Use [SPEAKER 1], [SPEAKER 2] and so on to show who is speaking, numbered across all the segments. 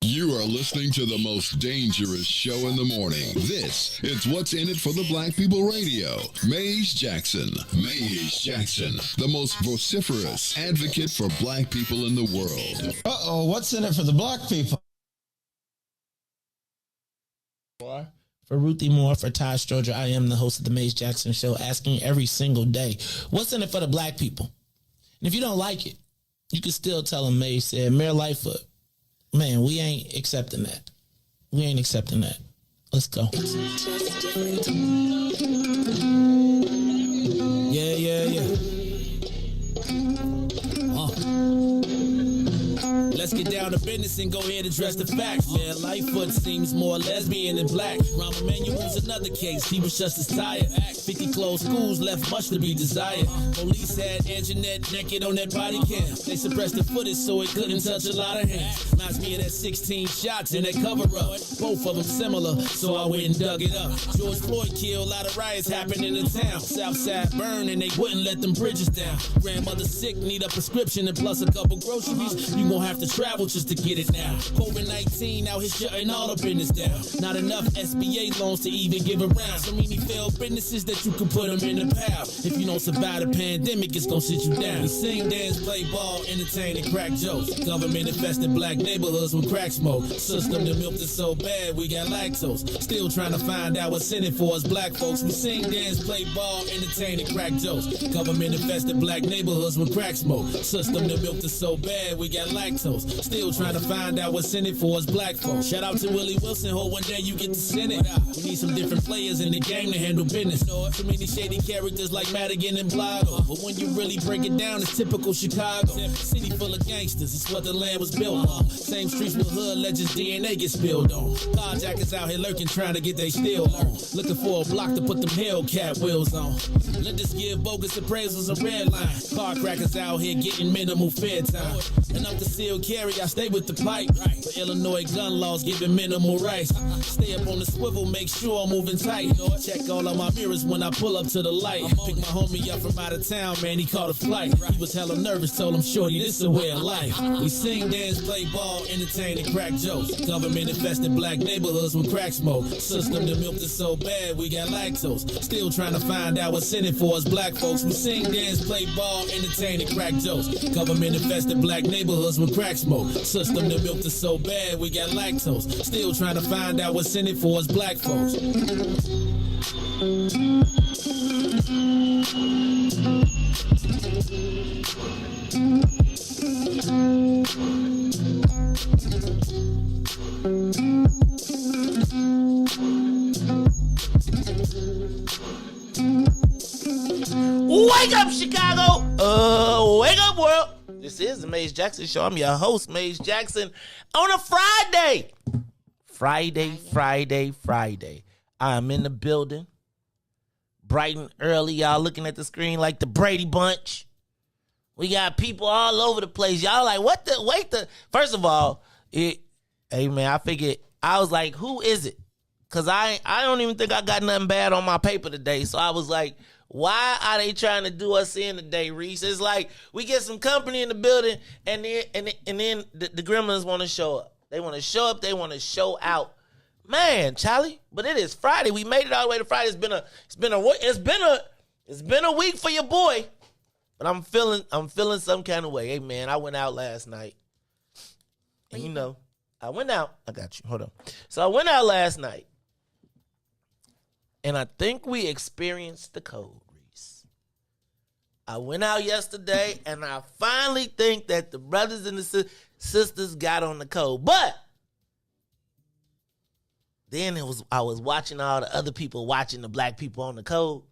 [SPEAKER 1] You are listening to the most dangerous show in the morning. This is What's in It for the Black People Radio. Maze Jackson. Maze Jackson, the most vociferous advocate for black people in the world.
[SPEAKER 2] Uh-oh, what's in it for the black people?
[SPEAKER 3] For Ruthie Moore, for Todd Stroger, I am the host of the Maze Jackson Show, asking every single day, what's in it for the black people? And if you don't like it, you can still tell them Maze said, Mayor Lightfoot, man, we ain't accepting that. We ain't accepting that. Let's go. Yeah. Let's get down to business and go ahead and address the facts. Man, Lightfoot seems more lesbian than black. Rahm Emanuel's another case. He was just as tired. 50 closed schools left much to be desired. Police had Anjanette naked on that body cam. They suppressed the footage so it couldn't touch a lot of hands. Reminds me of that 16 shots in that cover up. Both of them similar, so I went and dug it up. George Floyd killed, a lot of riots happened in the town. Southside burned and they wouldn't let them bridges down. Grandmother sick, need a prescription and plus a couple groceries. You gon' have to travel just to get it now. COVID-19 out here shutting all the business down. Not enough SBA loans to even give around. So many failed businesses that you can put them in the pile. If you don't survive the pandemic, it's gonna sit you down. We sing, dance, play ball, entertain, and crack jokes. Government infested black neighborhoods with crack smoke. System that milked us so bad, we got lactose. Still trying to find out what's in it for us black folks. We sing, dance, play ball, entertain, and crack jokes. Government infested black neighborhoods with crack smoke. System that milked us so bad, we got lactose. Still trying to find out what's in it for us black folks. Shout out to Willie Wilson, hope one day you get to send it. We need some different players in the game to handle business. Too many shady characters like Madigan and Blago. But when you really break it down, it's typical Chicago. City full of gangsters, it's what the land was built on. Same streets with hood legends, DNA gets spilled on. Carjackers out here lurking, trying to get they steal on. Looking for a block to put them Hellcat wheels on. Let us give bogus appraisals a red line. Car crackers out here getting minimal fair time. And I'm concealed carry, I stay with the pipe. But Illinois gun laws giving minimal rights. Stay up on the swivel, make sure I'm moving tight. Check all of my mirrors when I pull up to the light. Pick my homie up from out of town, man, he caught a flight. He was hella nervous, told him, shorty, this a way of life. We sing, dance, play ball, entertain, and crack jokes. Government infested black neighborhoods with crack smoke. System that milked us so bad, we got lactose. Still trying to find out what's in it for us black folks. We sing, dance, play ball, entertain, and crack jokes. Government infested black neighborhoods with crack smoke. System that milked us so bad, we got lactose. Still trying to find out what's in it for us black folks. Wake up, Chicago! Wake up, world! This is the Maze Jackson Show. I'm your host, Maze Jackson, on a Friday. Friday. I'm in the building. Bright and early, y'all looking at the screen like the Brady Bunch. We got people all over the place. Y'all like, first of all, hey man, I figured, I was like, who is it? Because I don't even think I got nothing bad on my paper today. So I was like, why are they trying to do us in today, Riis? It's like we get some company in the building, and then the gremlins want to show up. They want to show up. They want to show out. Man, Charlie, but it is Friday. We made it all the way to Friday. It's been a week for your boy, but I'm feeling some kind of way. Hey man, I went out last night.
[SPEAKER 4] And
[SPEAKER 5] you know, I went out. I got you. Hold on. So I went out last night, and I think we experienced the cold, Reese. I went out yesterday, and I finally think that the brothers and the sisters got on the cold. But then I was watching all the other people watching the black people on the cold,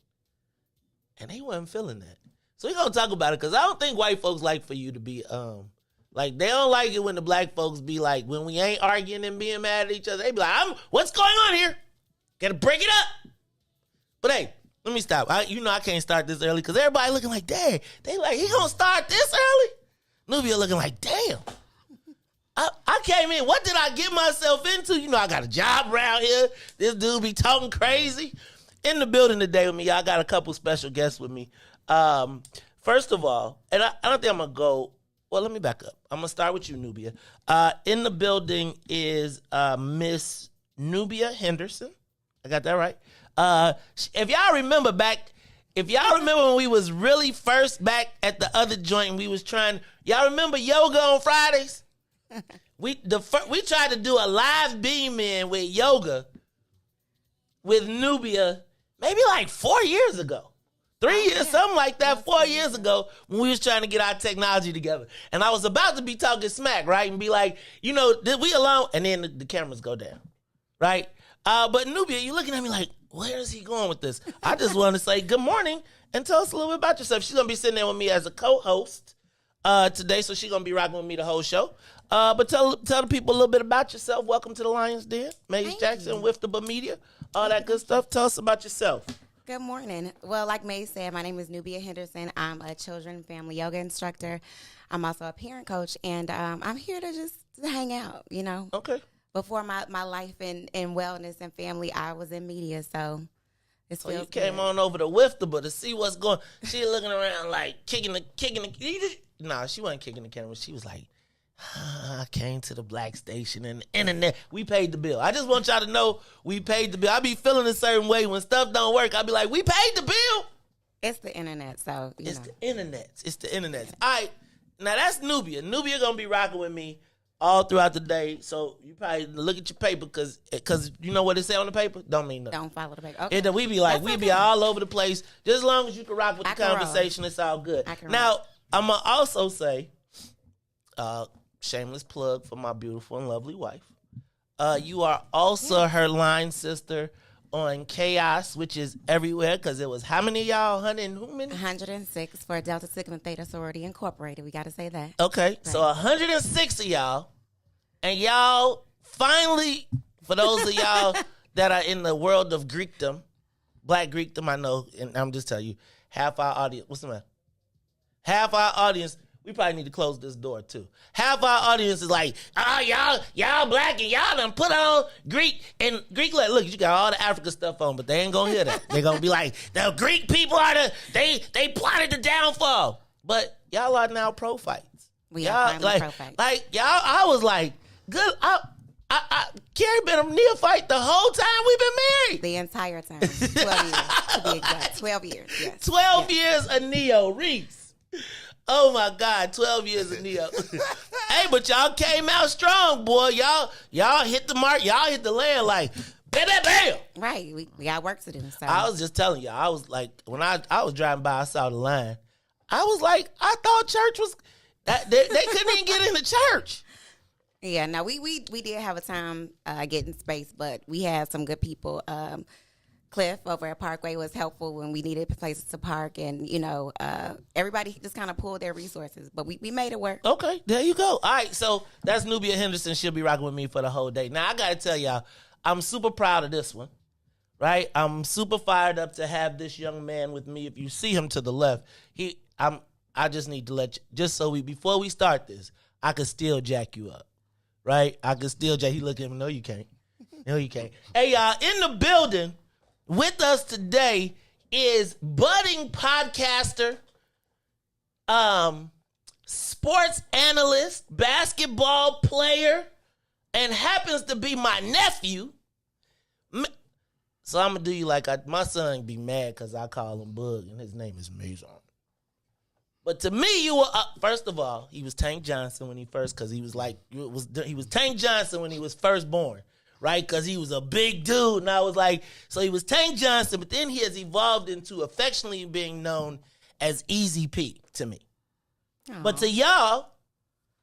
[SPEAKER 5] and they wasn't feeling that. So we're going to talk about it, because I don't think white folks like for you to be, like, they don't like it when the black folks be like, when we ain't arguing and being mad at each other, they be like, what's going on here? Gotta break it up. But hey, let me stop. I can't start this early, because everybody looking like, dang, they like, he gonna start this early? Nubia looking like, damn. I came in, what did I get myself into? You know, I got a job around here. This dude be talking crazy. In the building today with me, I got a couple special guests with me. First of all, and I don't think I'm going to go, well, let me back up. I'm going to start with you, Nubia. In the building is Miss Nubia Henderson. I got that right. If y'all remember when we was really first back at the other joint and we was trying, y'all remember yoga on Fridays? We tried to do a live beam in with yoga with Nubia maybe like 4 years ago. 3 years, something like that, 4 years ago, when we was trying to get our technology together. And I was about to be talking smack, right? And be like, you know, did we alone? And then the cameras go down, right? But Nubia, you're looking at me like, where is he going with this? I just want to say good morning and tell us a little bit about yourself. She's going to be sitting there with me as a co-host today, so she's going to be rocking with me the whole show. But tell the people a little bit about yourself. Welcome to the Lion's Den. Maze Jackson, WIIFTBP, all that good stuff. Tell us about yourself.
[SPEAKER 4] Good morning. Well, like May said, my name is Nubia Henderson. I'm a children and family yoga instructor. I'm also a parent coach, and I'm here to just hang out, you know.
[SPEAKER 5] Okay.
[SPEAKER 4] Before my life in wellness and family, I was in media, so it feels
[SPEAKER 5] you came
[SPEAKER 4] good.
[SPEAKER 5] on over to WIIFTBP to see what's going. She looking around like kicking the. Nah, she wasn't kicking the camera. She was like, I came to the black station and the internet. We paid the bill. I just want y'all to know we paid the bill. I be feeling a certain way when stuff don't work. I be like, we paid the bill.
[SPEAKER 4] It's the internet, so you know.
[SPEAKER 5] It's the internet. All right, now that's Nubia. Nubia gonna be rocking with me all throughout the day. So you probably look at your paper because you know what it say on the paper. Don't mean nothing.
[SPEAKER 4] Don't follow the paper. Okay.
[SPEAKER 5] We be all over the place. Just as long as you can rock with the conversation, it's all good. Now I'm gonna also say, shameless plug for my beautiful and lovely wife. You are also her line sister on Chaos, which is everywhere, because it was how many of y'all?
[SPEAKER 4] 106 for Delta Sigma Theta Sorority Incorporated. We got to say that.
[SPEAKER 5] Okay,
[SPEAKER 4] right.
[SPEAKER 5] So 106 of y'all, and y'all finally, for those of y'all that are in the world of Greekdom, Black Greekdom, I know, and I'm just telling you, half our audience, what's the matter? Half our audience, we probably need to close this door too. Half our audience is like, y'all black and y'all done put on Greek. And Greek, look, you got all the Africa stuff on, but they ain't gonna hear that. They gonna be like, the Greek people they plotted the downfall. But y'all are now pro-fights.
[SPEAKER 4] We are finally pro-fights.
[SPEAKER 5] Like, y'all, I was like, good, Carrie been a neophyte the whole time we've been married.
[SPEAKER 4] The entire time. 12 years, to be exact. 12 years, yes.
[SPEAKER 5] 12 years of neo, Riis. Oh my God, 12 years of neo. Hey, but y'all came out strong, boy. Y'all hit the mark. Y'all hit the land like, bam, bam, bam.
[SPEAKER 4] Right, we got work to do. So.
[SPEAKER 5] I was just telling y'all, I was like, when I was driving by, I saw the line. I was like, I thought church was, they couldn't even get into church.
[SPEAKER 4] Yeah, no, we did have a time getting space, but we had some good people. Cliff over at Parkway was helpful when we needed places to park, and you know, everybody just kind of pulled their resources, but we made it work.
[SPEAKER 5] Okay, there you go. All right, so that's Nubia Henderson. She'll be rocking with me for the whole day. Now I gotta tell y'all, I'm super proud of this one, right? I'm super fired up to have this young man with me. If you see him to the left, I just need to let you, just so before we start this, I could still jack you up, right? I could still jack. He look at me. No, you can't. No, you can't. Hey, y'all, in the building. With us today is budding podcaster, sports analyst, basketball player, and happens to be my nephew. So I'm going to do you like my son be mad because I call him Bug, and his name is Maison. But to me, you were first of all, he was Tank Johnson when he first, because he was Tank Johnson when he was first born, right? Because he was a big dude, and I was like, so he was Tank Johnson, but then he has evolved into affectionately being known as Easy P to me. Aww. But to y'all,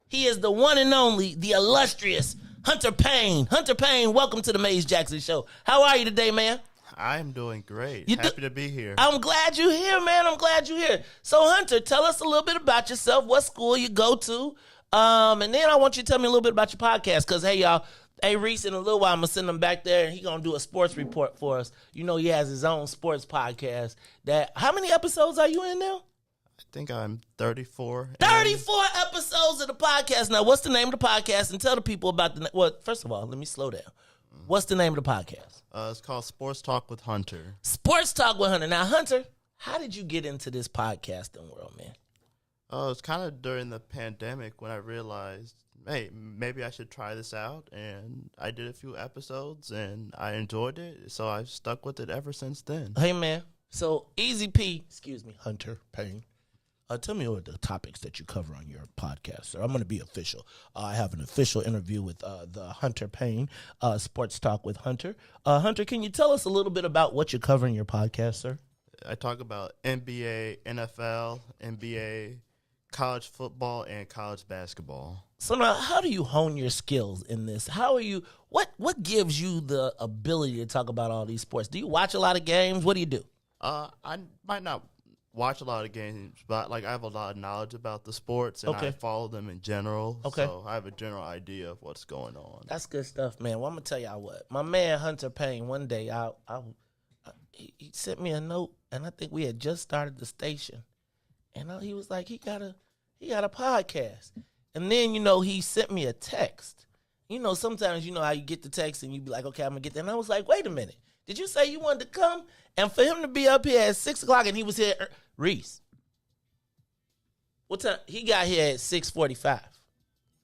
[SPEAKER 5] he is the one and only, the illustrious Hunter Payne. Hunter Payne, welcome to the Maze Jackson Show. How are you today, man?
[SPEAKER 6] I'm doing great. Happy to be here.
[SPEAKER 5] I'm glad you're here, man. I'm glad you're here. So, Hunter, tell us a little bit about yourself, what school you go to, and then I want you to tell me a little bit about your podcast, because, hey, y'all, Riis, in a little while, I'm going to send him back there, and he's going to do a sports report for us. You know, he has his own sports podcast. How many episodes are you in now?
[SPEAKER 6] I think I'm 34.
[SPEAKER 5] 34 episodes of the podcast. Now, what's the name of the podcast? And tell the people about well, first of all, let me slow down. What's the name of the podcast?
[SPEAKER 6] It's called Sports Talk with Hunter.
[SPEAKER 5] Sports Talk with Hunter. Now, Hunter, how did you get into this podcasting world, man?
[SPEAKER 6] It's kind of during the pandemic when I realized, hey, maybe I should try this out. And I did a few episodes, and I enjoyed it. So I've stuck with it ever since then.
[SPEAKER 5] Hey, man. So, Hunter Payne. Tell me what the topics that you cover on your podcast, sir. I'm going to be official. I have an official interview with the Hunter Payne, Sports Talk with Hunter. Hunter, can you tell us a little bit about what you cover in your podcast, sir?
[SPEAKER 6] I talk about NBA, NFL, NBA, college football, and college basketball.
[SPEAKER 5] So now, how do you hone your skills in this? How are you? What gives you the ability to talk about all these sports? Do you watch a lot of games? What do you do?
[SPEAKER 6] I might not watch a lot of games, but I have a lot of knowledge about the sports, and I follow them in general. Okay. So I have a general idea of what's going on.
[SPEAKER 5] That's good stuff, man. Well, I'm gonna tell y'all what. My man Hunter Payne, one day he sent me a note, and I think we had just started the station, and he was like, he got a podcast, and then he sent me a text. Sometimes how you get the text and you be like, okay, I'm gonna get that, and I was like, wait a minute. Did you say you wanted to come? And for him to be up here at 6 o'clock and he was here, Riis. What time? He got here at 6:45.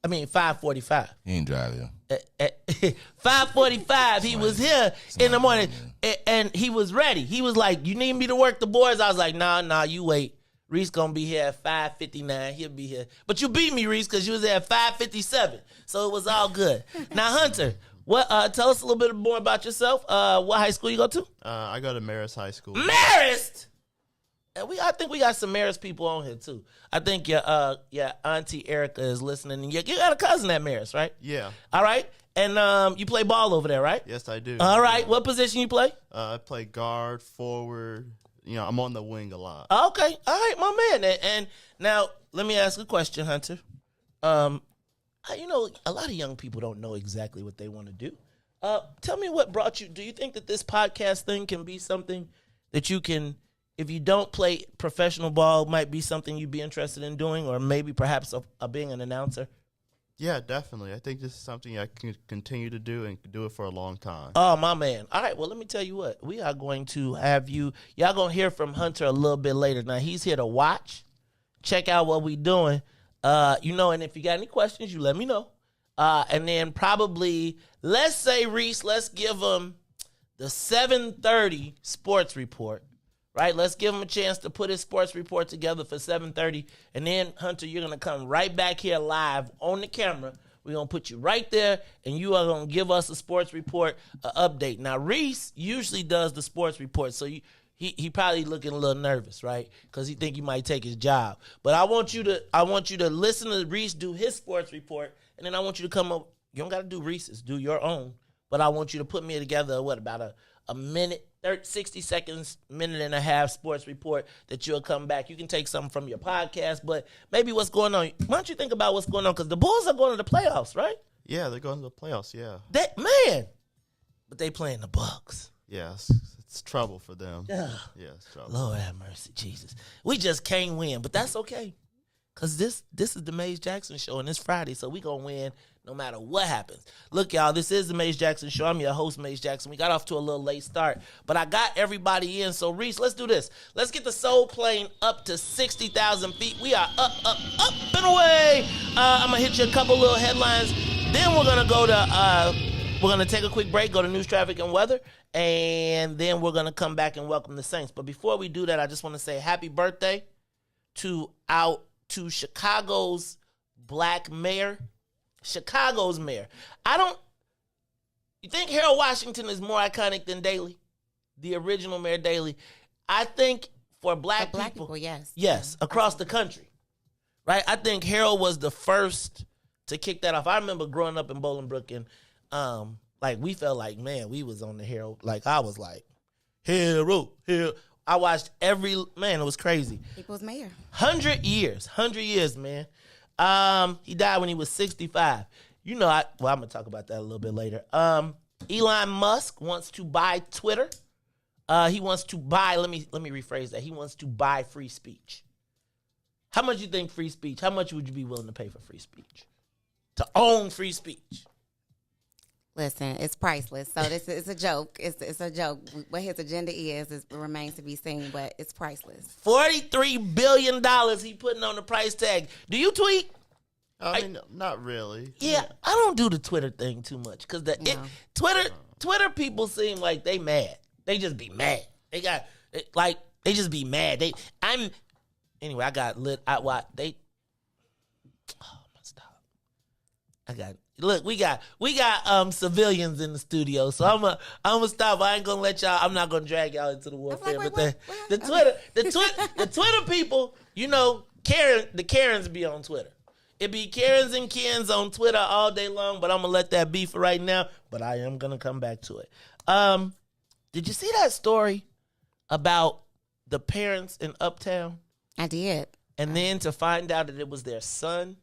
[SPEAKER 5] 5:45.
[SPEAKER 7] He ain't driving.
[SPEAKER 5] At 5:45, he was here in the morning, and he was ready. He was like, you need me to work the boards? I was like, nah, you wait. Riis gonna be here at 5:59. He'll be here. But you beat me, Riis, because you was there at 5:57. So it was all good. Now, Hunter, tell us a little bit more about yourself. What high school you go to?
[SPEAKER 6] I go to Marist High School.
[SPEAKER 5] Marist? I think we got some Marist people on here, too. I think your auntie Erica is listening. And you got a cousin at Marist, right?
[SPEAKER 6] Yeah.
[SPEAKER 5] All right. And you play ball over there, right?
[SPEAKER 6] Yes, I do.
[SPEAKER 5] All right. What position you play?
[SPEAKER 6] I play guard, forward. I'm on the wing a lot.
[SPEAKER 5] Okay. All right, my man. And now, let me ask a question, Hunter. A lot of young people don't know exactly what they want to do. Tell me what brought you. Do you think that this podcast thing can be something that you can, if you don't play professional ball, might be something you'd be interested in doing, or maybe perhaps being an announcer?
[SPEAKER 6] Yeah, definitely. I think this is something I can continue to do and do it for a long time.
[SPEAKER 5] Oh, my man. All right, well, let me tell you what. We are going to have y'all going to hear from Hunter a little bit later. Now, he's here to watch, check out what we're doing. And if you got any questions, you let me know. And then probably, let's say, Riis, let's give him the 7:30 sports report, right? Let's give him a chance to put his sports report together for 7:30. And then, Hunter, you're going to come right back here live on the camera. We're going to put you right there, and you are going to give us a sports report update. Now, Riis usually does the sports report, so He probably looking a little nervous, right? Because he think you might take his job. But I want you to listen to Riis do his sports report, and then I want you to come up. You don't got to do Riis's, do your own. But I want you to put me together about a minute, 60 seconds, minute and a half sports report that you'll come back. You can take something from your podcast, but maybe what's going on. Why don't you think about what's going on? Because the Bulls are going to the playoffs, right?
[SPEAKER 6] Yeah, they're going to the playoffs. Yeah.
[SPEAKER 5] But they playing the Bucks.
[SPEAKER 6] Yes. It's trouble for them.
[SPEAKER 5] Yeah,
[SPEAKER 6] it's trouble.
[SPEAKER 5] Lord have mercy, Jesus. We just can't win, but that's okay. Because this is the Maze Jackson Show, and it's Friday, so we going to win no matter what happens. Look, y'all, this is the Maze Jackson Show. I'm your host, Maze Jackson. We got off to a little late start, but I got everybody in. So, Riis, let's do this. Let's get the soul plane up to 60,000 feet. We are up and away. I'm going to hit you a couple little headlines. Then we're going to go to... We're going to take a quick break, go to news, traffic, and weather, and then we're going to come back and welcome the Saints. But before we do that, I just want to say happy birthday to Chicago's black mayor. Chicago's mayor. You think Harold Washington is more iconic than Daley? The original Mayor Daley? I think for black people,
[SPEAKER 4] yes.
[SPEAKER 5] Yes, across the country. Right? I think Harold was the first to kick that off. I remember growing up in Bolingbrook and like we felt like, man, we was on the Harold. Like I was like, Harold. I watched it was crazy.
[SPEAKER 4] People's mayor.
[SPEAKER 5] 100 years, man. He died when he was 65. You know, I'm going to talk about that a little bit later. Elon Musk wants to buy Twitter. He wants to buy, let me rephrase that. He wants to buy free speech. How much you think free speech? How much would you be willing to pay for free speech? To own free speech?
[SPEAKER 4] Listen, it's priceless. So this is a joke. It's a joke. What his agenda remains to be seen, but it's priceless.
[SPEAKER 5] $43 billion he putting on the price tag. Do you tweet?
[SPEAKER 6] I mean, not really.
[SPEAKER 5] Yeah, I don't do the Twitter thing too much because Twitter people seem like they mad. They just be mad. They just be mad. Anyway. I got lit. Oh, I'm gonna stop. We got civilians in the studio, so I'm gonna stop. I ain't gonna let y'all. I'm not gonna drag y'all into the warfare.
[SPEAKER 4] Like,
[SPEAKER 5] but the Twitter people, you know, the Karens be on Twitter. It be Karens and Kens on Twitter all day long, but I'm going to let that be for right now. But I am going to come back to it. Did you see that story about the parents in Uptown?
[SPEAKER 4] I did.
[SPEAKER 5] And then to find out that it was their son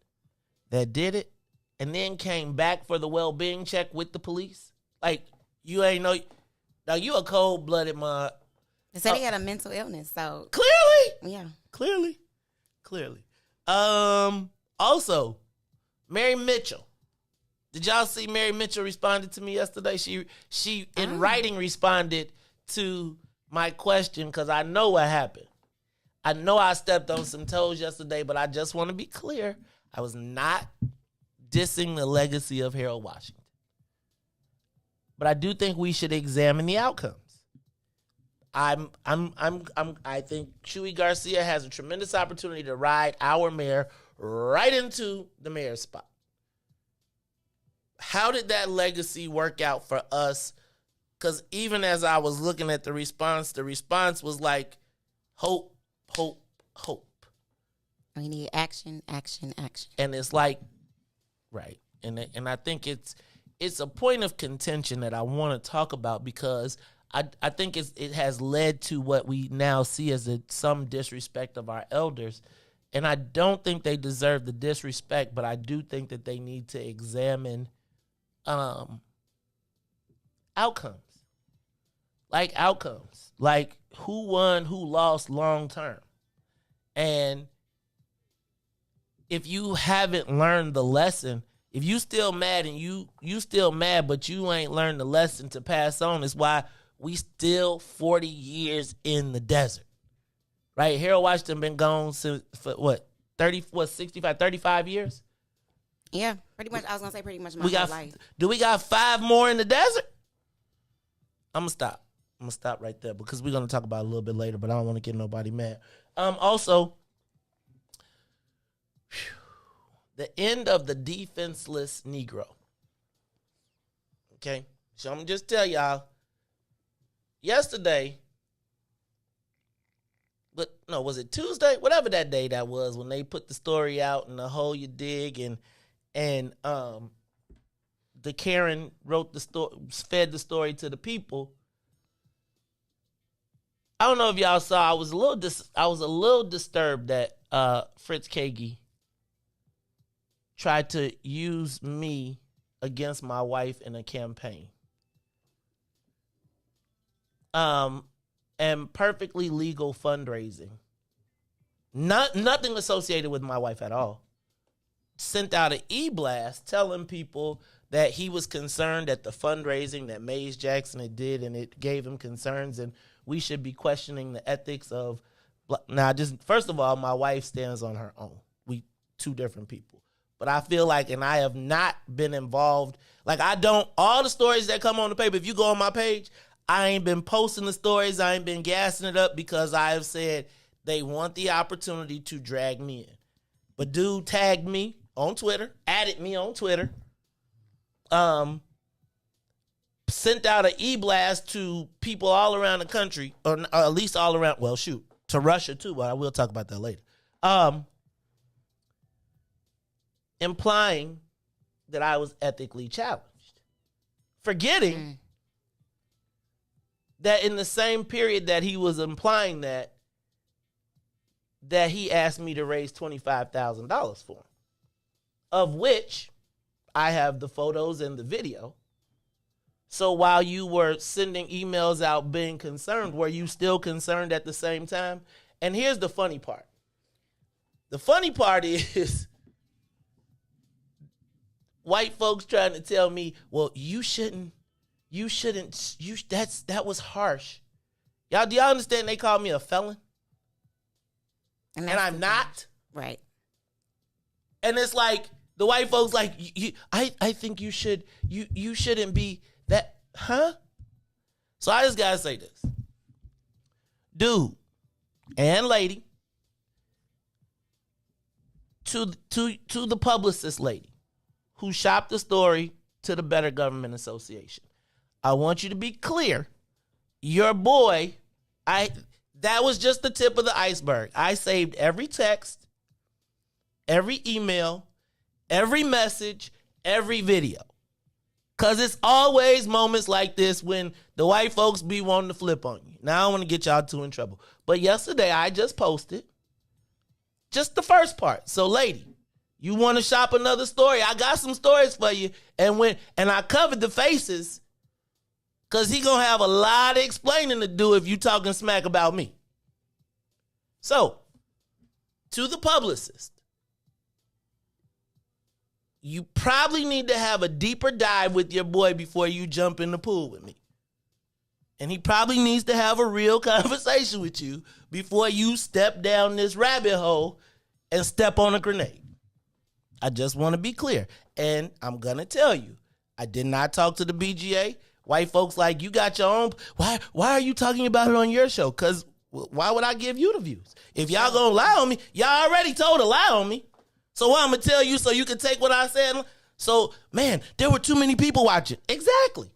[SPEAKER 5] that did it, and then came back for the well-being check with the police? Like, you ain't know. Now, you a cold-blooded mom.
[SPEAKER 4] They said he had a mental illness, so.
[SPEAKER 5] Clearly.
[SPEAKER 4] Yeah.
[SPEAKER 5] Clearly. Also, Mary Mitchell. Did y'all see Mary Mitchell responded to me yesterday? She in writing responded to my question because I know what happened. I know I stepped on some toes yesterday, but I just want to be clear. I was not dissing the legacy of Harold Washington. But I do think we should examine the outcomes. I think Chuy Garcia has a tremendous opportunity to ride our mayor right into the mayor's spot. How did that legacy work out for us? Because even as I was looking at the response was like, hope, hope, hope.
[SPEAKER 4] We need action.
[SPEAKER 5] And it's like, right. And I think it's a point of contention that I want to talk about because I think it has led to what we now see as some disrespect of our elders. And I don't think they deserve the disrespect, but I do think that they need to examine outcomes. Like who won, who lost long term. And if you haven't learned the lesson, if you still mad and you still mad, but you ain't learned the lesson to pass on, is why we still 40 years in the desert. Right? Harold Washington been gone since, for 35 years?
[SPEAKER 4] Yeah, pretty much. I was going to say pretty much my whole life.
[SPEAKER 5] Do we got 5 more in the desert? I'm going to stop right there because we're going to talk about it a little bit later, but I don't want to get nobody mad. Also, the end of the defenseless Negro. Okay? So I'm going to just tell y'all, yesterday, but no, was it Tuesday? Whatever that day that was when they put the story out in the hole you dig and the Karen wrote the story, fed the story to the people. I don't know if y'all saw. I was a little disturbed that Fritz Kagi tried to use me against my wife in a campaign. And perfectly legal fundraising. Nothing associated with my wife at all. Sent out an e-blast telling people that he was concerned at the fundraising that Mays Jackson had did, and it gave him concerns, and we should be questioning the ethics of. Now, just first of all, my wife stands on her own. We 2 different people. But I feel like, and I have not been involved. Like all the stories that come on the paper, if you go on my page, I ain't been posting the stories. I ain't been gassing it up because I have said They want the opportunity to drag me in. But dude tagged me on Twitter, added me on Twitter, sent out an e-blast to people all around the country, or at least all around, well, shoot, to Russia too, but I will talk about that later. Implying that I was ethically challenged. Forgetting that in the same period that he was implying that he asked me to raise $25,000 for him, of which I have the photos and the video. So while you were sending emails out being concerned, were you still concerned at the same time? And here's the funny part. The funny part is white folks trying to tell me, well, that was harsh. Y'all, do y'all understand they call me a felon? And I'm not.
[SPEAKER 4] Right.
[SPEAKER 5] And it's like, the white folks like, I think you shouldn't be that, huh? So I just gotta say this. Dude and lady, to the publicist lady who shopped the story to the Better Government Association, I want you to be clear. Your boy, that was just the tip of the iceberg. I saved every text, every email, every message, every video. Because it's always moments like this when the white folks be wanting to flip on you. Now, I don't want to get y'all too in trouble. But yesterday, I just posted just the first part. So, lady, you want to shop another story? I got some stories for you. And I covered the faces because he going to have a lot of explaining to do if you talking smack about me. So, to the publicist, you probably need to have a deeper dive with your boy before you jump in the pool with me. And he probably needs to have a real conversation with you before you step down this rabbit hole and step on a grenade. I just want to be clear. And I'm going to tell you, I did not talk to the BGA. White folks like, you got your own. Why are you talking about it on your show? Because why would I give you the views? If y'all going to lie on me, y'all already told to lie on me. So what I'm going to tell you so you can take what I said? So, man, there were too many people watching. Exactly.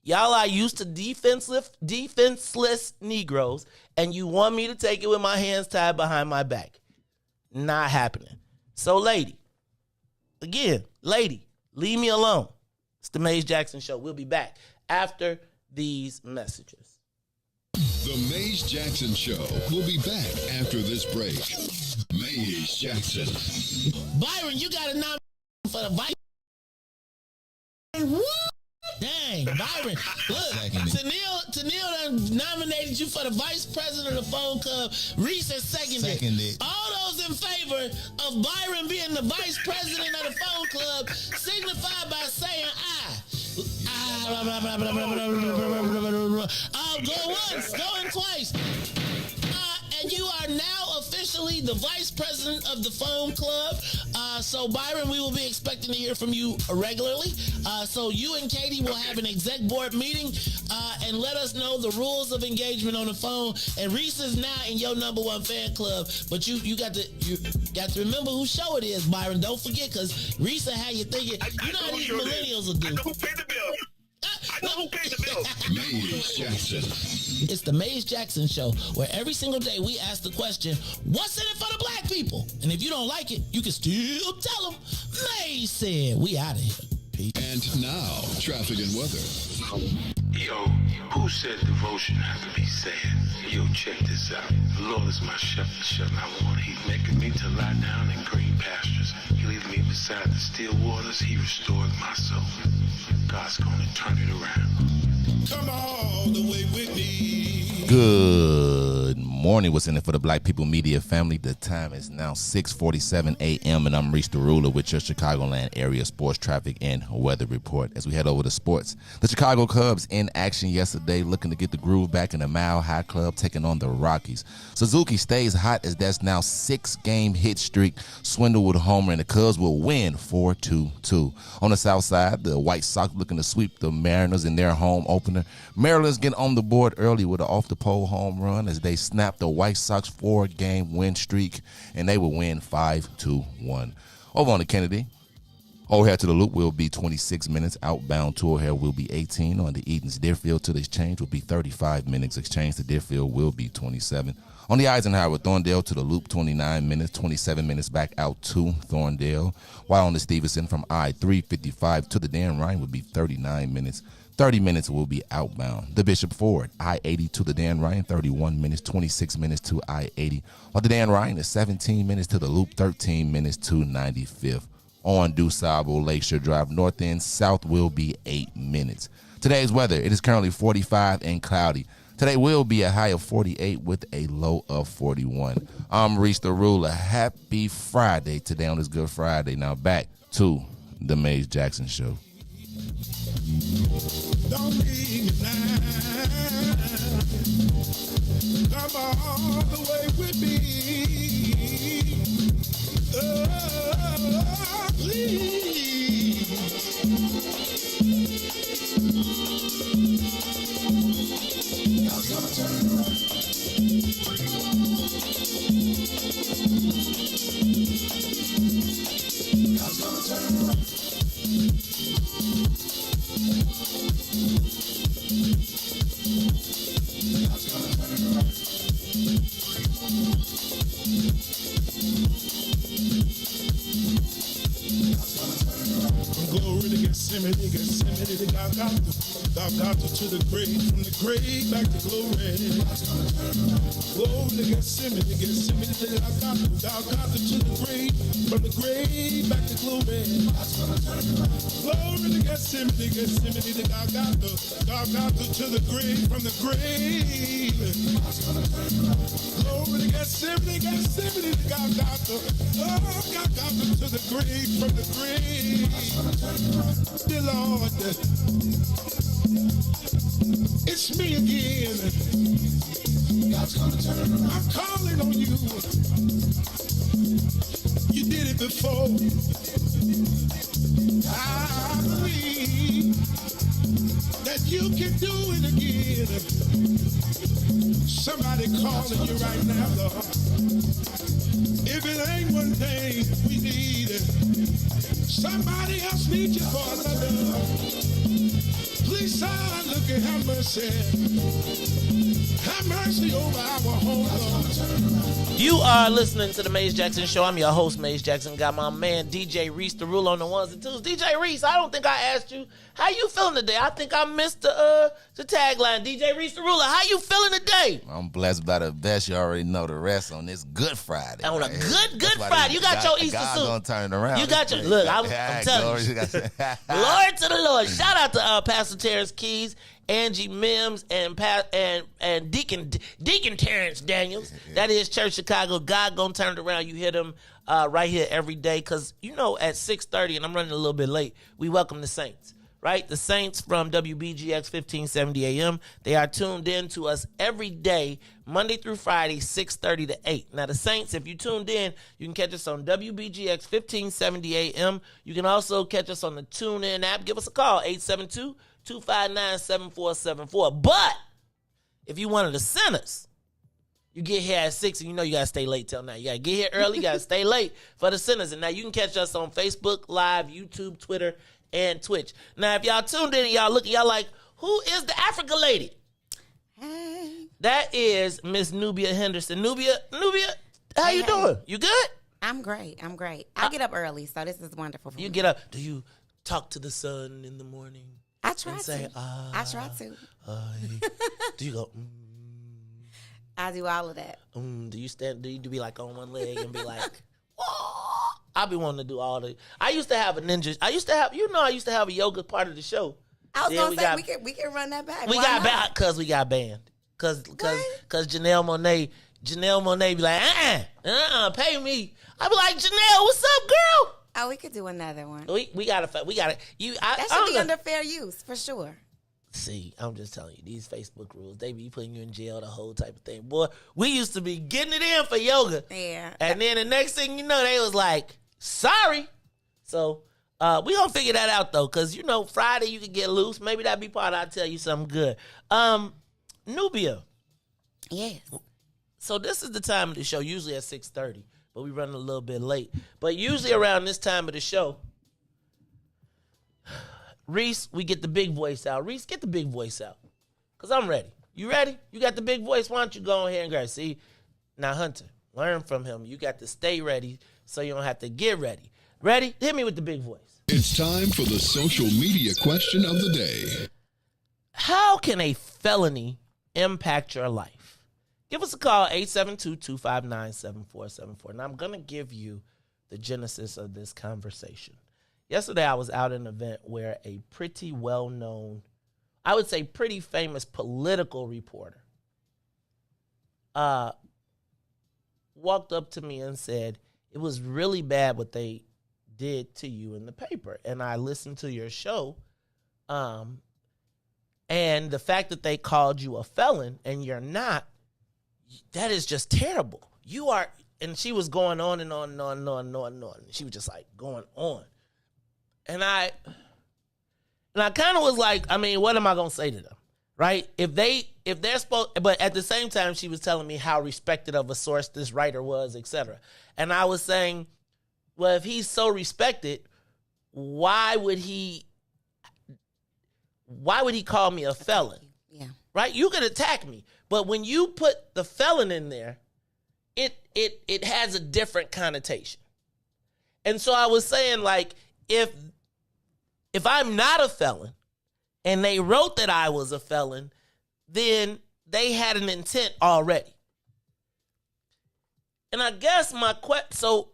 [SPEAKER 5] Y'all are used to defenseless Negroes, and you want me to take it with my hands tied behind my back. Not happening. So, lady, leave me alone. It's the Maze Jackson Show. We'll be back after these messages.
[SPEAKER 1] The Maze Jackson Show will be back after this break. Maze Jackson.
[SPEAKER 3] Byron, you got a nomination for the vice. What? Dang, Byron. Look, Tennille done nominated you for the vice president of the phone club. Riis has seconded. All those in favor of Byron being the vice president of the phone club signify by saying aye. Go once, going twice. And you are now officially the vice president of the phone club. So, Byron, we will be expecting to hear from you regularly. So you and Katie will have an exec board meeting and let us know the rules of engagement on the phone. And Riis is now in your number one fan club. But you got to remember whose show it is, Byron. Don't forget, because Riis will have you thinking, you know how these millennials will do.
[SPEAKER 7] I know who paid the bill. I know who paid the bill.
[SPEAKER 1] Maze Jackson.
[SPEAKER 3] It's the Maze Jackson Show, where every single day we ask the question, what's in it for the black people? And if you don't like it, you can still tell them, Maze said. We out of here. Peace.
[SPEAKER 1] And now, traffic and weather.
[SPEAKER 8] Yo, who said devotion has to be said? Yo, check this out. The Lord is my shepherd, I want. He's making me to lie down in green pastures. He leads me beside the still waters. He restores my soul. God's gonna turn it around.
[SPEAKER 7] Come all the way with me.
[SPEAKER 9] Good morning. What's in it for the Black People Media family? The time is now 6:47 a.m. and I'm Riis the Ruler with your Chicagoland area sports traffic and weather report. As we head over to sports, the Chicago Cubs in action yesterday, looking to get the groove back in the Mile High Club, taking on the Rockies. Suzuki stays hot as that's now 6-game hit streak swindled with a homer, and the Cubs will win 4-2. On the south side, the White Sox looking to sweep the Mariners in their home opener. Mariners get on the board early with an off-the-pole home run as they snap cap the White Sox 4-game win streak, and they will win 5-1. Over on the Kennedy, O'Hare to the Loop will be 26 minutes. Outbound to O'Hare will be 18. On the Edens Deerfield to the Exchange will be 35 minutes. Exchange to Deerfield will be 27. On the Eisenhower, Thorndale to the Loop, 29 minutes, 27 minutes back out to Thorndale. While on the Stevenson from I-355 to the Dan Ryan will be 39 minutes. 30 minutes will be outbound. The Bishop Ford, I-80 to the Dan Ryan, 31 minutes, 26 minutes to I-80. While the Dan Ryan is 17 minutes to the Loop, 13 minutes to 95th. On DuSable Lakeshore Drive, north and south will be 8 minutes. Today's weather, it is currently 45 and cloudy. Today will be a high of 48 with a low of 41. I'm Riis the Ruler. Happy Friday today on this Good Friday. Now back to the Mays Jackson Show.
[SPEAKER 7] Don't leave me now. Come all the way with me. Oh, please. God's gonna turn it around. God's gonna turn it around. Glory to Gethsemane, Gethsemane, Golgotha to the grave, from the grave back to glory. Glory to Gethsemane, Gethsemane, Golgotha to the grave, from the grave back to glory. Glory to Gethsemane, Gethsemane, Golgotha to the grave, from the grave. Glory to Gethsemane, Gethsemane, Golgotha, oh, Golgotha to the grave, from the grave. Dear Lord, it's me again. God's gonna turn it around. I'm calling on you. You did it before. I believe that you can do it again. Somebody calling you right now, Lord. If it ain't one thing we need, somebody else needs you for another. Please, son, look and have mercy. Have mercy over our home, Lord.
[SPEAKER 5] You are listening to the Mays Jackson Show. I'm your host, Mays Jackson. Got my man, DJ Riis the Ruler on the ones and twos. DJ Riis, I don't think I asked you, how you feeling today? I think I missed the tagline. DJ Riis the Ruler, how you feeling today?
[SPEAKER 9] I'm blessed by the best. You already know the rest on this Good Friday.
[SPEAKER 5] On
[SPEAKER 9] right?
[SPEAKER 5] a good Friday. You got your Easter suit.
[SPEAKER 9] God's gonna turn it around.
[SPEAKER 5] You got your, look, I'm telling you. Glory to the Lord. Shout out to Pastor Terrence Keys, Angie Mims, and Deacon Terrence Daniels. That is Church Chicago. God gonna turn it around. You hear them right here every day. Because, you know, at 6:30, and I'm running a little bit late, we welcome the Saints. Right? The Saints from WBGX 1570 AM. They are tuned in to us every day, Monday through Friday, 6:30 to 8. Now, the Saints, if you tuned in, you can catch us on WBGX 1570 AM. You can also catch us on the TuneIn app. Give us a call, 872-259-7474. But if you one of the sinners, you get here at 6 and you know you got to stay late till now. You got to get here early. You got to stay late for the sinners. And now you can catch us on Facebook Live, YouTube, Twitter, and Twitch. Now, if y'all tuned in and y'all looking, y'all like, who is the Africa lady?
[SPEAKER 4] Hey.
[SPEAKER 5] That is Miss Nubia Henderson. Nubia, how you doing? You good?
[SPEAKER 4] I'm great. I get up early, so this is wonderful for me.
[SPEAKER 5] You get up. Do you talk to the sun in the morning?
[SPEAKER 4] I try
[SPEAKER 5] and
[SPEAKER 4] to.
[SPEAKER 5] Say,
[SPEAKER 4] I try to.
[SPEAKER 5] Do you go,
[SPEAKER 4] I do all of that.
[SPEAKER 5] Do you stand, do you be like on one leg and be like, whoa? I be wanting to do all the. I used to have a ninja. I used to have a yoga part of the show.
[SPEAKER 4] I was gonna say we can run that back.
[SPEAKER 5] We got banned because we got banned. Cause Janelle Monáe be like, pay me. I be like, Janelle, what's up, girl?
[SPEAKER 4] Oh, we could do another one.
[SPEAKER 5] We gotta.
[SPEAKER 4] That should be under fair use for sure.
[SPEAKER 5] See, I'm just telling you, these Facebook rules, they be putting you in jail, the whole type of thing. Boy, we used to be getting it in for yoga.
[SPEAKER 4] Yeah.
[SPEAKER 5] And then the next thing you know, they was like, sorry. So we gonna figure that out though, because you know, Friday you can get loose. Maybe that'd be part of I'll tell you something good. Nubia.
[SPEAKER 4] Yes.
[SPEAKER 5] So this is the time of the show, usually at 6:30, but we running a little bit late. But usually around this time of the show, Riis, we get the big voice out. Riis, get the big voice out, because I'm ready. You ready? You got the big voice. Why don't you go ahead and grab? See, now, Hunter, learn from him. You got to stay ready so you don't have to get ready. Ready? Hit me with the big voice.
[SPEAKER 1] It's time for the social media question of the day.
[SPEAKER 5] How can a felony impact your life? Give us a call, 872-259-7474. Now, I'm going to give you the genesis of this conversation. Yesterday, I was out at an event where a pretty well-known, I would say pretty famous political reporter walked up to me and said, it was really bad what they did to you in the paper. And I listened to your show, and the fact that they called you a felon and you're not, that is just terrible. You are, and she was going on and on and on and on and on and on. She was just like going on. And I kind of was like, I mean, what am I going to say to them? Right? If they're supposed, but at the same time, she was telling me how respected of a source this writer was, etc. And I was saying, well, if he's so respected, why would he call me a felon?
[SPEAKER 4] Yeah.
[SPEAKER 5] Right? You could attack me, but when you put the felon in there, it has a different connotation. And so I was saying, like, if I'm not a felon and they wrote that I was a felon, then they had an intent already. And I guess so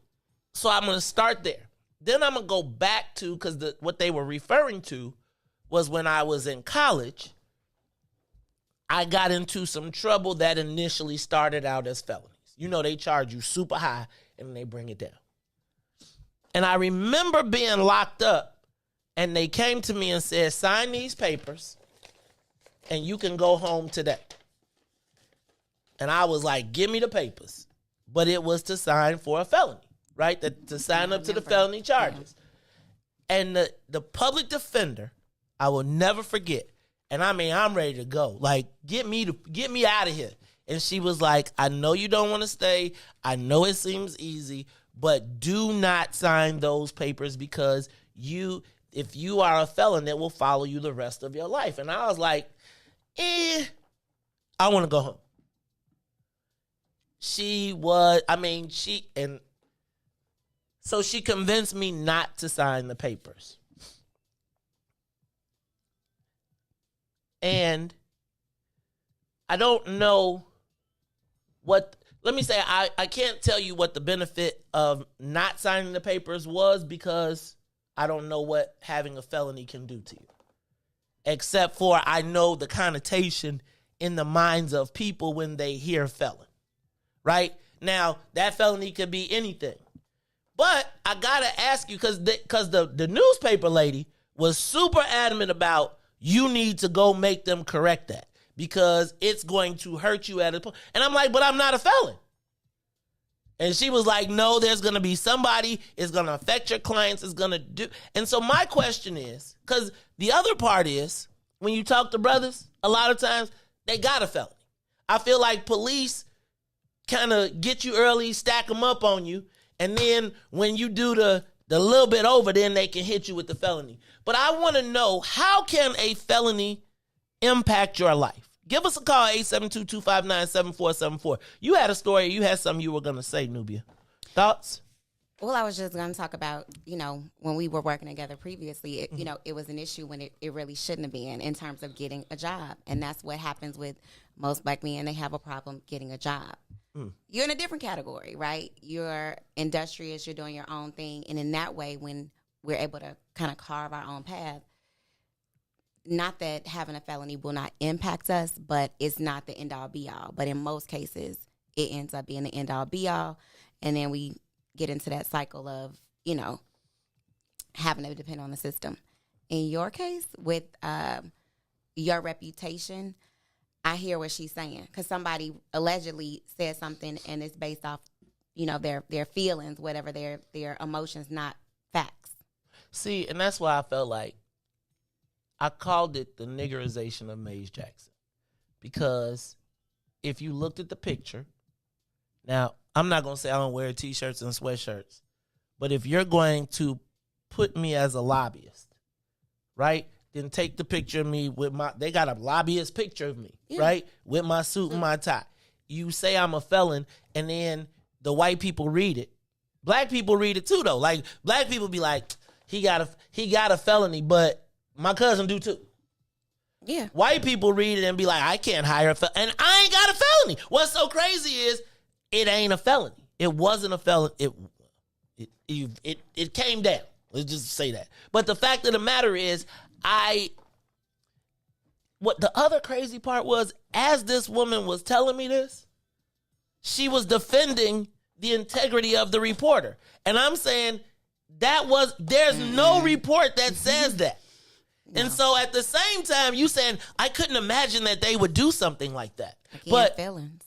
[SPEAKER 5] I'm going to start there. Then I'm going to go back to, because what they were referring to was when I was in college, I got into some trouble that initially started out as felonies. You know, they charge you super high and then they bring it down. And I remember being locked up, and they came to me and said, sign these papers and you can go home today. And I was like, give me the papers. But it was to sign for a felony, right? To sign up to the felony charges. Yeah. And the public defender, I will never forget. And I mean, I'm ready to go. Like, get me out of here. And she was like, I know you don't want to stay. I know it seems easy, but do not sign those papers, because if you are a felon, it will follow you the rest of your life. And I was like, I want to go home. So she convinced me not to sign the papers. And I don't know let me say, I can't tell you what the benefit of not signing the papers was, because I don't know what having a felony can do to you. Except for I know the connotation in the minds of people when they hear felon. Right? Now, that felony could be anything. But I got to ask you, because the newspaper lady was super adamant about, you need to go make them correct that, because it's going to hurt you at a point. And I'm like, but I'm not a felon. And she was like, no, there's going to be somebody, it's going to affect your clients, it's going to do. And so my question is, because the other part is, when you talk to brothers, a lot of times they got a felony. I feel like police kind of get you early, stack them up on you, and then when you do the little bit over, then they can hit you with the felony. But I want to know, how can a felony impact your life? Give us a call, 872-259-7474. You had a story. You had something you were going to say, Nubia. Thoughts?
[SPEAKER 4] Well, I was just going to talk about, when we were working together previously, it was an issue when it really shouldn't have been, in terms of getting a job. And that's what happens with most black men. They have a problem getting a job. You're in a different category, right? You're industrious. You're doing your own thing. And in that way, when we're able to kind of carve our own path, not that having a felony will not impact us, but it's not the end-all, be-all. But in most cases, it ends up being the end-all, be-all. And then we get into that cycle of, having to depend on the system. In your case, with your reputation, I hear what she's saying, because somebody allegedly said something and it's based off, their feelings, whatever their emotions, not facts.
[SPEAKER 5] See, and that's why I felt like I called it the niggerization of Mays Jackson, because if you looked at the picture, Now, I'm not going to say I don't wear T-shirts and sweatshirts, but if you're going to put me as a lobbyist, right, then take the picture of me with they got a lobbyist picture of me, right, with my suit and my tie. You say I'm a felon, and then the white people read it. Black people read it too, though. Like, black people be like, he got a felony, but my cousin do too.
[SPEAKER 4] Yeah.
[SPEAKER 5] White people read it and be like, I can't hire a felon, and I ain't got a felony. What's so crazy is it ain't a felony. It wasn't a felony. It came down. Let's just say that. But the fact of the matter is, what the other crazy part was, as this woman was telling me this, she was defending the integrity of the reporter. And I'm saying there's no report that says that. No. And so at the same time, you saying, I couldn't imagine that they would do something like that.
[SPEAKER 4] Felons.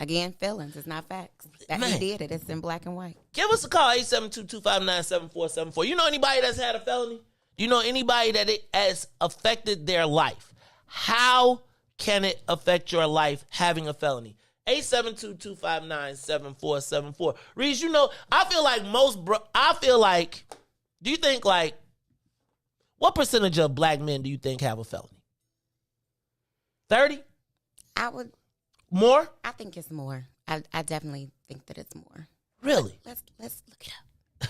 [SPEAKER 4] Again, felons. It's not facts. That he did it. It's in black and white.
[SPEAKER 5] Give us a call, 872-259-7474. You know anybody that's had a felony? You know anybody that it has affected their life? How can it affect your life having a felony? 872-259-7474. Riis, you know, I feel like do you think like, what percentage of black men do you think have a felony? 30?
[SPEAKER 4] I would.
[SPEAKER 5] More?
[SPEAKER 4] I think it's more. I definitely think that it's more.
[SPEAKER 5] Really?
[SPEAKER 4] Let's look it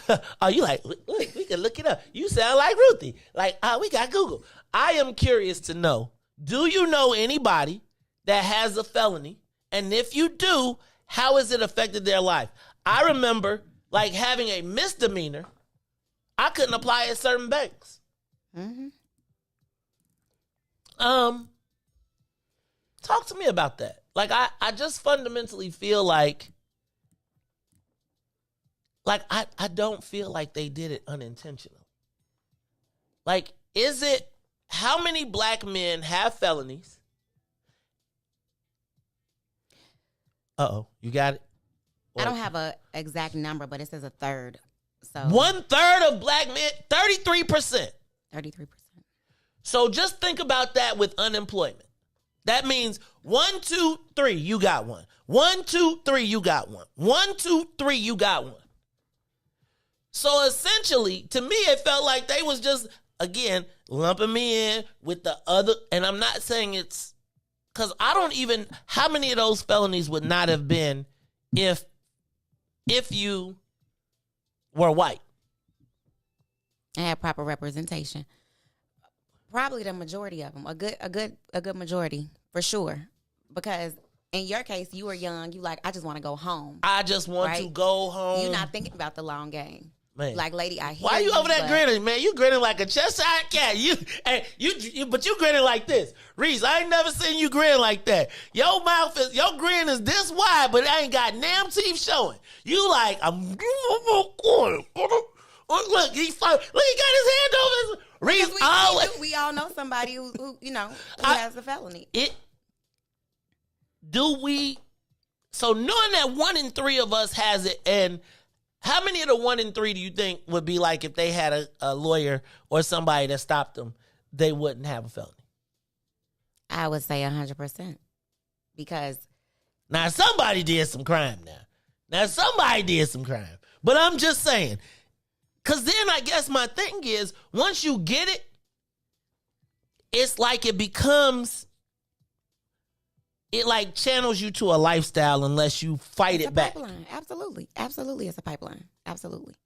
[SPEAKER 4] up.
[SPEAKER 5] Oh, you like, look, we can look it up. You sound like Ruthie. Like, we got Google. I am curious to know, do you know anybody that has a felony? And if you do, how has it affected their life? I remember, like, having a misdemeanor. I couldn't apply at certain banks.
[SPEAKER 4] Mm-hmm.
[SPEAKER 5] Talk to me about that. Like, I just fundamentally feel like I don't feel like they did it unintentional. Like, how many black men have felonies? Uh-oh, you got it?
[SPEAKER 4] I don't have an exact number, but it says a third. So
[SPEAKER 5] 1/3 of black men, 33%.
[SPEAKER 4] 33%.
[SPEAKER 5] So just think about that with unemployment. That means 1, 2, 3, you got one. 1, 2, 3, you got one. 1, 2, 3, you got one. So essentially, to me, it felt like they was just, again, lumping me in with the other. And I'm not saying it's, because I don't even, how many of those felonies would not have been if you were white?
[SPEAKER 4] And had proper representation. Probably the majority of them, a good majority for sure. Because in your case, you were young. You like, I just want to go home.
[SPEAKER 5] I just want to go home.
[SPEAKER 4] You're not thinking about the long game.
[SPEAKER 5] Man.
[SPEAKER 4] Like, lady, I hear
[SPEAKER 5] why you over there grinning, man? You grinning like a Cheshire cat. But you grinning like this. Riis, I ain't never seen you grin like that. Your grin is this wide, but it ain't got damn teeth showing. You like, look, he got his hand over his. Riis,
[SPEAKER 4] we all know somebody who has a felony.
[SPEAKER 5] So knowing that 1 in 3 of us has it, and how many of the 1 in 3 do you think would be like if they had a lawyer or somebody that stopped them, they wouldn't have a felony?
[SPEAKER 4] I would say 100%. Because
[SPEAKER 5] now somebody did some crime But I'm just saying, because then I guess my thing is, once you get it, it's like it like channels you to a lifestyle unless you fight it back.
[SPEAKER 4] Pipeline. Absolutely, it's a pipeline. Absolutely.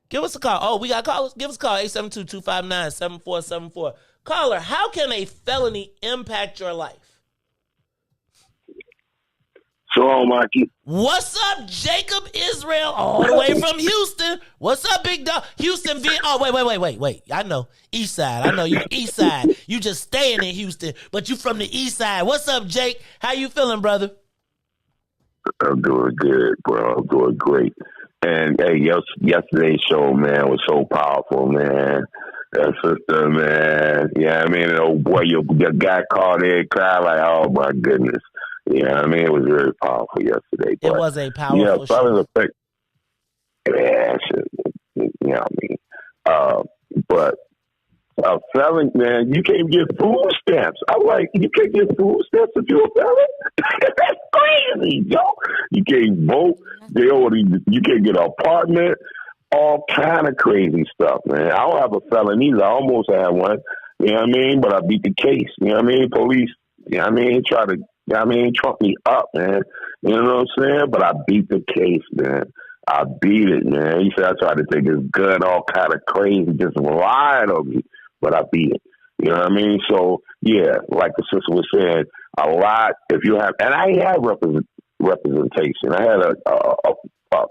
[SPEAKER 5] Give us a call. Oh, we got callers? Give us a call, 872-259-7474. Caller, how can a felony impact your life?
[SPEAKER 10] Shalom, Mikey.
[SPEAKER 5] What's up, Jacob Israel, all the way from Houston? What's up, big dog? Houston, wait. I know. East side. I know you east side. You just staying in Houston, but you from the east side. What's up, Jake? How you feeling, brother?
[SPEAKER 10] I'm doing good, bro. I'm doing great. And, hey, yesterday's show, man, was so powerful, man. That sister, man. Yeah, I mean, an old boy, your guy called in and cried like, oh, my goodness. Yeah, I mean, it was very powerful yesterday.
[SPEAKER 5] It was a powerful show.
[SPEAKER 10] Yeah, you know what I mean? But a felon, man, you can't get food stamps. I'm like, you can't get food stamps if you're a felon? That's crazy, yo. You can't vote. You can't get an apartment. All kind of crazy stuff, man. I don't have a felony either. I almost had one. You know what I mean? But I beat the case. You know what I mean? Police, you know what I mean? Try to, you know what I mean? Trump me up, man. You know what I'm saying? But I beat the case, man. I beat it, man. He said I tried to take his gun, all kind of crazy, just lied on me. But I beat it. You know what I mean? So, yeah, like the sister was saying, a lot, if you have, and I had representation. I had a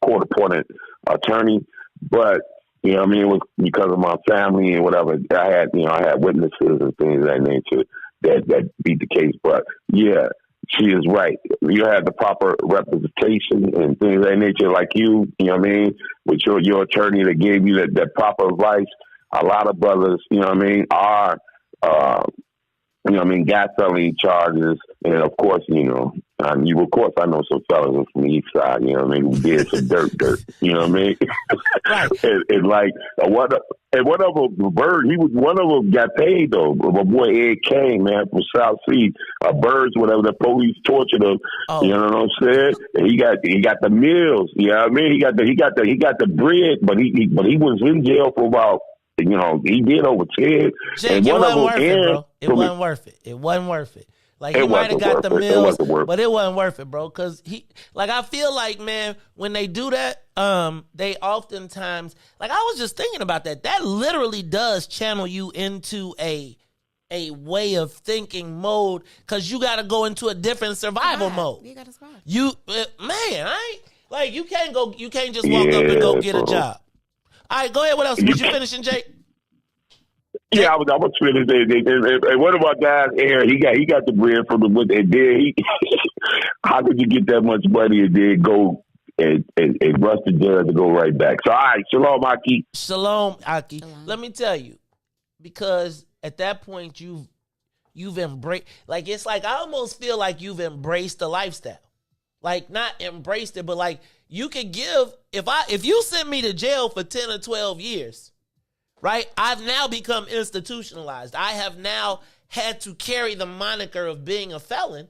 [SPEAKER 10] court-appointed attorney, but, you know what I mean, it was because of my family and whatever. I had witnesses and things of that nature that beat the case. But, yeah, she is right. You had the proper representation and things of that nature, like you know what I mean, with your attorney that gave you that proper advice. A lot of brothers, you know what I mean, are, you know what I mean, got felony charges. And, of course, you know, I know some fellas from the east side, you know what I mean, who did some dirt, you know what I mean?
[SPEAKER 5] Right.
[SPEAKER 10] and like, one of them, Bird, one of them got paid, though. My boy Ed Kane, man, from South Sea, Birds, whatever, the police tortured him, you know what I'm saying? And he got the meals, you know what I mean? He got the bread, but he was in jail for about, you know, he did over 10.
[SPEAKER 5] Jake,
[SPEAKER 10] and
[SPEAKER 5] it
[SPEAKER 10] one
[SPEAKER 5] wasn't
[SPEAKER 10] of
[SPEAKER 5] worth
[SPEAKER 10] them,
[SPEAKER 5] it, bro. It wasn't worth it. It wasn't worth it. Like, he might have got the meals, but it wasn't worth it, bro. Because I feel like, man, when they do that, they oftentimes, like, I was just thinking about that. That literally does channel you into a way of thinking mode, because you got to go into a different survival mode.
[SPEAKER 4] You got to survive.
[SPEAKER 5] You can't just walk up and go get a job. All right, go ahead. What else? Was you finishing, Jake?
[SPEAKER 10] Yeah, I was finished. And one of our guys, Aaron, he got the bread from what they did. How could you get that much money and then go and rush the jail to go right back? So, all right, shalom, Aki.
[SPEAKER 5] Shalom, Aki. Let me tell you, because at that point you've embraced. Like, it's like I almost feel like you've embraced the lifestyle. Like, not embraced it, but like, you could give, if you send me to jail for 10 or 12 years, right? I've now become institutionalized. I have now had to carry the moniker of being a felon,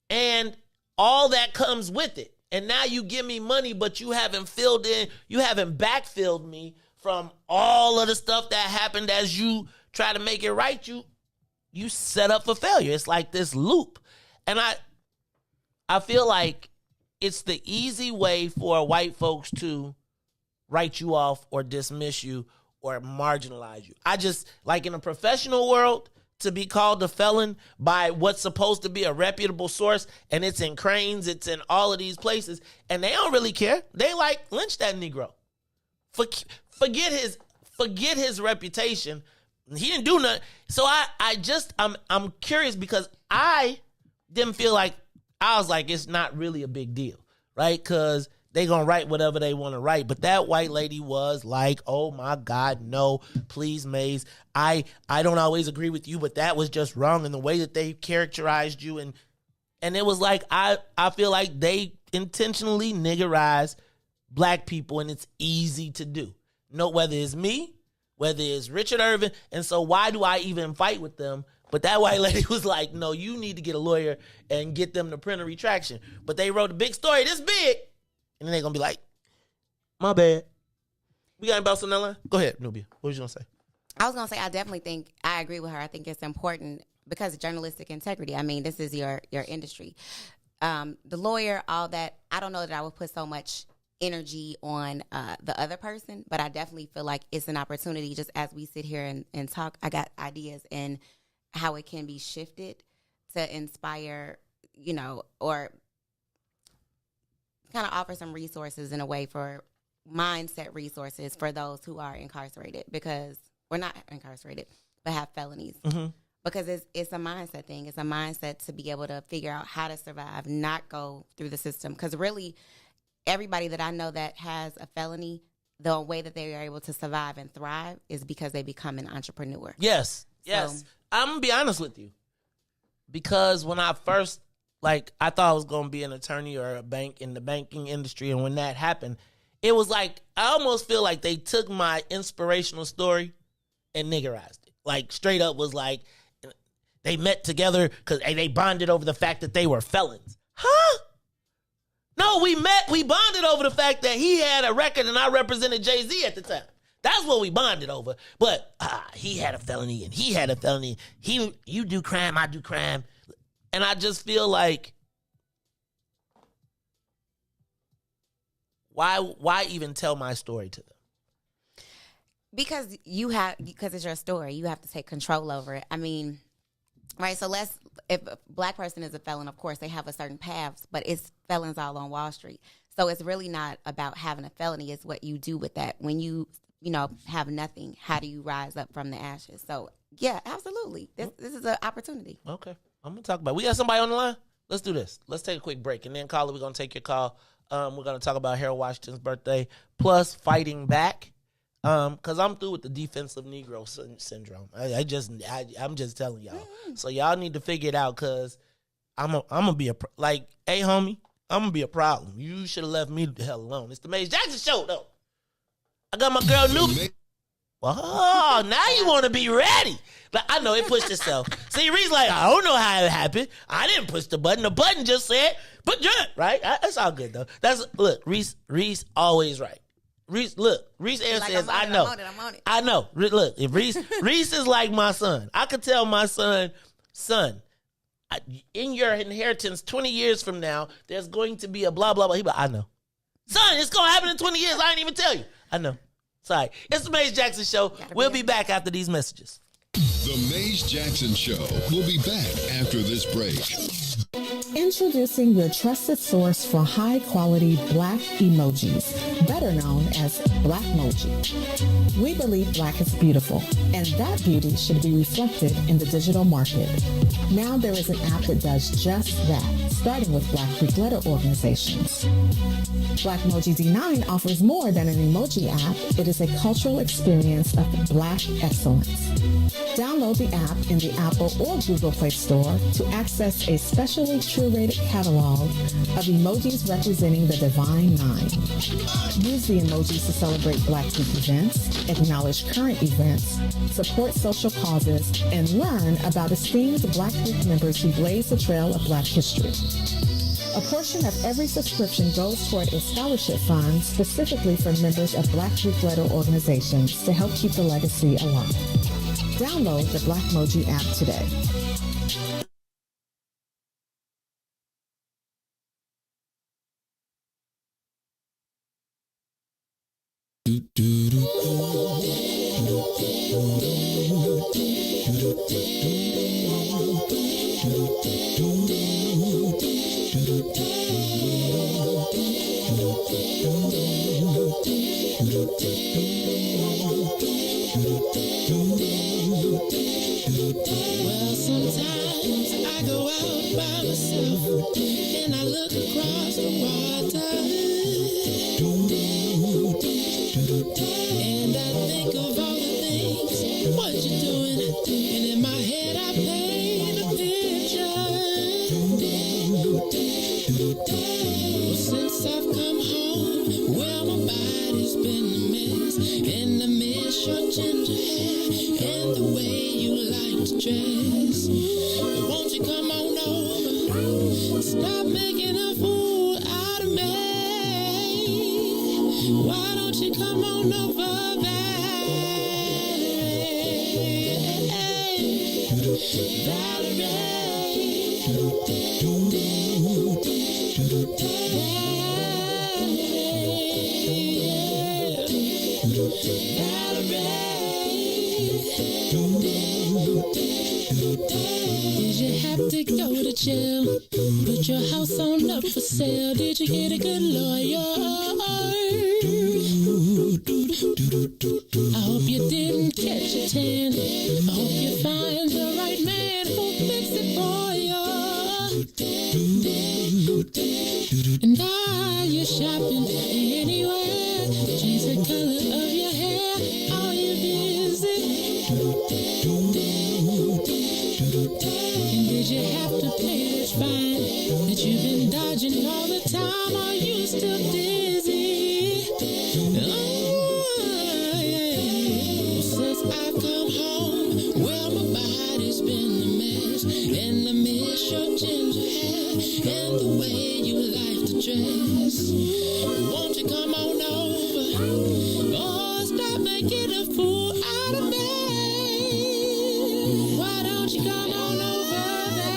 [SPEAKER 5] and all that comes with it. And now you give me money, but you haven't backfilled me from all of the stuff that happened as you try to make it right. You set up for failure. It's like this loop. And I feel like it's the easy way for white folks to write you off or dismiss you or marginalize you. I just, like, in a professional world, to be called a felon by what's supposed to be a reputable source, and it's in Cranes, it's in all of these places, and they don't really care. They like, lynch that Negro. Forget his reputation. He didn't do nothing. So I'm curious, because I didn't feel like, I was like, it's not really a big deal, right? Because they going to write whatever they want to write. But that white lady was like, oh, my God, no, please, Maze. I don't always agree with you, but that was just wrong in the way that they characterized you. And it was like, I feel like they intentionally niggerize black people, and it's easy to do. No, whether it's me, whether it's Richard Irvin. And so why do I even fight with them? But that white lady was like, no, you need to get a lawyer and get them to print a retraction. But they wrote a big story this big, and then they're going to be like, my bad. We got anybody else on that line? Go ahead, Nubia. What was you going to say?
[SPEAKER 4] I was going to say, I definitely think, I agree with her. I think it's important because of journalistic integrity. I mean, this is your industry. The lawyer, all that, I don't know that I would put so much energy on the other person, but I definitely feel like it's an opportunity, just as we sit here and talk. I got ideas and how it can be shifted to inspire, you know, or kind of offer some resources in a way for mindset resources for those who are incarcerated, because we're not incarcerated, but have felonies. Mm-hmm. Because it's a mindset thing. It's a mindset to be able to figure out how to survive, not go through the system. Because really, everybody that I know that has a felony, the way that they are able to survive and thrive is because they become an entrepreneur.
[SPEAKER 5] Yes. I'm going to be honest with you. Because when I first, I thought I was going to be an attorney or a bank in the banking industry. And when that happened, it was like, I almost feel like they took my inspirational story and niggerized it. Like, straight up was like, They met together because they bonded over the fact that they were felons. Huh? No, we bonded over the fact that he had a record and I represented Jay-Z at the time. That's what we bonded over. But he had a felony and he had a felony. You do crime, I do crime. And I just feel like, why even tell my story to them?
[SPEAKER 4] Because it's your story. You have to take control over it. I mean, right, so if a black person is a felon, of course, they have a certain path, but it's felons all on Wall Street. So it's really not about having a felony. It's what you do with that. When you have nothing, how do you rise up from the ashes? So, yeah, absolutely. This is an opportunity.
[SPEAKER 5] Okay. I'm going to talk about it. We got somebody on the line? Let's do this. Let's take a quick break. And then, caller, we're going to take your call. We're going to talk about Harold Washington's birthday, plus fighting back. Because I'm through with the defensive Negro syndrome. I'm just telling y'all. So y'all need to figure it out because I'm going to be hey, homie, I'm going to be a problem. You should have left me the hell alone. It's the Maze Jackson show, though. I got my girl New. Oh, now you want to be ready. Like, I know it pushed itself. See, Riis like, I don't know how it happened. I didn't push the button. The button just said, but right? That's all good, though. Look, Riis always right. Riis says, I know.
[SPEAKER 4] I'm on it.
[SPEAKER 5] I know. Look, if Riis is like my son. I could tell my son, in your inheritance 20 years from now, there's going to be a blah, blah, blah. He be like, I know. Son, it's going to happen in 20 years. I didn't even tell you. I know. Sorry. It's the Maze Jackson Show. We'll be back after these messages.
[SPEAKER 1] The Maze Jackson Show will be back after this break.
[SPEAKER 11] Introducing your trusted source for high-quality Black emojis, better known as Blackmoji. We believe Black is beautiful, and that beauty should be reflected in the digital market. Now there is an app that does just that, starting with Black Greek letter organizations. Blackmoji D9 offers more than an emoji app. It is a cultural experience of Black excellence. Download the app in the Apple or Google Play Store to access a specially curated catalog of emojis representing the Divine Nine. Use the emojis to celebrate Black Greek events, acknowledge current events, support social causes, and learn about esteemed Black Greek members who blaze the trail of Black history. A portion of every subscription goes toward a scholarship fund specifically for members of Black Greek letter organizations to help keep the legacy alive. Download the Blackmoji app today.
[SPEAKER 3] Well, sometimes I go out by myself and I look across the water and I think of all the things what you're doing, and in my head I paint a picture. Since I've come home, well, my body's been a mess, and I miss your ginger hair and the way you like to dress. But won't you come on over? Stop making a fool out of me. Why don't you come on over, Did you have to go to jail? Put your house on up for sale. Did you get a good lawyer? I hope you didn't catch a tan. I hope you find the right man who'll fix it for you. And are you shopping anywhere? Change the color of your hair. Are you busy? And did you have to pay this fine that you've been dodging all the time? Are you still dizzy? Oh, yeah. Since I've come home, well, my body's been a mess, And I miss your ginger hair and the way you like to dress. Won't you come on over? Oh, stop making a fool out of me. Why don't you come on over there?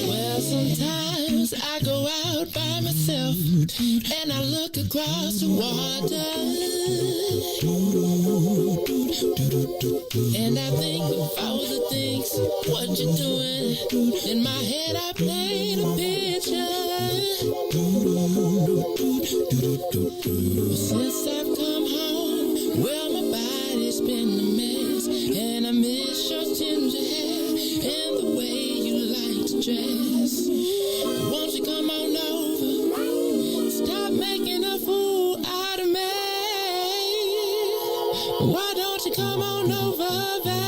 [SPEAKER 3] Well, sometimes I go out by myself and I look across the water and I think of all the things what you're doing. In my head I paint a picture. Since I've come home, well, my body's been a mess and I miss your ginger hair and the way you like to dress. Won't you come on over? Stop making a fool out of me. Why don't you come on over there?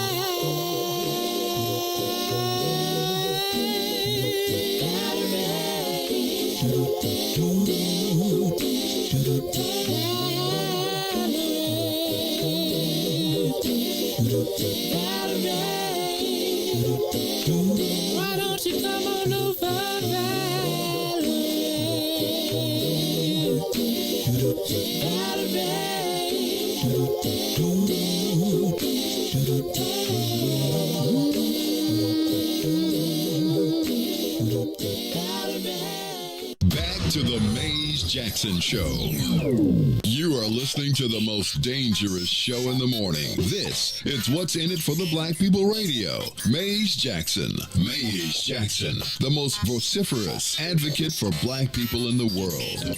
[SPEAKER 3] Why don't you come on over
[SPEAKER 1] Back to the Maze Jackson Show. You are listening to the most dangerous show in the morning. This is What's in It for the Black People Radio. Maze Jackson. Maze Jackson, the most vociferous advocate for black people in the world.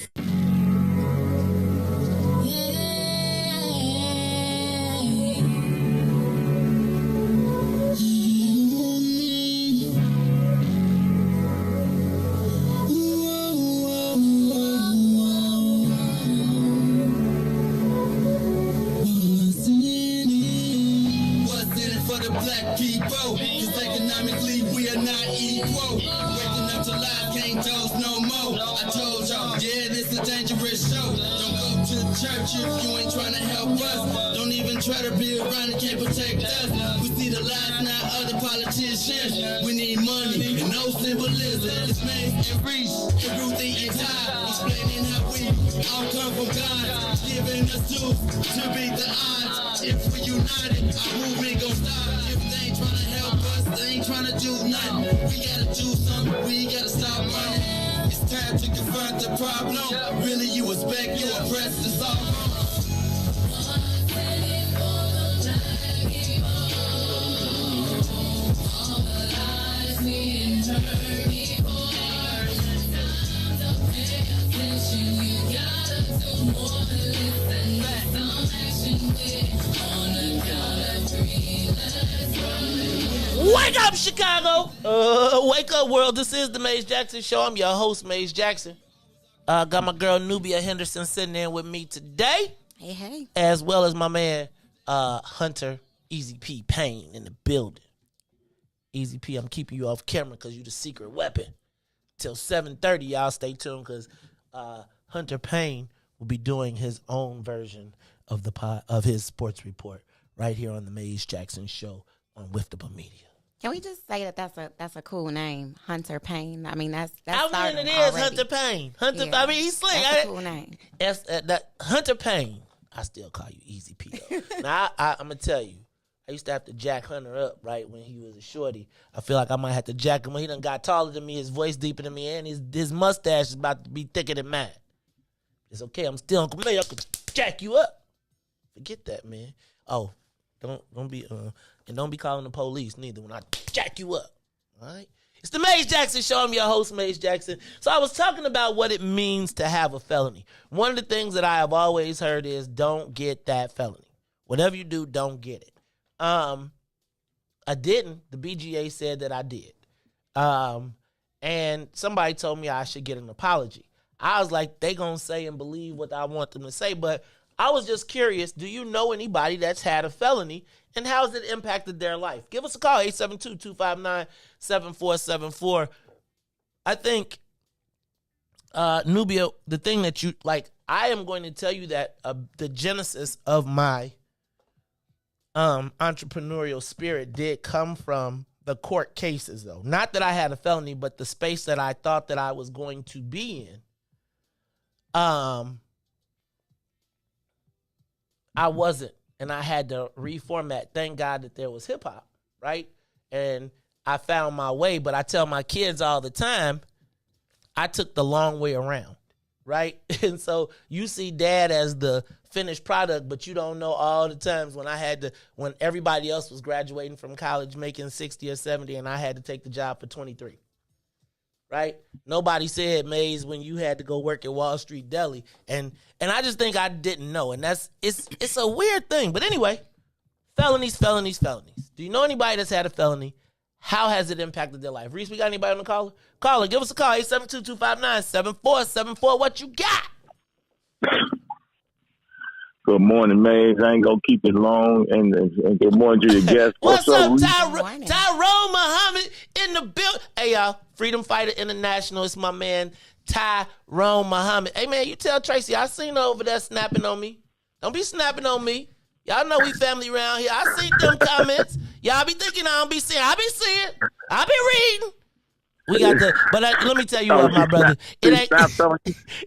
[SPEAKER 3] We need money and no symbolism. It's Riis and Ruthie and explaining how we all come from God, giving us tools to beat the odds. If we united, our movement gon' stop. If they ain't trying to help us, they ain't trying to do nothing. We gotta do something, we gotta stop running. It's time to confront the problem. Really, you expect your oppressed to solve them.
[SPEAKER 5] Wake up, Chicago! Wake up, world. This is the Maze Jackson Show. I'm your host, Maze Jackson. Got my girl Nubia Henderson sitting in with me today.
[SPEAKER 4] Hey, hey.
[SPEAKER 5] As well as my man, Hunter Easy P Payne in the building. Easy P, I'm keeping you off camera because you the secret weapon. Till 7:30, y'all stay tuned because Hunter Payne will be doing his own version of of his sports report right here on the Maze Jackson Show on WIIFTBP Media.
[SPEAKER 4] Can we just say that that's a cool name, Hunter Payne? I mean, that's
[SPEAKER 5] I mean, it is already. Hunter Payne. Hunter. Yeah. I mean, he's slick.
[SPEAKER 4] That's a cool name.
[SPEAKER 5] That Hunter Payne. I still call you Easy P though. Now I'm gonna tell you, I used to have to jack Hunter up right when he was a shorty. I feel like I might have to jack him when he done got taller than me, his voice deeper than me, and his mustache is about to be thicker than mine. It's okay. I'm still Uncle May. I could jack you up. Forget that, man. Oh, don't be and don't be calling the police neither when I jack you up. All right? It's the Maze Jackson Show. I'm your host, Maze Jackson. So I was talking about what it means to have a felony. One of the things that I have always heard is don't get that felony. Whatever you do, don't get it. I didn't. The BGA said that I did. And somebody told me I should get an apology. I was like, they gonna say and believe what I want them to say, but I was just curious, do you know anybody that's had a felony and how has it impacted their life? Give us a call, 872-259-7474. I think, Nubia, the thing that you, like, I am going to tell you that the genesis of my entrepreneurial spirit did come from the court cases, though. Not that I had a felony, but the space that I thought that I was going to be in. I wasn't, and I had to reformat. Thank God that there was hip hop, right? And I found my way, but I tell my kids all the time, I took the long way around, right? And so you see dad as the finished product, but you don't know all the times when everybody else was graduating from college making 60 or 70 and I had to take the job for 23, right? Nobody said, Maze, when you had to go work at Wall Street Deli. And I just think I didn't know. And it's a weird thing. But anyway, felonies. Do you know anybody that's had a felony? How has it impacted their life? Riis, we got anybody on the caller? Caller, give us a call, 872-259-7474. What you got?
[SPEAKER 10] Good morning, Maze. I ain't gonna keep it long, and good morning to your guests.
[SPEAKER 5] What's up, Tyrone Muhammad in the building? Hey, y'all, Freedom Fighter International. It's my man, Tyrone Muhammad. Hey, man, you tell Tracy, I seen her over there snapping on me. Don't be snapping on me. Y'all know we family around here. I see them comments. Y'all be thinking I don't be seeing. I be seeing. I be reading. We got but let me tell you what, my brother. It ain't.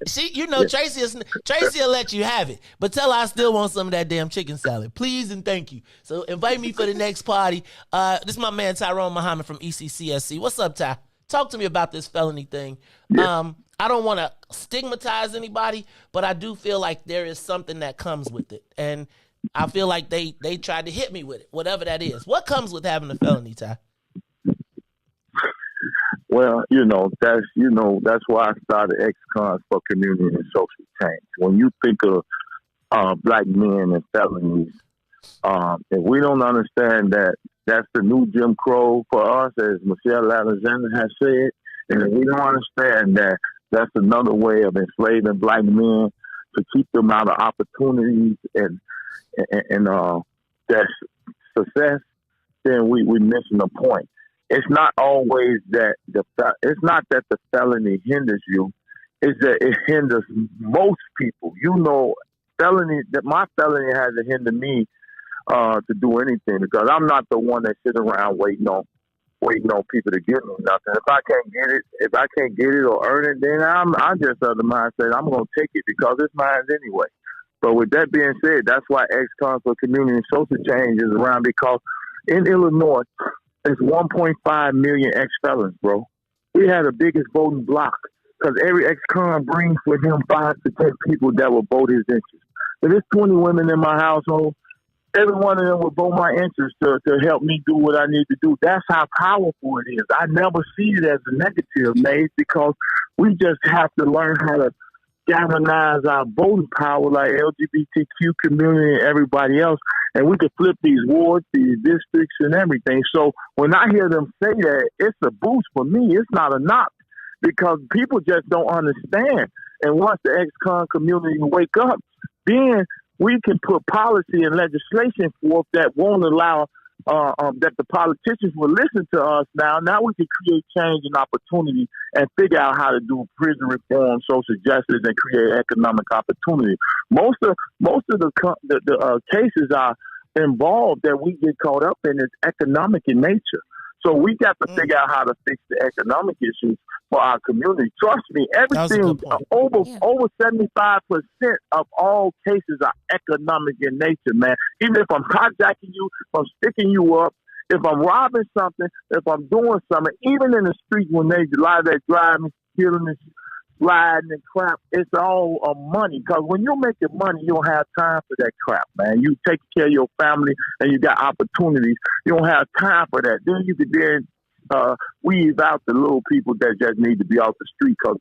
[SPEAKER 5] Tracy will let you have it, but tell her I still want some of that damn chicken salad, please and thank you. So invite me for the next party. This is my man Tyrone Muhammad from ECCSC. What's up, Ty? Talk to me about this felony thing. Yeah. I don't want to stigmatize anybody, but I do feel like there is something that comes with it, and I feel like they tried to hit me with it, whatever that is. What comes with having a felony, Ty?
[SPEAKER 10] Well, that's why I started ex-cons for community and social change. When you think of black men and felonies, if we don't understand that that's the new Jim Crow for us, as Michelle Alexander has said, and if we don't understand that that's another way of enslaving black men to keep them out of opportunities and that's success, then we're missing the point. It's not always that it's not that the felony hinders you. It's that it hinders most people. My felony hasn't hindered me to do anything because I'm not the one that sit around waiting on people to give me nothing. If I can't get it or earn it, then I just of the mindset I'm going to take it because it's mine anyway. But with that being said, that's why ex-cons for community and social change is around, because in Illinois, it's 1.5 million ex-felons, bro. We had the biggest voting block because every ex-con brings with him 5 to 10 people that will vote his interest. If there's 20 women in my household, every one of them will vote my interest to help me do what I need to do. That's how powerful it is. I never see it as a negative, Maze, because we just have to learn how to galvanize our voting power like LGBTQ community and everybody else, and we can flip these wards, these districts, and everything. So when I hear them say that, it's a boost for me. It's not a knock, because people just don't understand. And once the ex-con community wake up, then we can put policy and legislation forth that won't allow that the politicians will listen to us now. Now we can create change and opportunity and figure out how to do prison reform, social justice, and create economic opportunity. Most of the cases are involved that we get caught up in is economic in nature. So we got to figure out how to fix the economic issues for our community. Trust me, everything over 75% of all cases are economic in nature, man. Even if I'm hijacking you, if I'm sticking you up, if I'm robbing something, if I'm doing something, even in the street when they driving, stealing, and sliding and crap, it's all money. Because when you're making money, you don't have time for that crap, man. You take care of your family and you got opportunities. You don't have time for that. Then you could weave out the little people that just need to be off the street because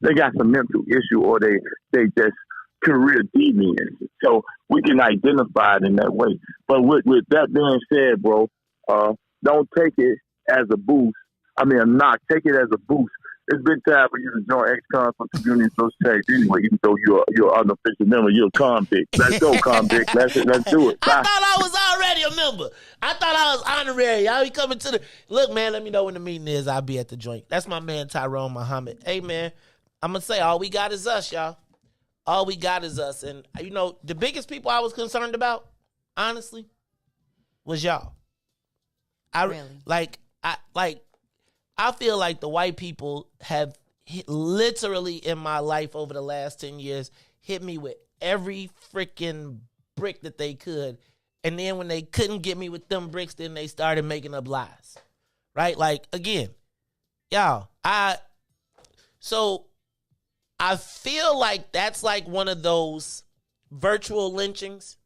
[SPEAKER 10] they got some mental issue or they just career deviants. So we can identify it in that way. But with that being said, bro, don't take it as a boost. I mean, a knock. Take it as a boost. it's been time for you to join ex-cons for community social change anyway, even though you're an unofficial member, you're a convict. Let's go, convict. Let's do it.
[SPEAKER 5] I thought I was already a member. I thought I was honorary. Y'all be coming to the... Look, man, let me know when the meeting is. I'll be at the joint. That's my man, Tyrone Muhammad. Hey, man, I'm going to say all we got is us, y'all. All we got is us. And, you know, the biggest people I was concerned about, honestly, was y'all. I feel like the white people have literally in my life over the last 10 years hit me with every freaking brick that they could. And then when they couldn't get me with them bricks, then they started making up lies. Right? Like, again, y'all, so I feel like that's like one of those virtual lynchings,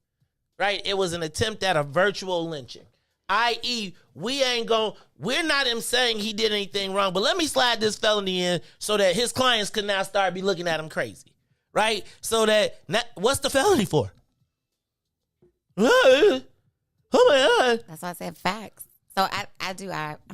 [SPEAKER 5] right? It was an attempt at a virtual lynching. I.e., we're not him saying he did anything wrong, but let me slide this felony in so that his clients can now start be looking at him crazy, right? So that, what's the felony for? Oh my God.
[SPEAKER 4] That's why I said facts. So I'm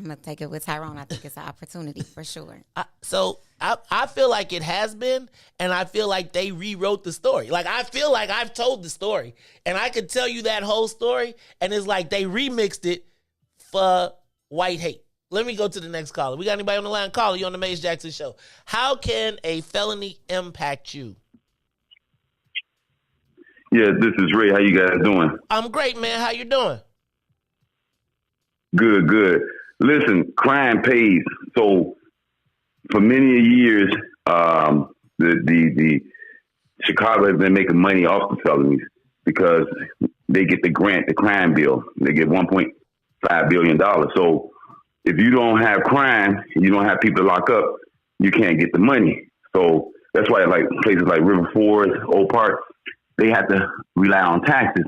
[SPEAKER 4] going to take it with Tyrone. I think it's an opportunity for sure.
[SPEAKER 5] I feel like it has been, and I feel like they rewrote the story. Like, I feel like I've told the story, and I could tell you that whole story, and it's like they remixed it for white hate. Let me go to the next caller. We got anybody on the line? Caller, you on the Maze Jackson Show. How can a felony impact you?
[SPEAKER 10] Yeah, this is Ray. How you guys doing?
[SPEAKER 5] I'm great, man. How you doing?
[SPEAKER 10] Good. Listen, crime pays. So for many years, the Chicago has been making money off the felonies because they get the crime bill. They get $1.5 billion. So if you don't have crime, you don't have people to lock up, you can't get the money. So that's why like places like River Forest, Oak Park, they have to rely on taxes.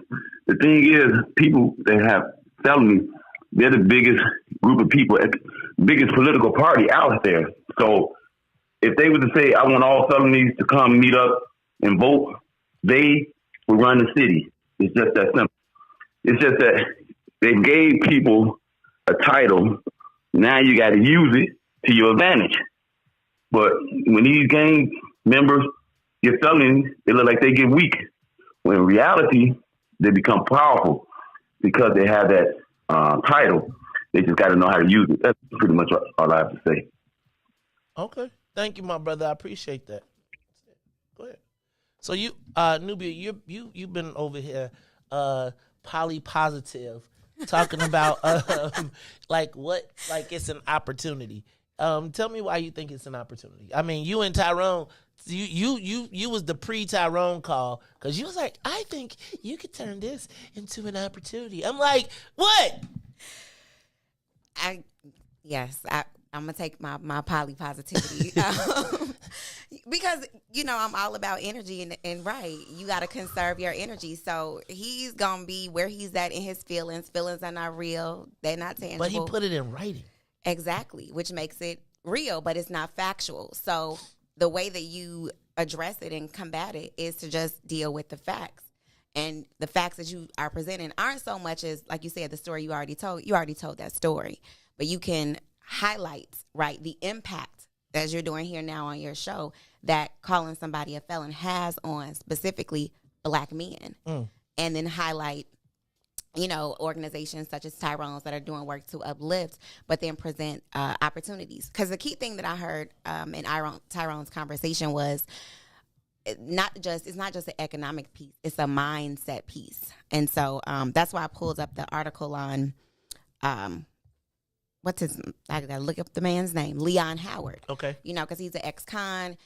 [SPEAKER 10] The thing is, people that have felonies, they're the biggest group of people, biggest political party out there. So if they were to say, I want all felonies to come meet up and vote, they will run the city. It's just that simple. It's just that they gave people a title. Now you got to use it to your advantage. But when these gang members get felonies, it look like they get weak. When in reality, they become powerful because they have that title. They just got to know how to use it. That's pretty much all I have to say.
[SPEAKER 5] Okay. Thank you, my brother. I appreciate that. Go ahead. So you, Nubia, you've been over here polypositive, talking about like it's an opportunity. Tell me why you think it's an opportunity. I mean, you and Tyrone, you was the pre-Tyrone call because you was like, I think you could turn this into an opportunity. I'm like, what?
[SPEAKER 4] I'm gonna take my poly positivity because I'm all about energy and right. You got to conserve your energy. So he's gonna be where he's at in his feelings. Feelings are not real; they're not tangible.
[SPEAKER 5] But he put it in writing.
[SPEAKER 4] Exactly, which makes it real, but it's not factual. So the way that you address it and combat it is to just deal with the facts. And the facts that you are presenting aren't so much as, like you said, the story you already told. You already told that story. But you can highlight, right, the impact, as you're doing here now on your show, that calling somebody a felon has on specifically black men. And then highlight, organizations such as Tyrone's that are doing work to uplift, but then present opportunities. Because the key thing that I heard in Tyrone's conversation was it's not just an economic piece, it's a mindset piece. And so that's why I pulled up the article on I gotta look up the man's name, Leon Howard.
[SPEAKER 5] Okay.
[SPEAKER 4] Because he's an ex-con.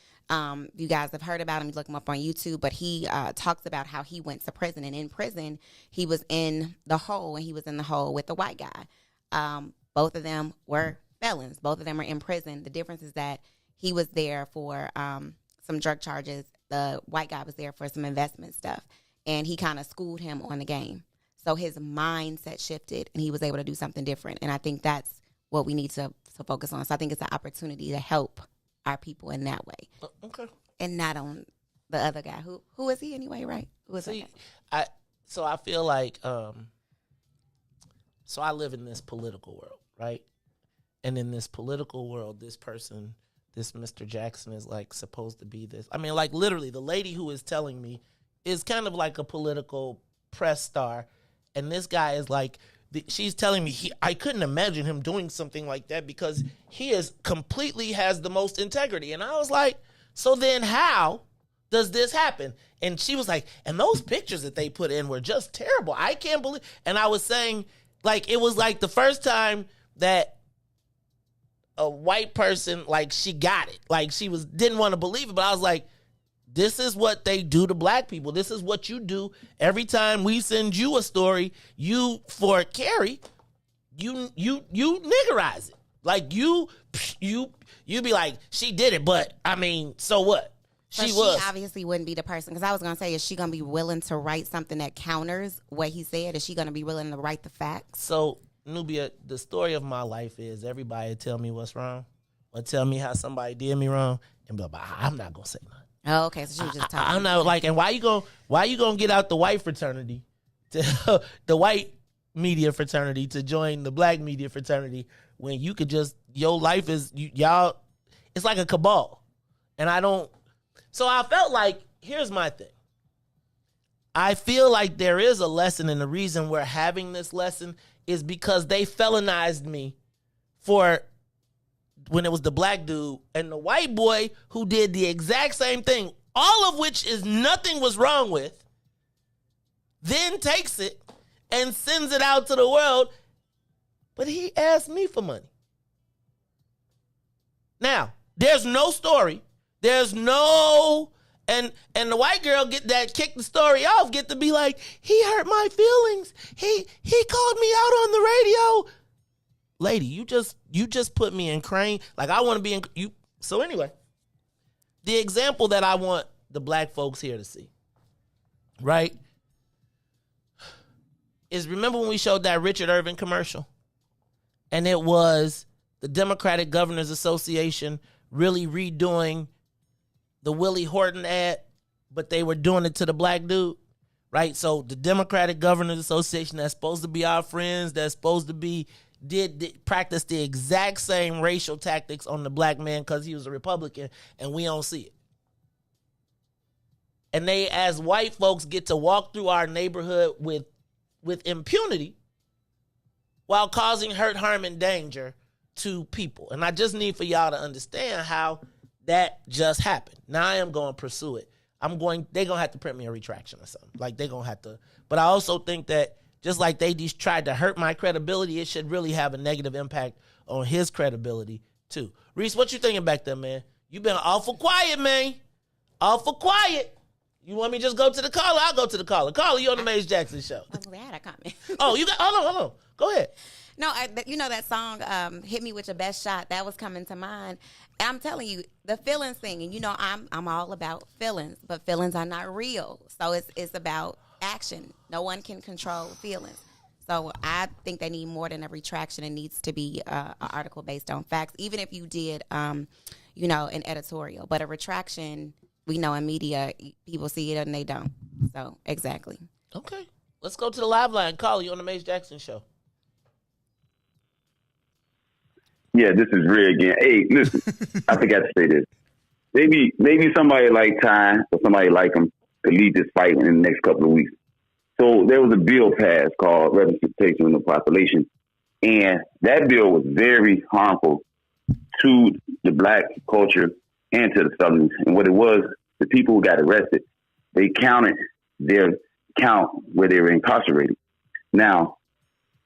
[SPEAKER 4] You guys have heard about him. You look him up on YouTube, but he talks about how he went to prison, and in prison he was in the hole, and he was in the hole with a white guy. Both of them were felons. Both of them are in prison. The difference is that he was there for some drug charges. The white guy was there for some investment stuff, and he kind of schooled him on the game. So his mindset shifted, and he was able to do something different. And I think that's what we need to focus on. So I think it's an opportunity to help our people in that way.
[SPEAKER 5] Okay.
[SPEAKER 4] And not on the other guy. Who is he anyway, right? Who is he?
[SPEAKER 5] I feel like so I live in this political world, right? And in this political world, this person this Mr. Jackson is like supposed to be this. I mean, like literally the lady who is telling me is kind of like a political press star. And this guy is like, she's telling me I couldn't imagine him doing something like that because he is completely has the most integrity. And I was like, so then how does this happen? And she was like, and those pictures that they put in were just terrible. I can't believe. And I was saying, like, it was like the first time that a white person, like, she got it. Like, she didn't want to believe it. But I was like, this is what they do to black people. This is what you do every time we send you a story. You, for Carrie, you niggerize it. Like you be like, she did it, but I mean, so what?
[SPEAKER 4] She obviously wouldn't be the person, because I was going to say, is she going to be willing to write something that counters what he said? Is she going to be willing to write the facts?
[SPEAKER 5] So, Nubia, the story of my life is everybody tell me what's wrong or tell me how somebody did me wrong, and blah, blah, I'm not going to say nothing.
[SPEAKER 4] Oh, okay. So she was just talking.
[SPEAKER 5] I'm not like, and why you gonna get out the white fraternity, to the white media fraternity, to join the black media fraternity when you could just, your life is, y'all, it's like a cabal. And so I felt like, here's my thing. I feel like there is a lesson, and the reason we're having this lesson is because they felonized me for when it was the black dude and the white boy who did the exact same thing, all of which is nothing was wrong with, then takes it and sends it out to the world, but he asked me for money. Now, there's no story. There's no, and the white girl kick the story off, get to be like, he hurt my feelings. He called me out on the radio. Lady, you just put me in Crane. Like, I want to be in you. So anyway, the example that I want the black folks here to see, right, is remember when we showed that Richard Irvin commercial? And it was the Democratic Governors Association really redoing the Willie Horton ad, but they were doing it to the black dude, right? So the Democratic Governors Association, that's supposed to be our friends, that's supposed to be did practice the exact same racial tactics on the black man because he was a Republican, and we don't see it. And they, as white folks, get to walk through our neighborhood with impunity while causing hurt, harm, and danger to people. And I just need for y'all to understand how that just happened. Now I am going to pursue it. They're going to have to print me a retraction or something. Like, they're going to have to. But I also think that just like they just tried to hurt my credibility, it should really have a negative impact on his credibility, too. Riis, what you thinking back there, man? You been awful quiet, man. Awful quiet. You want me to just go to the caller? I'll go to the caller. Caller, you on the Maze Jackson Show.
[SPEAKER 4] I had a comment.
[SPEAKER 5] Oh, you got, hold on. Go ahead.
[SPEAKER 4] No, you know that song, Hit Me With Your Best Shot, that was coming to mind. And I'm telling you, the feelings thing, and you know I'm all about feelings, but feelings are not real. So it's about action. No one can control feelings. So I think they need more than a retraction. It needs to be an article based on facts, even if you did, an editorial. But a retraction, we know in media, people see it and they don't. So, exactly.
[SPEAKER 5] Okay. Let's go to the live line. Call you on the Maze Jackson Show.
[SPEAKER 10] Yeah, this is Riis again. Hey, listen, I forgot to say this. Maybe somebody like Ty or somebody like him could lead this fight in the next couple of weeks. So there was a bill passed called Representation of the Population, and that bill was very harmful to the black culture and to the Southerners. And what it was, the people who got arrested, they counted their count where they were incarcerated. Now,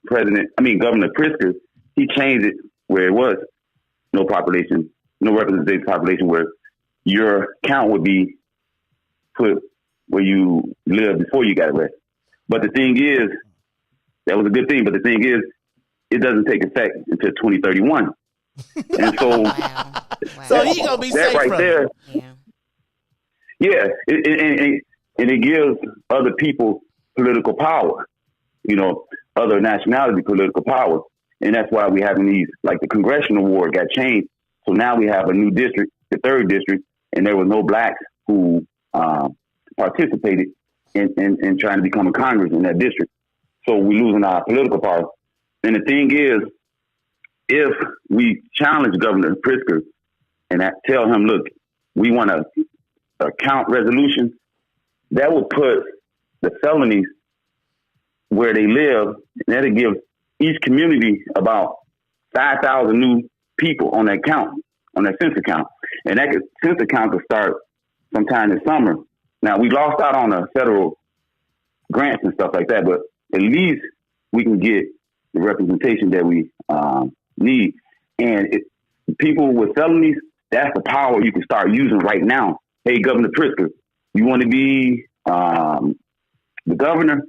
[SPEAKER 10] Governor Pritzker, he changed it where it was no representative population, where your count would be put where you lived before you got arrested. But the thing is, that was a good thing, but the thing is, it doesn't take effect until 2031. And so,
[SPEAKER 4] Wow.
[SPEAKER 5] So he going to be safe
[SPEAKER 10] right
[SPEAKER 5] from
[SPEAKER 10] there.
[SPEAKER 5] it.
[SPEAKER 10] Yeah, and it gives other people political power, other nationality political power. And that's why we're having these, like the congressional ward got changed. So now we have a new district, the 3rd district, and there was no blacks who participated in trying to become a Congress in that district. So we're losing our political power. And the thing is, if we challenge Governor Pritzker and tell him, look, we want a count resolution, that would put the felonies where they live, and that'll give each community about 5,000 new people on that count, on that census count. And that census count could start sometime this summer. Now, we lost out on the federal grants and stuff like that, but at least we can get the representation that we need. And people with felonies, that's the power you can start using right now. Hey, Governor Pritzker, you want to be the governor?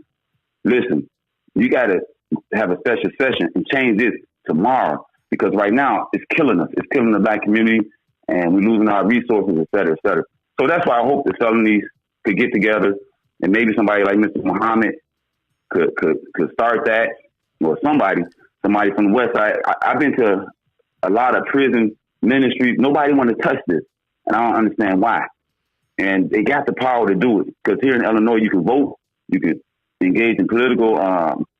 [SPEAKER 10] Listen, you got to have a special session and change this tomorrow, because right now it's killing us. It's killing the Black community, and we're losing our resources, et cetera, et cetera. So that's why I hope the felonies could get together, and maybe somebody like Mr. Muhammad could start that, or somebody from the West Side. I've been to a lot of prison ministries. Nobody want to touch this, and I don't understand why. And they got the power to do it, because here in Illinois, you can vote, you can engage in political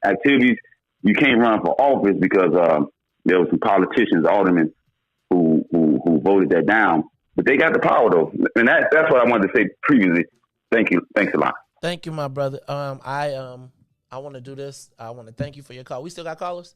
[SPEAKER 10] activities. You can't run for office because there were some politicians, aldermen, who voted that down. But they got the power, though, and that's what I wanted to say previously. Thank you. Thanks a lot.
[SPEAKER 5] Thank you, my brother. I want to do this. I want to thank you for your call. We still got callers?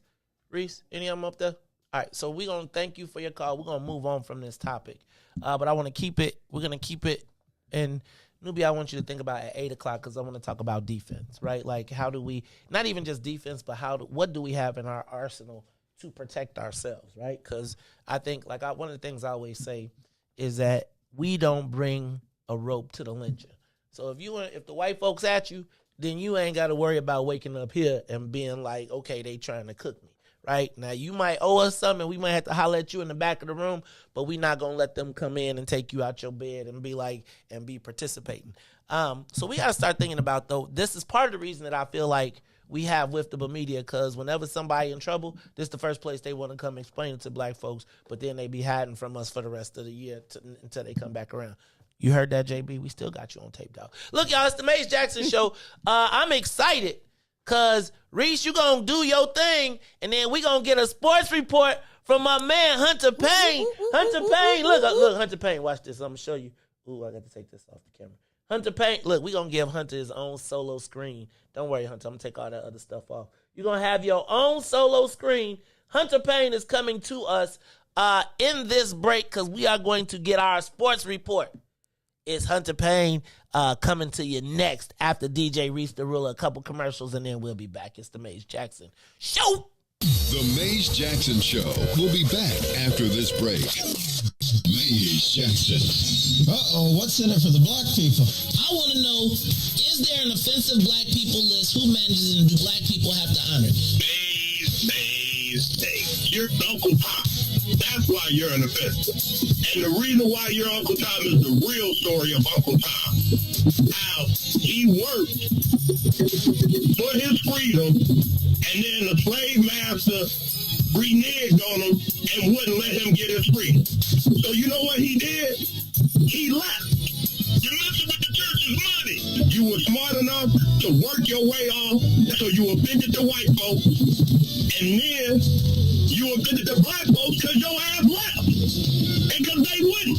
[SPEAKER 5] Riis, any of them up there? All right, so we're going to thank you for your call. We're going to move on from this topic. But I want to keep it. We're going to keep it. And, Newbie, I want you to think about at 8 o'clock, because I want to talk about defense, right? Like, how do we, not even just defense, but what do we have in our arsenal to protect ourselves, right? Because I think, like, one of the things I always say is that we don't bring a rope to the lyncher. So if the white folks at you, then you ain't got to worry about waking up here and being like, okay, they trying to cook me, right? Now, you might owe us something. We might have to holler at you in the back of the room, but we're not going to let them come in and take you out your bed and be participating. So we got to start thinking about, though, this is part of the reason that I feel like we have WIIFTBP media, because whenever somebody in trouble, this is the first place they want to come explain it to Black folks, but then they be hiding from us for the rest of the year until they come back around. You heard that, JB? We still got you on tape, dog. Look, y'all, it's the Maze Jackson Show. I'm excited because, Riis, you going to do your thing, and then we going to get a sports report from my man, Hunter Payne. Hunter Payne, look, Hunter Payne, watch this. I'm going to show you. Ooh, I got to take this off the camera. Hunter Payne, look, we going to give Hunter his own solo screen. Don't worry, Hunter, I'm going to take all that other stuff off. You're going to have your own solo screen. Hunter Payne is coming to us in this break, because we are going to get our sports report. It's Hunter Payne coming to you next after DJ Riis the Ruler, a couple commercials, and then we'll be back. It's the Maze Jackson Show.
[SPEAKER 1] The Maze Jackson Show will be back after this break. Maze Jackson.
[SPEAKER 2] Uh-oh, what's in it for the Black people?
[SPEAKER 3] I want to know, is there an offensive Black people list? Who manages it, and do Black people have to honor it?
[SPEAKER 7] Maze. You're Uncle Tom. That's why you're an offensive. And the reason why you're Uncle Tom is the real story of Uncle Tom. How he worked for his freedom, and then the slave master reneged on him and wouldn't let him get his freedom. So you know what he did? He left. You're messing with the church's money. You were smart enough to work your way off, so you offended the white folks, and then you offended the Black folks because your ass left, and because they wouldn't.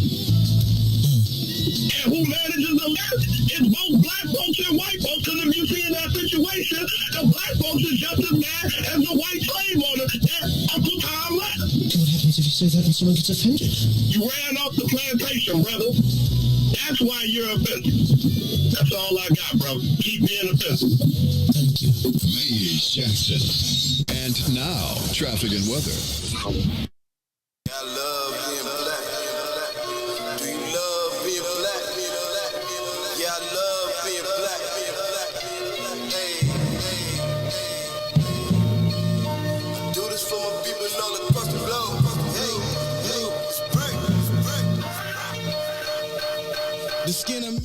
[SPEAKER 7] And who manages the left is both Black folks and white folks, because if you see in that situation, the Black folks is just as mad as the white slave owner that Uncle Tom left.
[SPEAKER 3] What happens if you say that and someone gets offended?
[SPEAKER 7] You ran off the plantation, brother. That's why you're offensive. That's all I got, bro. Keep being offensive.
[SPEAKER 3] Thank you.
[SPEAKER 1] Maze Jackson. And now, traffic and weather.
[SPEAKER 12] I love being black. Do you love being black? Yeah, I love being black. Hey. I do this for my people all across the globe. Hey, it's break. The skin of me.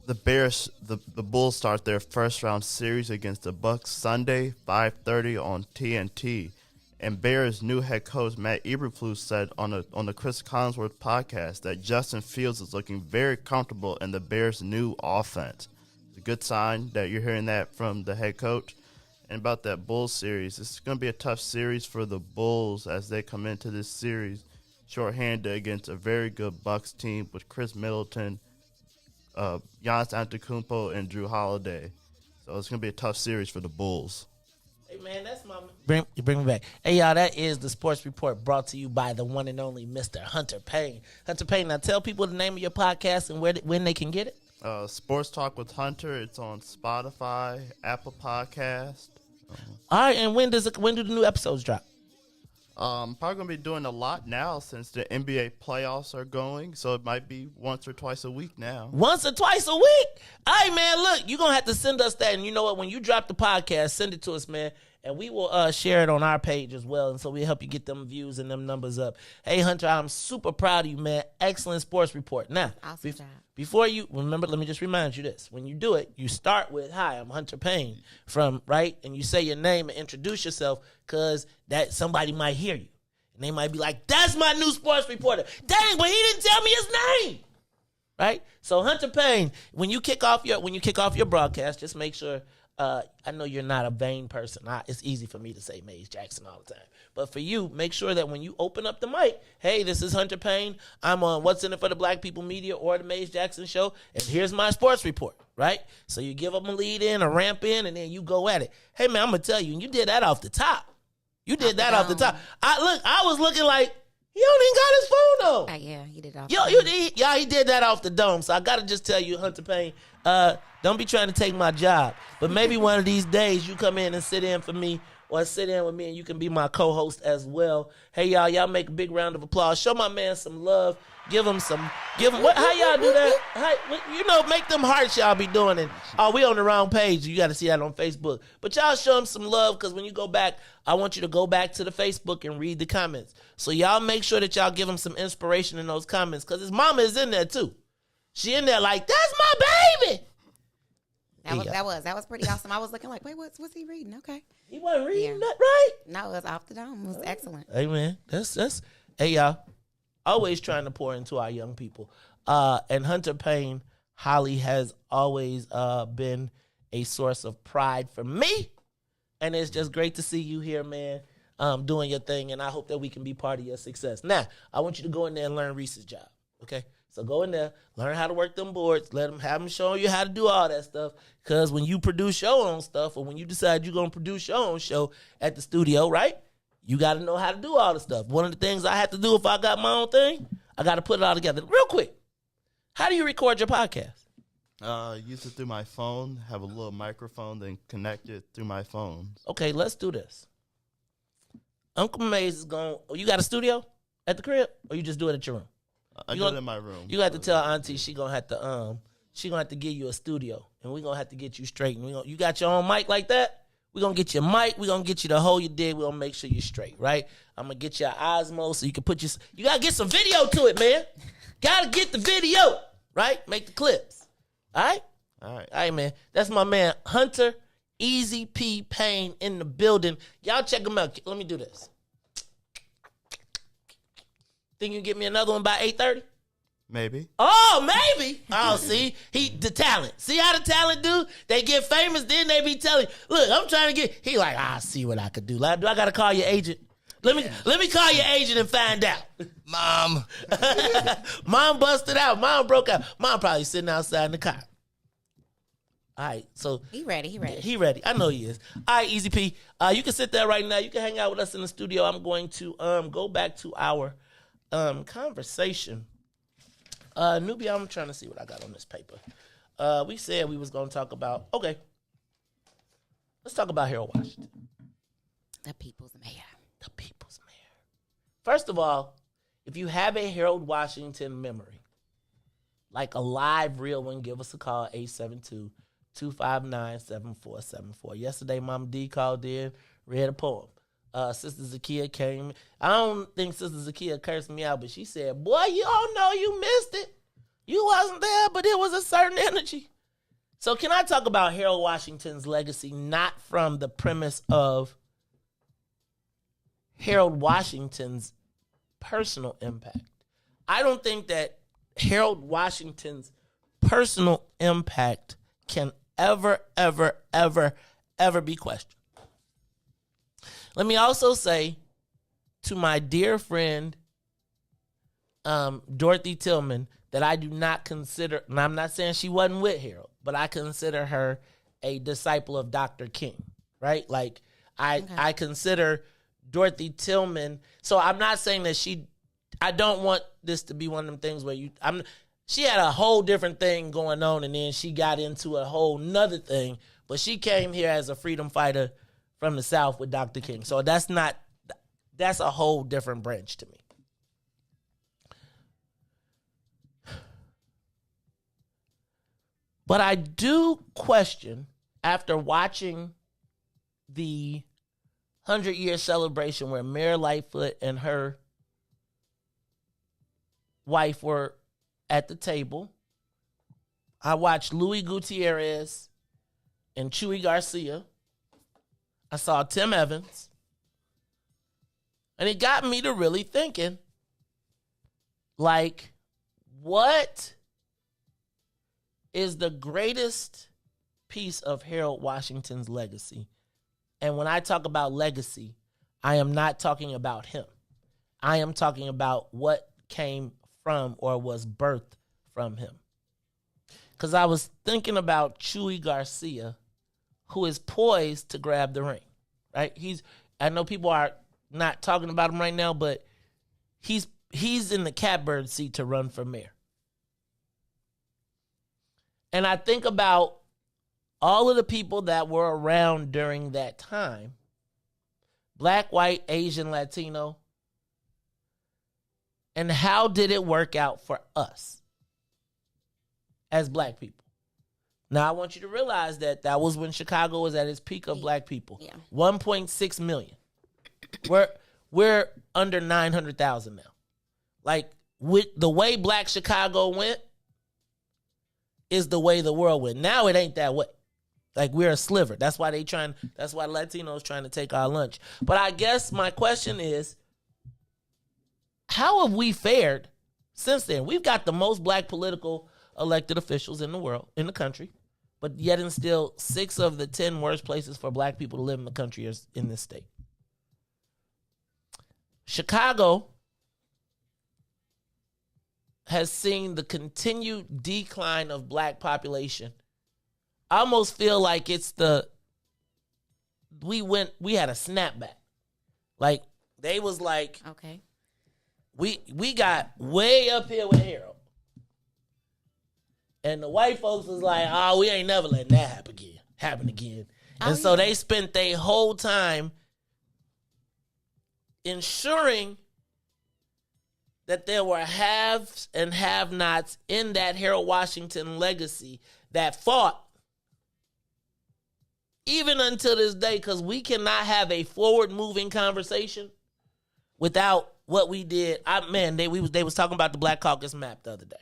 [SPEAKER 6] The Bears, the Bulls start their first round series against the Bucks Sunday, 5:30 on TNT. And Bears' new head coach Matt Eberflus said on the Chris Collinsworth podcast that Justin Fields is looking very comfortable in the Bears' new offense. It's a good sign that you're hearing that from the head coach. And about that Bulls series, it's going to be a tough series for the Bulls as they come into this series shorthanded against a very good Bucks team with Chris Middleton, Giannis Antetokounmpo, and Drew Holiday. So it's going to be a tough series for the Bulls.
[SPEAKER 5] Hey, man, that's my... You bring me back. Hey, y'all, that is the Sports Report brought to you by the one and only Mr. Hunter Payne. Hunter Payne, now tell people the name of your podcast and when they can get it.
[SPEAKER 6] Sports Talk with Hunter. It's on Spotify, Apple Podcast.
[SPEAKER 5] All right, and when do the new episodes drop?
[SPEAKER 6] Probably going to be doing a lot now since the NBA playoffs are going, so it might be once or twice a week now.
[SPEAKER 5] Once or twice a week? All right, man, look, you're going to have to send us that, and you know what? When you drop the podcast, send it to us, man, and we will share it on our page as well, and so we'll help you get them views and them numbers up. Hey, Hunter, I'm super proud of you, man. Excellent sports report. Now,
[SPEAKER 4] awesome job.
[SPEAKER 5] Before you, remember, let me just remind you this. When you do it, you start with, hi, I'm Hunter Payne from, right? And you say your name and introduce yourself because that somebody might hear you. And they might be like, that's my new sports reporter. Dang, but he didn't tell me his name. Right? So Hunter Payne, when you kick off your broadcast, just make sure, I know you're not a vain person. It's easy for me to say Mays Jackson all the time. But for you, make sure that when you open up the mic, hey, this is Hunter Payne. I'm on What's in It for the Black People Media or the Mays Jackson Show, and here's my sports report, right? So you give them a lead in, a ramp in, and then you go at it. Hey, man, I'm going to tell you, and you did that off the top. You did that off the top. I was looking like, he don't even got his phone on.
[SPEAKER 4] Yeah, he did off the dome.
[SPEAKER 5] He did that off the dome. So I got to just tell you, Hunter Payne, don't be trying to take my job. But maybe one of these days you come in and sit in for me or sit in with me and you can be my co-host as well. Hey, y'all make a big round of applause. Show my man some love. Give him what? How y'all do that? Make them hearts y'all be doing it. Oh, we on the wrong page. You got to see that on Facebook. But y'all show him some love because when you go back, I want you to go back to the Facebook and read the comments. So y'all make sure that y'all give him some inspiration in those comments because his mama is in there too. She in there like, that's my baby.
[SPEAKER 4] That was pretty awesome. I was looking like, wait, what's he reading? Okay.
[SPEAKER 5] He wasn't reading that, right?
[SPEAKER 4] No, it was off the dome. It was excellent.
[SPEAKER 5] Hey, man. That's hey, y'all. Always trying to pour into our young people. And Hunter Payne, Holly, has always been a source of pride for me. And it's just great to see you here, man, doing your thing. And I hope that we can be part of your success. Now, I want you to go in there and learn Riis's job, okay? So go in there, learn how to work them boards, have them show you how to do all that stuff. Because when you produce your own stuff or when you decide you're going to produce your own show at the studio, right, you got to know how to do all the stuff. One of the things I have to do if I got my own thing, I got to put it all together. Real quick, how do you record your podcast?
[SPEAKER 6] Use it through my phone, have a little microphone, then connect it through my phone.
[SPEAKER 5] Okay, let's do this. Uncle Mays is going, you got a studio at the crib or you just do it at your room?
[SPEAKER 6] I do it in my room.
[SPEAKER 5] You got to tell Auntie she gonna have to give you a studio, and we gonna have to get you straight. And you got your own mic like that? We gonna get your mic. We gonna get you the hole you did. We gonna make sure you're straight, right? I'm gonna get you an Osmo so you can put you gotta get some video to it, man. Gotta get the video, right? Make the clips. All right?
[SPEAKER 6] All
[SPEAKER 5] right, man. That's my man Hunter Easy P Payne in the building. Y'all check him out. Let me do this. Think you can get me another one by 8:30?
[SPEAKER 6] Maybe.
[SPEAKER 5] Oh, maybe. Oh, see? The talent. See how the talent do? They get famous, then they be telling, look, I'm trying to get, he like, I see what I could do. Do I got to call your agent? Let me call your agent and find out.
[SPEAKER 9] Mom.
[SPEAKER 5] Mom busted out. Mom broke out. Mom probably sitting outside in the car. All right, so.
[SPEAKER 4] He ready.
[SPEAKER 5] He ready. I know he is. All right, Easy P. You can sit there right now. You can hang out with us in the studio. I'm going to go back to our conversation. Nubia, I'm trying to see what I got on this paper. We said we was going to talk about, okay, let's talk about Harold Washington.
[SPEAKER 4] The people's mayor.
[SPEAKER 5] The people's mayor. First of all, if you have a Harold Washington memory, like a live real one, give us a call, 872-259-7474. Yesterday, Mama D called in, read a poem. Sister Zakia came. I don't think Sister Zakia cursed me out, but she said, boy, you don't know you missed it. You wasn't there, but it was a certain energy. So can I talk about Harold Washington's legacy, not from the premise of Harold Washington's personal impact? I don't think that Harold Washington's personal impact can ever be questioned. Let me also say to my dear friend Dorothy Tillman that I do not consider, and I'm not saying she wasn't with Harold, but I consider her a disciple of Dr. King, right? Like I consider Dorothy Tillman. So I'm not saying that I don't want this to be one of them things where she had a whole different thing going on, and then she got into a whole nother thing, but she came here as a freedom fighter from the South with Dr. King. So that's a whole different branch to me. But I do question, after watching the 100-year celebration where Mayor Lightfoot and her wife were at the table, I watched Louis Gutierrez and Chuy Garcia. I saw Tim Evans. And it got me to really thinking, like, what is the greatest piece of Harold Washington's legacy? And when I talk about legacy, I am not talking about him. I am talking about what came from or was birthed from him. Because I was thinking about Chuy Garcia, who is poised to grab the ring, right? I know people are not talking about him right now, but he's in the catbird seat to run for mayor. And I think about all of the people that were around during that time, Black, white, Asian, Latino, and how did it work out for us as Black people? Now, I want you to realize that was when Chicago was at its peak of Black people. Yeah. 1.6 million. We're under 900,000 now. Like, with the way Black Chicago went is the way the world went. Now it ain't that way. Like, we're a sliver. That's why Latinos trying to take our lunch. But I guess my question is, how have we fared since then? We've got the most Black political elected officials in the world, in the country, but yet and still 6 of the 10 worst places for Black people to live in the country is in this state. Chicago has seen the continued decline of Black population. I almost feel like we had a snapback. Like, they was like,
[SPEAKER 4] okay,
[SPEAKER 5] we got way up here with Harold. And the white folks was like, oh, we ain't never letting that happen again. And so they spent their whole time ensuring that there were haves and have-nots in that Harold Washington legacy that fought even until this day, because we cannot have a forward-moving conversation without what we did. They was talking about the Black Caucus map the other day.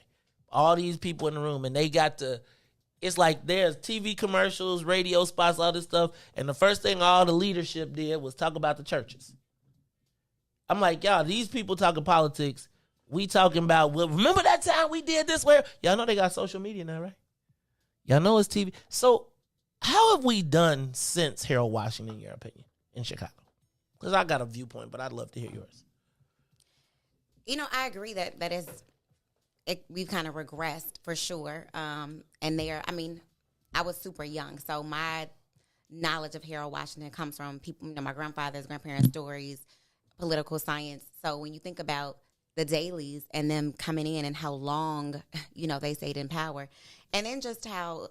[SPEAKER 5] All these people in the room, and they got it's like there's TV commercials, radio spots, all this stuff, and the first thing all the leadership did was talk about the churches. I'm like, y'all, these people talking politics. We talking about, well, remember that time we did this where? Y'all know they got social media now, right? Y'all know it's TV. So how have we done since Harold Washington, in your opinion, in Chicago? Because I got a viewpoint, but I'd love to hear yours.
[SPEAKER 4] I agree that we've kind of regressed for sure. And I was super young, so my knowledge of Harold Washington comes from people, my grandfather's grandparents' stories, political science. So when you think about the dailies and them coming in and how long, they stayed in power, and then just how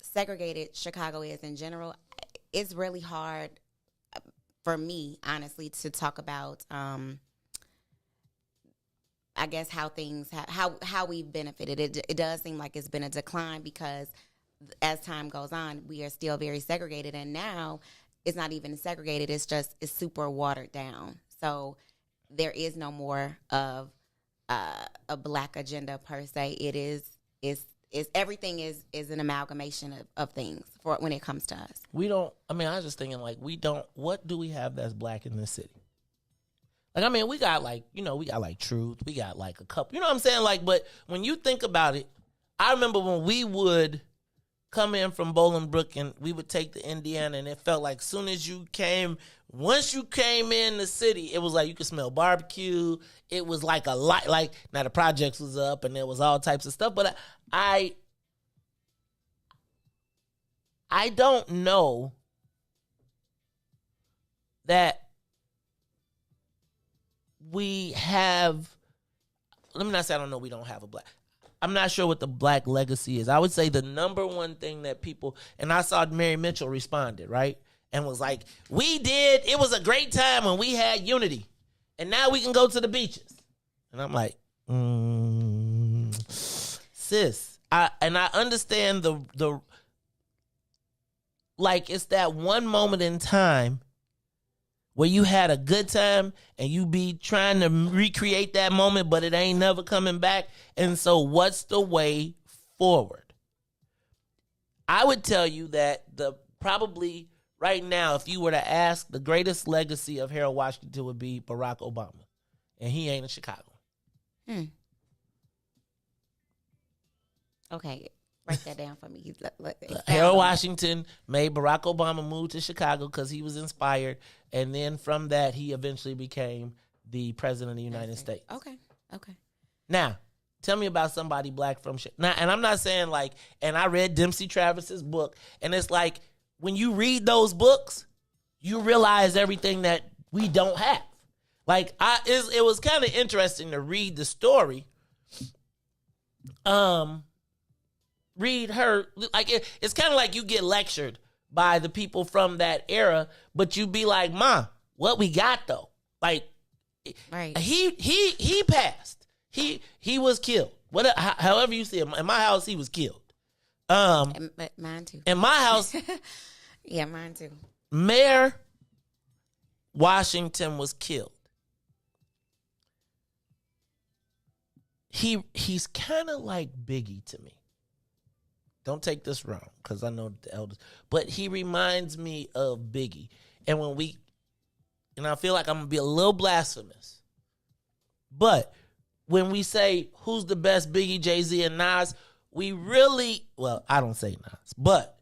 [SPEAKER 4] segregated Chicago is in general, it's really hard for me, honestly, to talk about, I guess, how things, how we've benefited. It does seem like it's been a decline because as time goes on, we are still very segregated. And now it's not even segregated. It's super watered down. So there is no more of a Black agenda per se. It is everything is an amalgamation of things for when it comes to us.
[SPEAKER 5] I was just thinking, like, what do we have that's Black in this city? Like, we got Truth, we got a couple, you know what I'm saying? Like, but when you think about it, I remember when we would come in from Bolingbrook and we would take the Indiana, and it felt like once you came in the city, it was like you could smell barbecue. It was like a lot, like now the projects was up and there was all types of stuff, but I don't know that we have, let me not say I don't know we don't have a black. I'm not sure what the black legacy is. I would say the number one thing that people, and I saw Mary Mitchell responded, right? And was like, it was a great time when we had unity. And now we can go to the beaches. And I'm like, sis. I understand the like it's that one moment in time where you had a good time and you be trying to recreate that moment, but it ain't never coming back. And so what's the way forward? I would tell you that probably right now, if you were to ask, the greatest legacy of Harold Washington would be Barack Obama. And he ain't in Chicago.
[SPEAKER 4] Okay. Write that down for me.
[SPEAKER 5] Harold Washington made Barack Obama move to Chicago because he was inspired. And then from that, he eventually became the president of the United States.
[SPEAKER 4] Okay.
[SPEAKER 5] Now, tell me about somebody black from Chicago. Now, and I'm not saying like, and I read Dempsey Travis's book, and it's like, when you read those books, you realize everything that we don't have. Like, it was kind of interesting to read the story. Read her, like it's kind of like you get lectured by the people from that era, but you be like, Ma, what we got though? Like,
[SPEAKER 4] right.
[SPEAKER 5] He passed. He was killed. However you see him. In my house, he was killed.
[SPEAKER 4] Mine too.
[SPEAKER 5] In my house,
[SPEAKER 4] yeah, mine too.
[SPEAKER 5] Mayor Washington was killed. He's kind of like Biggie to me. Don't take this wrong, because I know the elders, but he reminds me of Biggie. And and I feel like I'm gonna be a little blasphemous, but when we say who's the best, Biggie, Jay-Z, and Nas, we really, well, I don't say Nas, but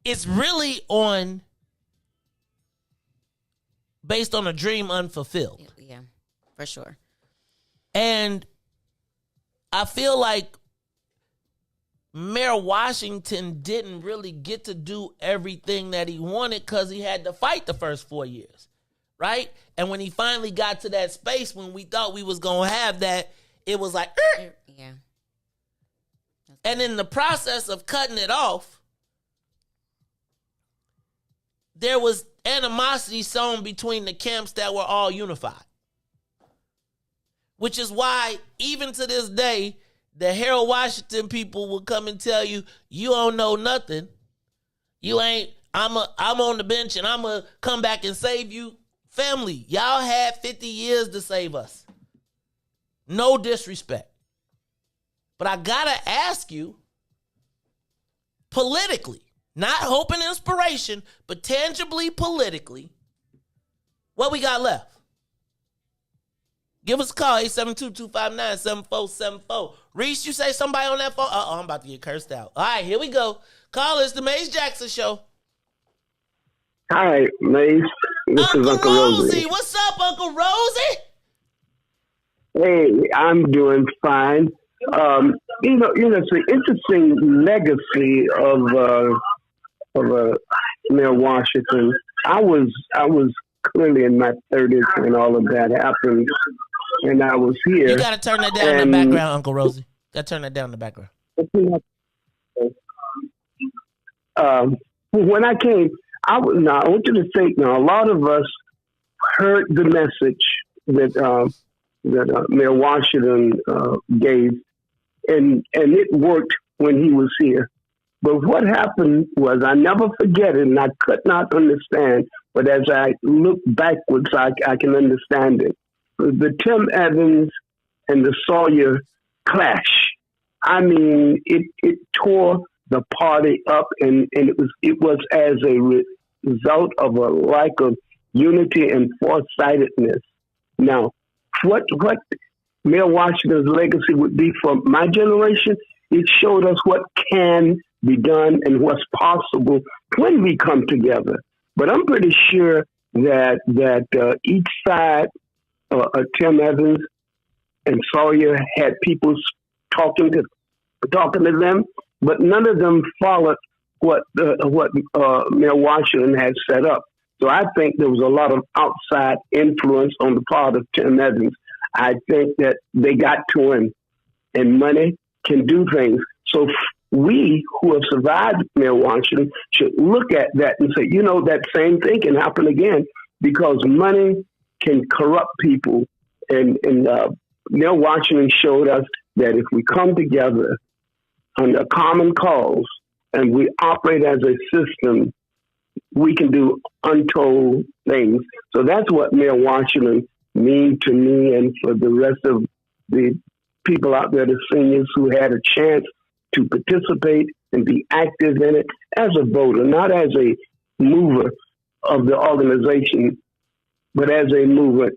[SPEAKER 5] it's really based on a dream unfulfilled.
[SPEAKER 4] Yeah, for sure.
[SPEAKER 5] And I feel like Mayor Washington didn't really get to do everything that he wanted because he had to fight the first 4 years, right? And when he finally got to that space when we thought we was going to have that, it was like,
[SPEAKER 4] yeah.
[SPEAKER 5] And in the process of cutting it off, there was animosity sown between the camps that were all unified. Which is why, even to this day, the Harold Washington people will come and tell you, you don't know nothing. You ain't, I'm on the bench and I'm going to come back and save you. Family, y'all had 50 years to save us. No disrespect. But I got to ask you, politically, not hope and inspiration, but tangibly politically, what we got left? Give us a call, 872-259-7474. Riis, you say somebody on that phone? I'm about to get cursed out. All right, here we go. Call us, the Maze Jackson Show.
[SPEAKER 13] Hi, Maze. This is Uncle Rosie.
[SPEAKER 5] What's up, Uncle Rosie?
[SPEAKER 13] Hey, I'm doing fine. It's an interesting legacy of Mayor Washington. I was clearly in my 30s when all of that happened, and I was here.
[SPEAKER 5] You got to turn that down in the background, Uncle Rosie. Got to turn that down in the background.
[SPEAKER 13] When I came, I want you to think. Now, a lot of us heard the message that Mayor Washington gave, and it worked when he was here. But what happened was, I never forget it, and I could not understand. But as I look backwards, I can understand it. The Tim Evans and the Sawyer clash. I mean, it tore the party up, and it was as a result of a lack of unity and foresightedness. Now, what Mayor Washington's legacy would be for my generation it showed us what can be done and what's possible when we come together. But I'm pretty sure that each side, Tim Evans and Sawyer, had people talking to them, but none of them followed what Mayor Washington had set up. So I think there was a lot of outside influence on the part of Tim Evans. I think that they got to him, and money can do things. So we who have survived Mayor Washington should look at that and say, that same thing can happen again, because money can corrupt people. And Mayor Washington showed us that if we come together under a common cause and we operate as a system, we can do untold things. So that's what Mayor Washington means to me and for the rest of the people out there, the seniors who had a chance to participate and be active in it as a voter, not as a mover of the organization, but as a mover.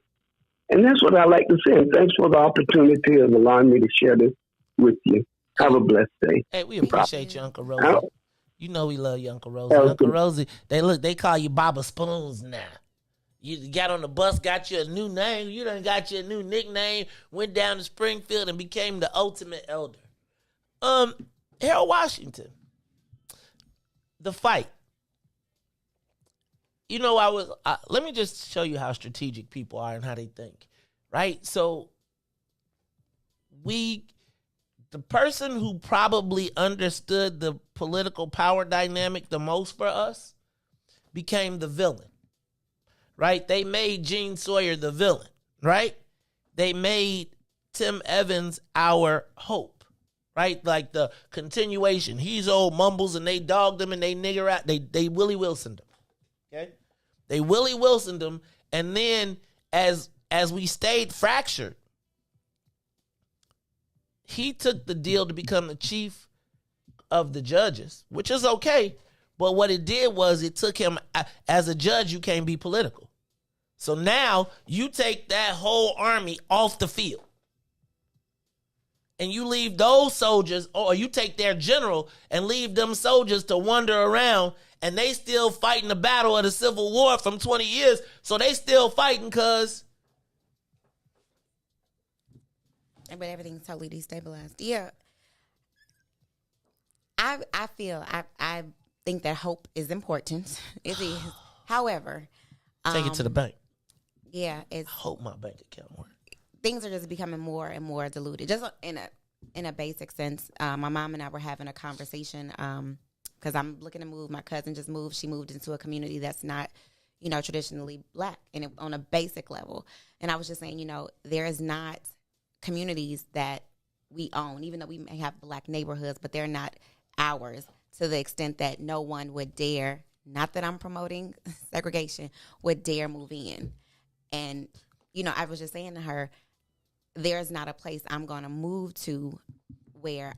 [SPEAKER 13] And that's what I like to say. And thanks for the opportunity of allowing me to share this with you. Have a blessed day.
[SPEAKER 5] Hey, we appreciate you, Uncle Rosie. You know we love you, Uncle Rosie. Uncle Rosie, they call you Baba Spoons now. You got on the bus, got you a new name. You done got you a new nickname, went down to Springfield and became the ultimate elder. Harold Washington, the fight. Let me just show you how strategic people are and how they think, right? So the person who probably understood the political power dynamic the most for us became the villain, right? They made Gene Sawyer the villain, right? They made Tim Evans our hope, right? Like the continuation. He's old mumbles and they dogged him and they nigger out. They Willie Wilsoned him, okay? They Willie Wilsoned him, and then as we stayed fractured, he took the deal to become the chief of the judges, which is okay. But what it did was it took him, as a judge, you can't be political. So now you take that whole army off the field. And you leave those soldiers, or you take their general and leave them soldiers to wander around, and they still fighting the battle of the Civil War from 20 years. So they still fighting because...
[SPEAKER 4] But everything's totally destabilized. Yeah. I think that hope is important. It is. However,
[SPEAKER 5] take it to the bank.
[SPEAKER 4] Yeah,
[SPEAKER 5] I hope my bank account works.
[SPEAKER 4] Things are just becoming more and more diluted. Just in a basic sense. My mom and I were having a conversation because I'm looking to move. My cousin just moved. She moved into a community that's not, traditionally black, and on a basic level. And I was just saying, there is not communities that we own, even though we may have black neighborhoods, but they're not ours to the extent that no one would dare, not that I'm promoting segregation, would dare move in. And, I was just saying to her, there's not a place I'm going to move to where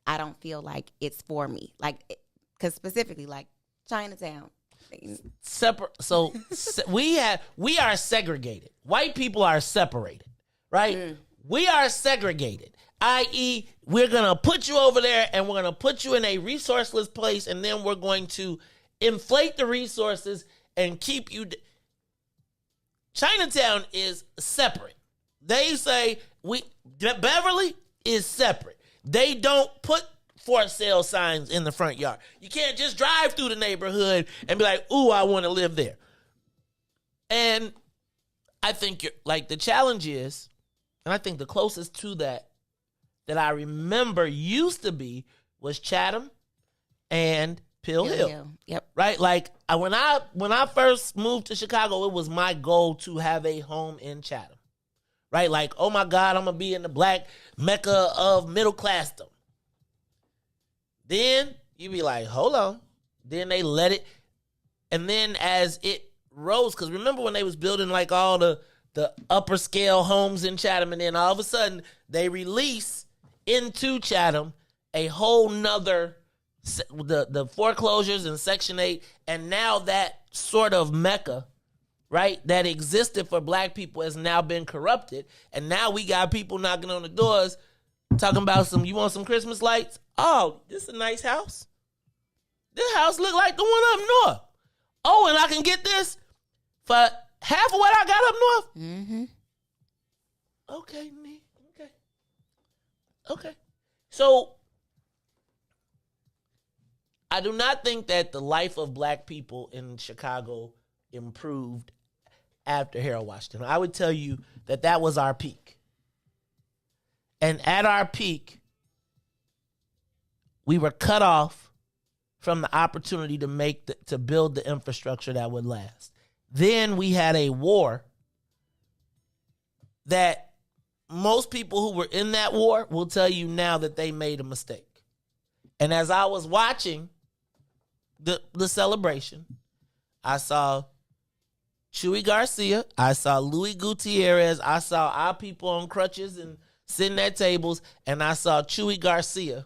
[SPEAKER 4] I don't feel like it's for me. Because specifically, like Chinatown.
[SPEAKER 5] So we are segregated. White people are separated, right? Mm. We are segregated, i.e., we're going to put you over there and we're going to put you in a resourceless place, and then we're going to inflate the resources and keep you... Chinatown is separate. They say Beverly is separate. They don't put for sale signs in the front yard. You can't just drive through the neighborhood and be like, ooh, I want to live there. And I think the challenge is, and I think the closest to that I remember used to be was Chatham and Pill Hill.
[SPEAKER 4] Yep.
[SPEAKER 5] Right? When I first moved to Chicago, it was my goal to have a home in Chatham. Right? Oh my God, I'm going to be in the black mecca of middle classdom. Then you be like, hold on. Then they let it. And then as it rose, because remember when they was building all the upper scale homes in Chatham, and then all of a sudden they release into Chatham a whole nother, the foreclosures in Section 8, and now that sort of mecca, right, that existed for black people has now been corrupted, and now we got people knocking on the doors Talking about you want some Christmas lights? Oh, this is a nice house. This house look like the one up north. Oh, and I can get this for half of what I got up north?
[SPEAKER 4] Mm-hmm.
[SPEAKER 5] Okay, Nee. Okay. So, I do not think that the life of black people in Chicago improved after Harold Washington. I would tell you that was our peak. And at our peak, we were cut off from the opportunity to build the infrastructure that would last. Then we had a war that most people who were in that war will tell you now that they made a mistake. And as I was watching the celebration, I saw Chuy Garcia, I saw Luis Gutierrez, I saw our people on crutches and sitting at tables, and I saw Chuy Garcia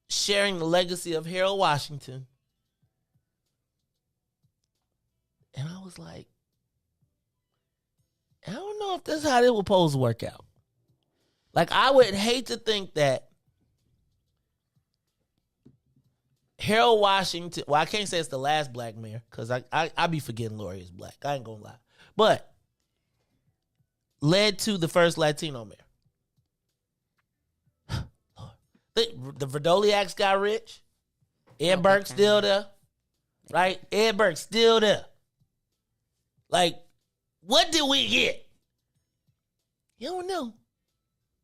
[SPEAKER 5] sharing the legacy of Harold Washington. And I was like, I don't know if that's how this was supposed to work out. Like, I would hate to think that Harold Washington, well, I can't say it's the last black mayor, because I be forgetting Lori is black. I ain't gonna lie. But led to the first Latino mayor. The Verdoliaks got rich. Ed Burke's still there. Right? Ed Burke's still there. Like, what did we get? You don't know.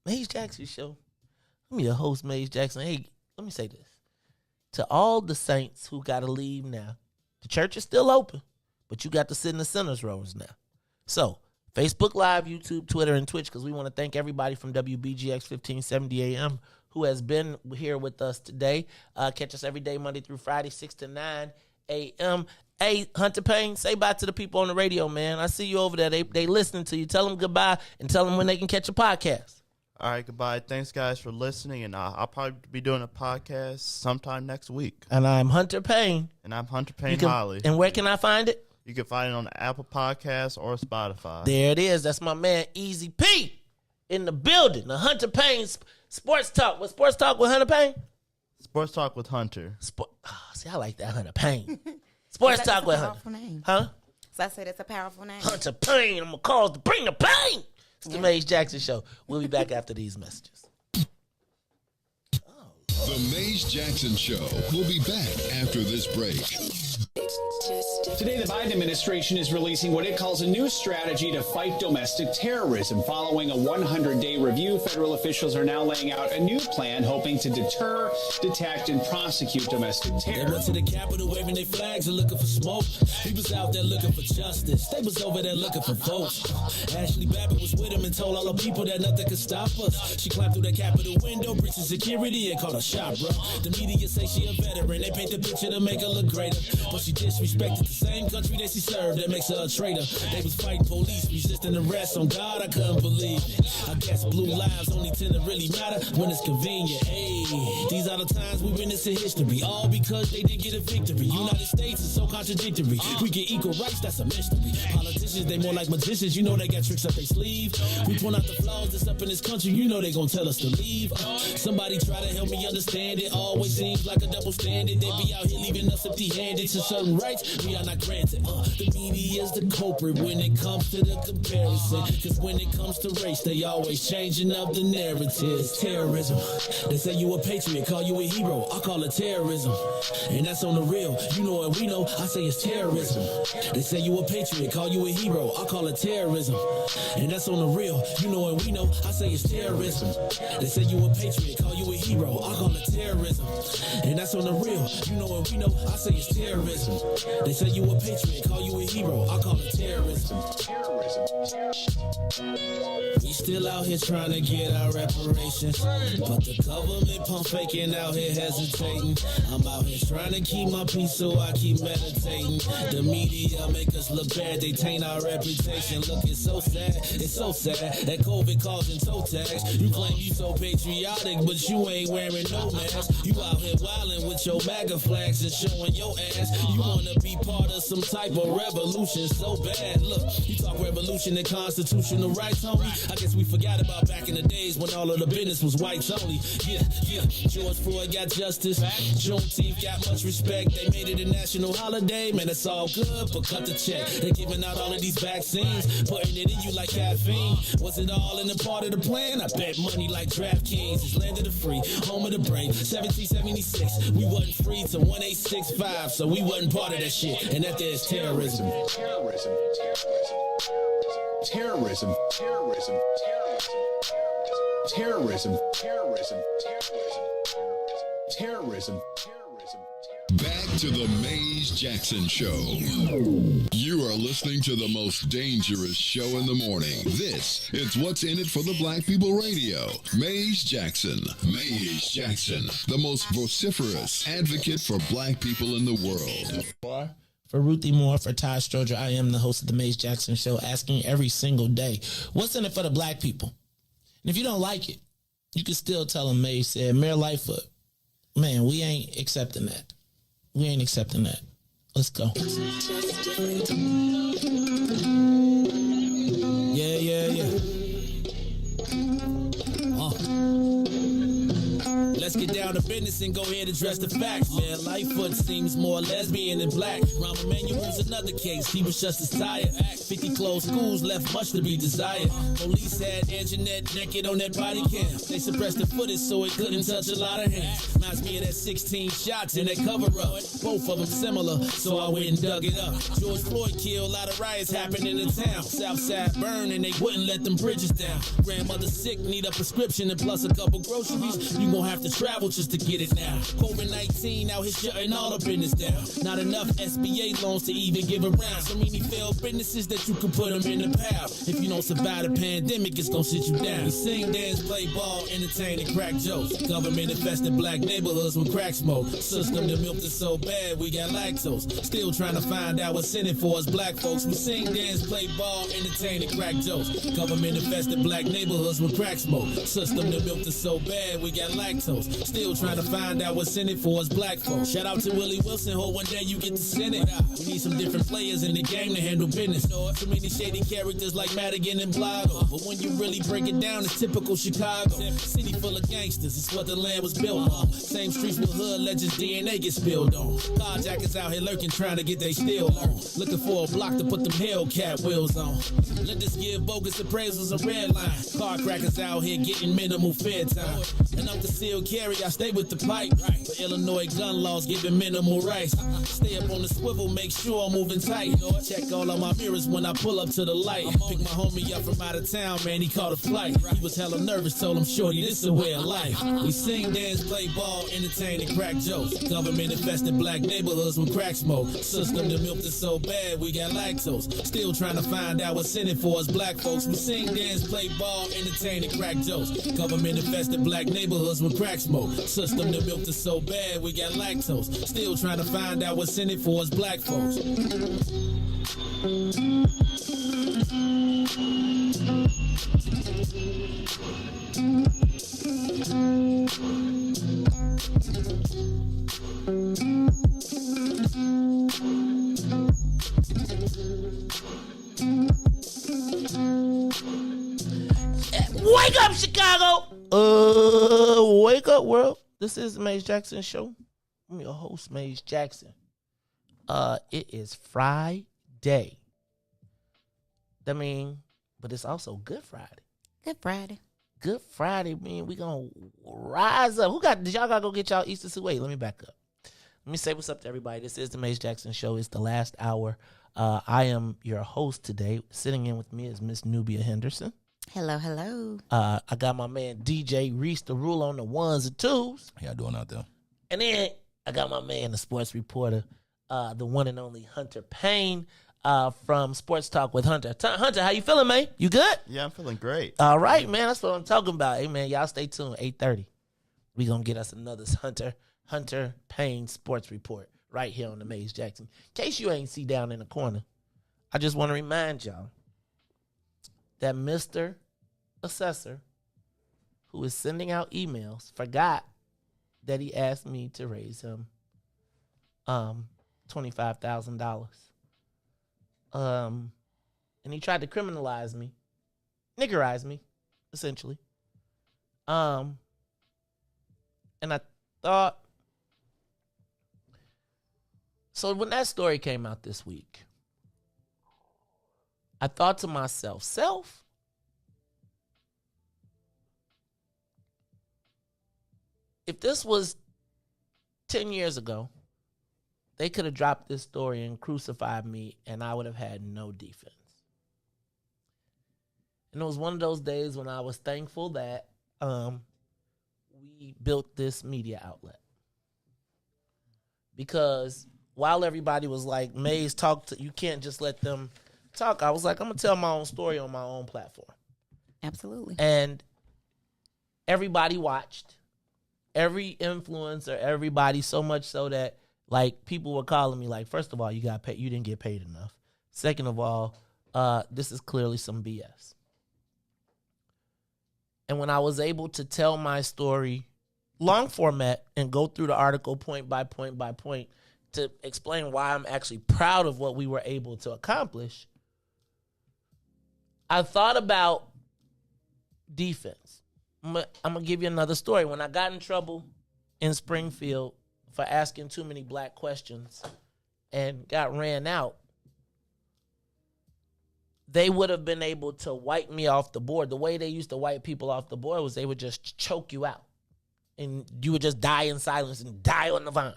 [SPEAKER 5] Maze Jackson show. I'm your host, Maze Jackson. Hey, let me say this. To all the saints who got to leave now, the church is still open, but you got to sit in the sinners' rows now. So, Facebook Live, YouTube, Twitter, and Twitch, because we want to thank everybody from WBGX 1570 AM who has been here with us today. Catch us every day, Monday through Friday, 6 to 9 a.m. Hey, Hunter Payne, say bye to the people on the radio, man. I see you over there. They listening to you. Tell them goodbye and tell them when they can catch a podcast.
[SPEAKER 6] All right, goodbye. Thanks, guys, for listening, and I'll probably be doing a podcast sometime next week.
[SPEAKER 5] And I'm Hunter Payne.
[SPEAKER 6] And I'm Hunter Payne Holly.
[SPEAKER 5] And where can I find it?
[SPEAKER 6] You can find it on Apple Podcasts or Spotify.
[SPEAKER 5] There it is. That's my man, Easy P, in the building. The Hunter Payne Sports Talk. What Sports Talk with Hunter Payne?
[SPEAKER 6] Sports Talk with Hunter.
[SPEAKER 5] See, I like that, Hunter Payne. Sports Talk with Hunter.
[SPEAKER 4] Name.
[SPEAKER 5] Huh?
[SPEAKER 4] So I said it's a powerful name.
[SPEAKER 5] Hunter Payne. I'm going to call to bring the pain. It's the Maze Jackson Show. We'll be back after these messages.
[SPEAKER 1] The Maze Jackson Show will be back after this break.
[SPEAKER 14] Today, the Biden administration is releasing what it calls a new strategy to fight domestic terrorism. Following a 100-day review, federal officials are now laying out a new plan hoping to deter, detect, and prosecute domestic terror.
[SPEAKER 3] They went to the Capitol waving their flags and looking for smoke. He was out there looking for justice. They was over there looking for votes. Ashley Babbitt was with him and told all the people that nothing could stop us. She climbed through the Capitol window, breached security, and called a shot, bro. The media say she a veteran. They paint the picture to make her look greater. But she disrespected the same country that she served. That makes her a traitor. They was fighting police, resisting arrest. On God, I couldn't believe it. I guess blue lives only tend to really matter when it's convenient. Hey, these are the times we witness in history. All because they didn't get a victory. United States is so contradictory. We get equal rights, that's a mystery. Politicians, they more like magicians. You know they got tricks up their sleeve. We point out the flaws that's up in this country. You know they gonna tell us to leave. Somebody try to help me understand it. Always seems like a double standard. They be out here leaving us empty-handed to certain rights we are not granted. The media is the culprit when it comes to the comparison. Cause when it comes to race, they always changing up the narrative. Terrorism. They say you a patriot, call you a hero. I call it terrorism. And that's on the real. You know what we know, I say it's terrorism. They say you a patriot, call you a hero. I call it terrorism. And that's on the real. You know what we know, I say it's terrorism. They say you a patriot, call you a hero. I call it terrorism. And that's on the real. You know what we know, I say it's terrorism. They say you a patriot, call you a hero. I call it terrorism. We still out here trying to get our reparations, but the government pump faking out here hesitating. I'm out here trying to keep my peace, so I keep meditating. The media make us look bad, they taint our reputation. Look, it's so sad that COVID causing toe tags. You claim you so patriotic, but you ain't wearing no mask. You out here wilding with your MAGA flags and showing your ass. You wanna be part us some type of revolution so bad. Look, you talk revolution and constitutional rights, homie. I guess we forgot about back in the days when all of the business was whites only. Yeah. George Floyd got justice. Juneteenth got much respect. They made it a national holiday. Man, it's all good, but cut the check. They're giving out all of these vaccines, putting it in you like caffeine. Was it all in the part of the plan? I bet money like DraftKings. It's land of the free, home of the brave. 1776, we wasn't free till 1865, so we wasn't part of that shit. And that there's terrorism. Terrorism.
[SPEAKER 14] Terrorism. Terrorism. Terrorism. Terrorism. Terrorism.
[SPEAKER 1] Back to the Maze Jackson Show. You are listening to the most dangerous show in the morning. This is What's in It for the Black People Radio. Maze Jackson. Maze Jackson, the most vociferous advocate for black people in the world.
[SPEAKER 3] For Ruthie Moore, for Ty Stroger, I am the host of the Maze Jackson Show, asking every single day, what's in it for the black people? And if you don't like it, you can still tell them Maze said, Mayor Lightfoot, man, we ain't accepting that. We ain't accepting that. Let's go. Yeah. Let's get down to business and go ahead and address the facts, man. Lightfoot seems more lesbian than black. Rahm Emanuel's another case. He was just as tired. 50 closed schools left much to be desired. Police had Anjanette naked on that body cam. They suppressed the footage so it couldn't touch a lot of hands. Reminds me of that 16 shots in that cover-up. Both of them similar, so I went and dug it up. George Floyd killed, a lot of riots happened in the town. Southside burned and they wouldn't let them bridges down. Grandmother sick, need a prescription and plus a couple groceries. You gon' have to travel just to get it now. COVID-19 out here shutting all the business down. Not enough SBA loans to even give around. So many failed businesses that you can put them in the pile. If you don't survive the pandemic, it's gonna sit you down. We sing, dance, play ball, entertain, and crack jokes. Government infested black neighborhoods with crack smoke. System that milked us so bad, we got lactose. Still trying to find out what's in it for us black folks. We sing, dance, play ball, entertain, and crack jokes. Government infested black neighborhoods with crack smoke. System that milked us so bad, we got lactose. Still trying to find out what's in it for us black folks. Shout out to Willie Wilson, hope one day you get to send it. We need some different players in the game to handle business. So many shady characters like Madigan and Blotto. But when you really break it down, it's typical Chicago. City full of gangsters, it's what the land was built on. Same streets with hood legends, DNA gets spilled on. Carjackers out here lurking, trying to get they steel on. Looking for a block to put them Hellcat wheels on. Lenders give bogus appraisals a red line. Car crackers out here getting minimal fair time. And I'm concealed carry, I stay with the pipe. But Illinois gun laws giving minimal rights. Stay up on the swivel, make sure I'm moving tight. Check all of my mirrors when I pull up to the light. Pick my homie up from out of town, man, he caught a flight. He was hella nervous, told him, shorty, this is a way of life. We sing, dance, play ball, entertain, and crack jokes. Government infested black neighborhoods with crack smoke. System that milked us so bad, we got lactose. Still trying to find out what's in it for us black folks. We sing, dance, play ball, entertain, and crack jokes. Government infested black neighborhoods with crack smoke. System that milked us so bad, we got lactose. Still trying to find out what's in it for us black folks.
[SPEAKER 5] Wake up, Chicago! Wake up, world. This is the Maze Jackson Show. I'm your host, Maze Jackson. It is Friday. That mean, but it's also Good Friday.
[SPEAKER 4] Good Friday.
[SPEAKER 5] Good Friday, man. We gonna rise up. Did y'all gotta go get y'all Easter suit? Wait, let me back up. Let me say what's up to everybody. This is the Maze Jackson Show. It's the last hour. I am your host today. Sitting in with me is Miss Nubia Henderson.
[SPEAKER 4] Hello, hello.
[SPEAKER 5] I got my man DJ Riis the rule on the ones and twos.
[SPEAKER 9] How y'all doing out there?
[SPEAKER 5] And then I got my man, the sports reporter, the one and only Hunter Payne from Sports Talk with Hunter. Hunter, how you feeling, man? You good?
[SPEAKER 6] Yeah, I'm feeling great.
[SPEAKER 5] All right, man. That's what I'm talking about. Hey, man, y'all stay tuned. 8:30. We going to get us another Hunter Payne sports report right here on the Maze Jackson. In case you ain't see down in the corner, I just want to remind y'all that Mr. Assessor, who is sending out emails, forgot that he asked me to raise him $20 $25,000. And he tried to criminalize me, niggerize me, essentially. And I thought, so when that story came out this week, I thought to myself, if this was 10 years ago, they could have dropped this story and crucified me, and I would have had no defense. And it was one of those days when I was thankful that we built this media outlet. Because while everybody was like, Maze, you can't just let them talk, I was like, I'm going to tell my own story on my own platform.
[SPEAKER 4] Absolutely.
[SPEAKER 5] And everybody watched. Every influencer, everybody, so much so that like people were calling me like, first of all, you got paid, you didn't get paid enough. Second of all, this is clearly some BS. And when I was able to tell my story, long format, and go through the article point by point by point to explain why I'm actually proud of what we were able to accomplish, I thought about defense. I'm going to give you another story. When I got in trouble in Springfield for asking too many black questions and got ran out, they would have been able to wipe me off the board. The way they used to wipe people off the board was they would just choke you out. And you would just die in silence and die on the vine.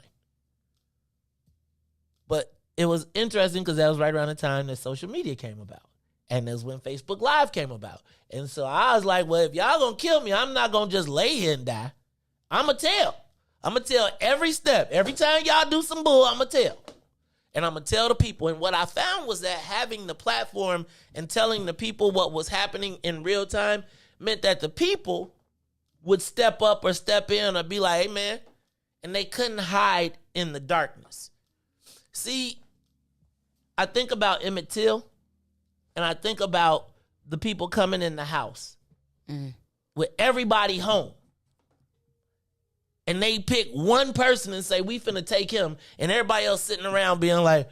[SPEAKER 5] But it was interesting because that was right around the time that social media came about. And that's when Facebook Live came about. And so I was like, well, if y'all gonna kill me, I'm not gonna just lay here and die. I'm gonna tell. I'm gonna tell every step. Every time y'all do some bull, I'm gonna tell. And I'm gonna tell the people. And what I found was that having the platform and telling the people what was happening in real time meant that the people would step up or step in or be like, hey, man. And they couldn't hide in the darkness. See, I think about Emmett Till. And I think about the people coming in the house with everybody home. And they pick one person and say, we finna take him. And everybody else sitting around being like,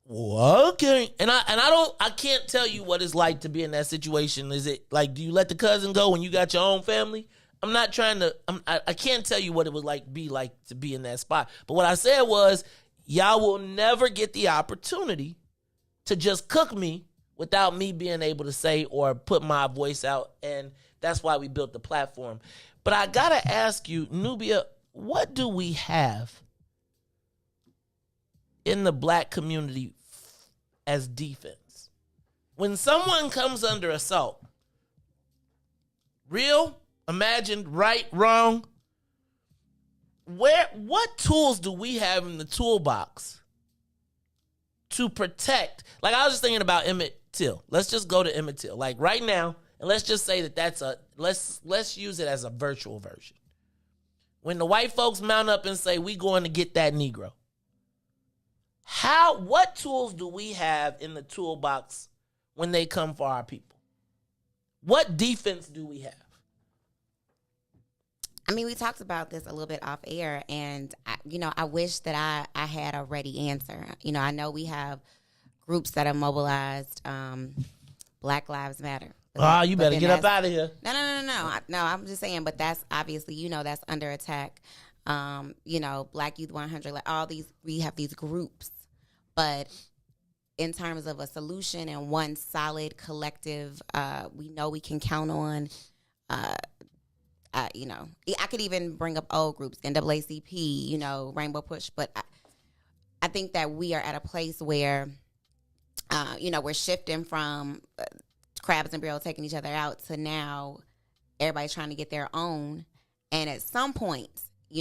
[SPEAKER 5] well, okay. And I can't tell you what it's like to be in that situation. Is it like, do you let the cousin go when you got your own family? I'm not trying to, I can't tell you what it would be like to be in that spot. But what I said was, y'all will never get the opportunity to just cook me without me being able to say or put my voice out. And that's why we built the platform. But I got to ask you, Nubia, what do we have in the black community as defense? When someone comes under assault, real, imagined, right, wrong, what tools do we have in the toolbox to protect? Like, I was just thinking about Emmett Till. Let's just go to Emmett Till. Like right now, and let's just say that's let's use it as a virtual version. When the white folks mount up and say, we going to get that Negro, what tools do we have in the toolbox when they come for our people? What defense do we have?
[SPEAKER 4] I mean, we talked about this a little bit off air, and I wish that I had a ready answer. I know we have groups that are mobilized. Black Lives Matter.
[SPEAKER 5] You better get up out of here.
[SPEAKER 4] No, I'm just saying, but that's obviously, that's under attack. Black Youth 100, like all these, we have these groups, but in terms of a solution and one solid collective, we know we can count on. I could even bring up old groups, NAACP, Rainbow Push, but I think that we are at a place where, we're shifting from crabs and barrel taking each other out to now everybody's trying to get their own. And at some point,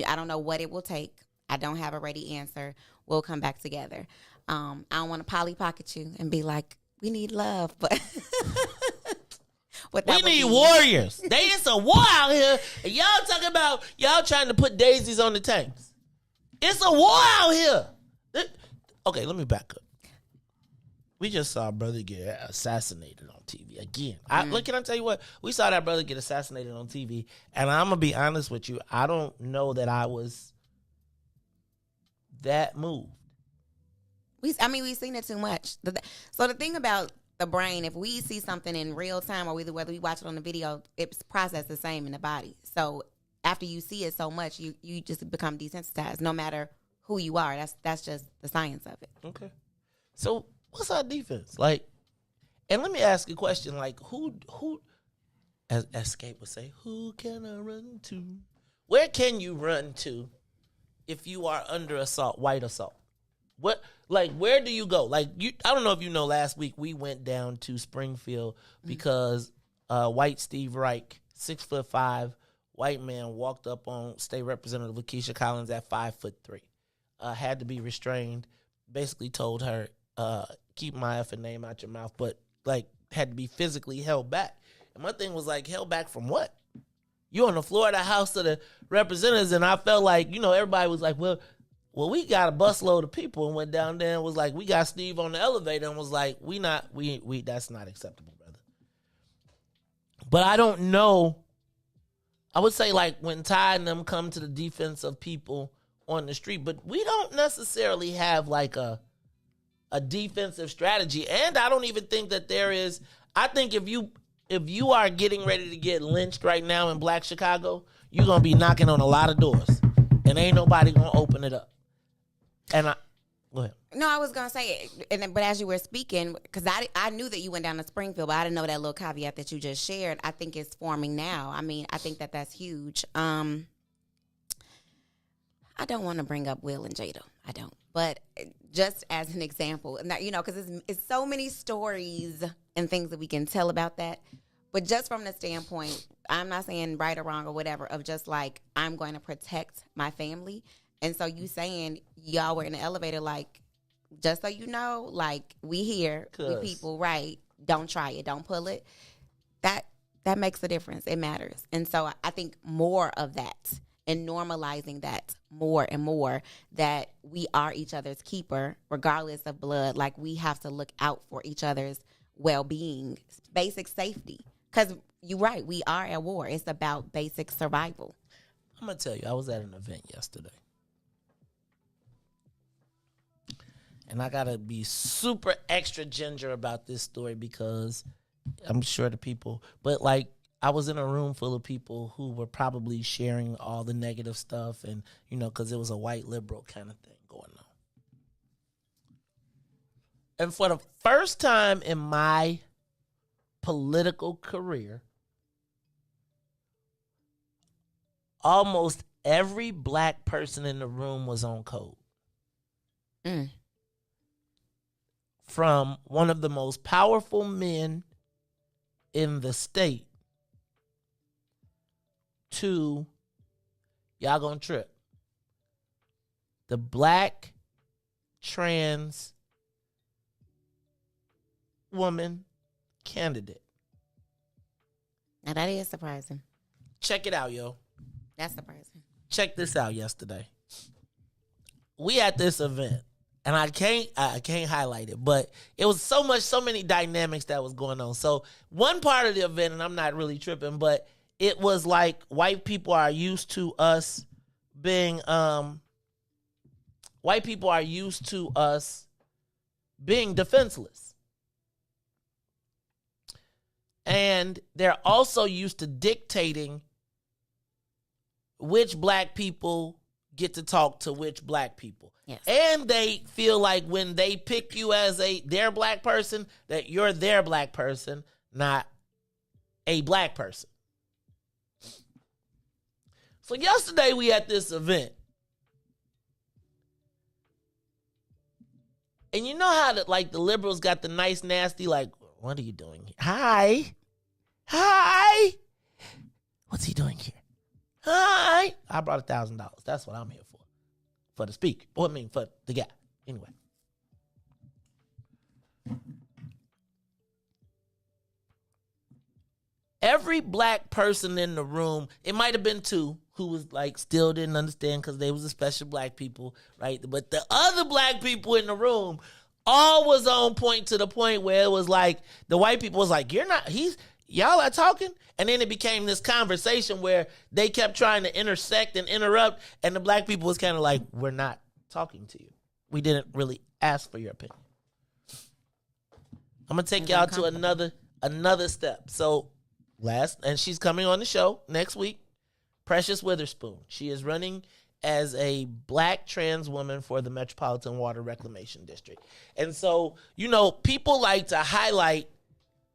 [SPEAKER 4] I don't know what it will take. I don't have a ready answer. We'll come back together. I don't want to Polly Pocket you and be like, we need love, but...
[SPEAKER 5] We need warriors. It's a war out here. And y'all talking about y'all trying to put daisies on the tanks. It's a war out here. Okay, let me back up. We just saw a brother get assassinated on TV again. Can I tell you what? We saw that brother get assassinated on TV, and I'm going to be honest with you. I don't know that I was that moved.
[SPEAKER 4] We've seen it too much. So the thing about the brain, if we see something in real time or whether we watch it on the video, it's processed the same in the body. So after you see it so much, you just become desensitized, no matter who you are. That's just the science of it.
[SPEAKER 5] Okay. So what's our defense? Like, and let me ask you a question. Like, who, as Escape would say, who can I run to? Where can you run to if you are under assault, white assault? Where do you go? Like, I don't know if you know, last week we went down to Springfield because white Steve Reich, 6'5", white man, walked up on State Representative Lakeisha Collins at 5'3", had to be restrained, basically told her, keep my effing name out your mouth, but like had to be physically held back. And my thing was like, held back from what? You on the floor of the House of the Representatives, and I felt like, everybody was like, well, we got a busload of people, and went down there and was like, we got Steve on the elevator, and was like, we that's not acceptable, brother. But I don't know. I would say, like, when Ty and them come to the defense of people on the street, but we don't necessarily have like a defensive strategy. And I don't even think that there is. I think if you are getting ready to get lynched right now in Black Chicago, you're going to be knocking on a lot of doors, and ain't nobody going to open it up. And go ahead.
[SPEAKER 4] No, I was going to say, but as you were speaking, because I knew that you went down to Springfield, but I didn't know that little caveat that you just shared. I think it's forming now. I mean, I think that that's huge. I don't want to bring up Will and Jada. I don't. But just as an example, and that, because it's so many stories and things that we can tell about that. But just from the standpoint, I'm not saying right or wrong or whatever, of just like, I'm going to protect my family. And so you saying y'all were in the elevator, like, just so you know, like, we here, we people, right? Don't try it. Don't pull it. That makes a difference. It matters. And so I think more of that and normalizing that more and more, that we are each other's keeper, regardless of blood. Like, we have to look out for each other's well-being, basic safety. Because you're right, we are at war. It's about basic survival.
[SPEAKER 5] I'm going to tell you, I was at an event yesterday. And I got to be super extra ginger about this story because I'm sure the people, but like, I was in a room full of people who were probably sharing all the negative stuff, and, because it was a white liberal kind of thing going on. And for the first time in my political career, almost every black person in the room was on code. From one of the most powerful men in the state to, y'all gonna trip, the black trans woman candidate.
[SPEAKER 4] Now that is surprising.
[SPEAKER 5] Check it out, yo.
[SPEAKER 4] That's surprising.
[SPEAKER 5] Check this out yesterday. We at this event, and I can't highlight it, but it was so many dynamics that was going on. So one part of the event, and I'm not really tripping, but it was like white people are used to us being defenseless. And they're also used to dictating which black people get to talk to which black people.
[SPEAKER 4] Yes.
[SPEAKER 5] And they feel like when they pick you as their black person, that you're their black person, not a black person. So yesterday we at this event. And you know how the liberals got the nice, nasty, like, what are you doing here? Hi. What's he doing here? Hi. I brought $1,000. That's what I'm here for the speaker. Or for the guy. Anyway. Every black person in the room, it might have been two who was like still didn't understand because they was the special black people, right? But the other black people in the room all was on point, to the point where it was like the white people was like, y'all are talking? And then it became this conversation where they kept trying to intersect and interrupt, and the black people was kind of like, we're not talking to you. We didn't really ask for your opinion. I'm gonna take y'all to another step. So and she's coming on the show next week. Precious Witherspoon. She is running as a black trans woman for the Metropolitan Water Reclamation District. And so, people like to highlight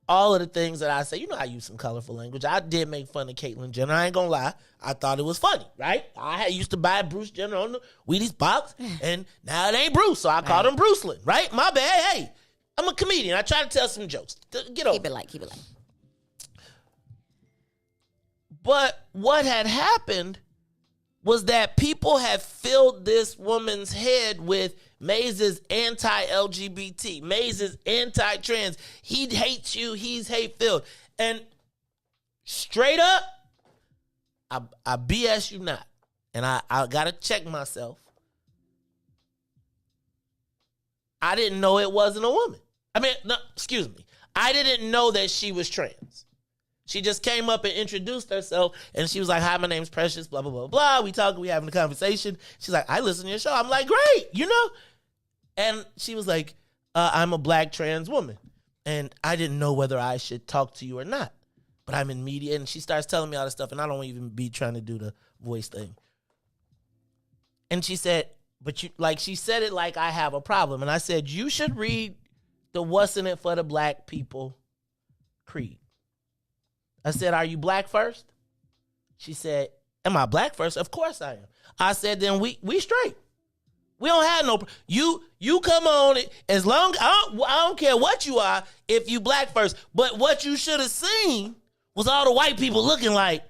[SPEAKER 5] all of the things that I say. I use some colorful language. I did make fun of Caitlyn Jenner. I ain't gonna lie. I thought it was funny, right? I used to buy Bruce Jenner on the Wheaties box, and now it ain't Bruce, so I called him Brucelyn, right? My bad. Hey, I'm a comedian. I try to tell some jokes. Get over.
[SPEAKER 4] Keep it light.
[SPEAKER 5] But what had happened was that people had filled this woman's head with Maze is anti-LGBT. Maze is anti-trans. He hates you. He's hate-filled. And straight up, I BS you not. And I got to check myself. I didn't know it wasn't a woman. Excuse me. I didn't know that she was trans. She just came up and introduced herself, and she was like, hi, my name's Precious, blah, blah, blah, blah. We talking, we having a conversation. She's like, I listen to your show. I'm like, great, And she was like, I'm a black trans woman, and I didn't know whether I should talk to you or not, but I'm in media. And she starts telling me all this stuff, and I don't even be trying to do the voice thing. And she said, she said it like I have a problem. And I said, you should read the What's in It for the Black People creed. I said, are you black first? She said, am I black first? Of course I am. I said, then we straight. We don't have no, you come on as long, I don't care what you are if you black first. But what you should have seen was all the white people looking like,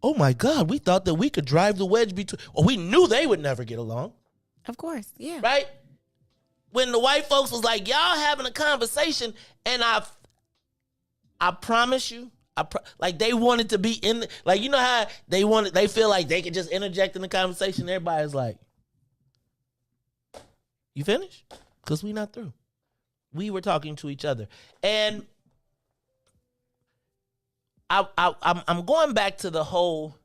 [SPEAKER 5] oh my God, we thought that we could drive the wedge between, we knew they would never get along.
[SPEAKER 4] Of course, yeah.
[SPEAKER 5] Right? When the white folks was like, y'all having a conversation, and I promise you, they wanted to be in, how they feel like they could just interject in the conversation. Everybody's like, you finished? Because we not through. We were talking to each other. And I'm going back to the whole,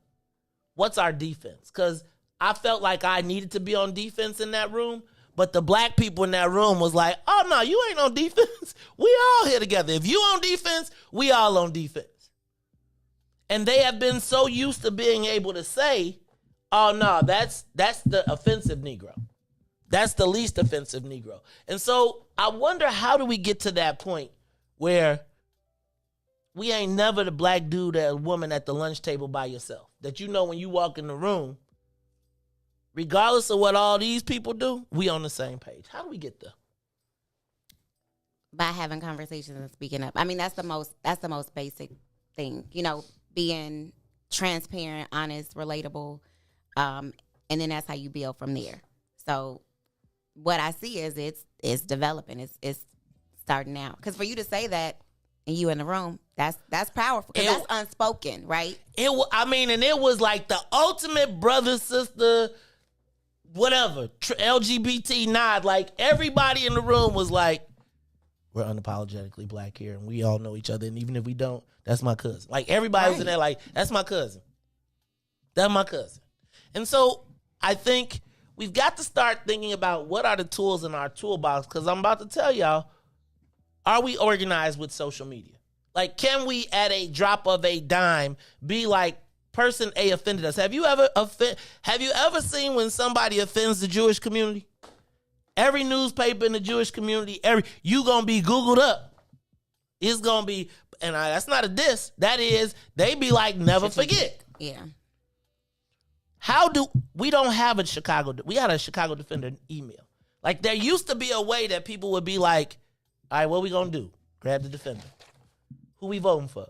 [SPEAKER 5] what's our defense? Because I felt like I needed to be on defense in that room. But the black people in that room was like, oh, no, you ain't on defense. We all here together. If you on defense, we all on defense. And they have been so used to being able to say, oh, no, that's the offensive Negro. That's the least offensive Negro. And so I wonder, how do we get to that point where we ain't never the black dude or woman at the lunch table by yourself? That when you walk in the room, regardless of what all these people do, we on the same page. How do we get there?
[SPEAKER 4] By having conversations and speaking up. That's the most basic thing. Being transparent, honest, relatable, and then that's how you build from there. So what I see is it's developing. It's starting out. Because for you to say that and you in the room, that's powerful. Because that's unspoken, right?
[SPEAKER 5] It was like the ultimate brother, sister, whatever, LGBT nod. Like, everybody in the room was like, we're unapologetically black here, and we all know each other, and even if we don't, that's my cousin. Like, everybody was in there like, that's my cousin. That's my cousin. And so I think we've got to start thinking about what are the tools in our toolbox, because I'm about to tell y'all, are we organized with social media? Like, can we, at a drop of a dime, be like, person A offended us? Have you ever seen when somebody offends the Jewish community? Every newspaper in the Jewish community, you gonna be Googled up. It's gonna be, and that's not a diss. That is, they be like, never forget.
[SPEAKER 4] Yeah.
[SPEAKER 5] We don't have we got a Chicago Defender email. Like, there used to be a way that people would be like, all right, what we gonna do? Grab the Defender. Who we voting for?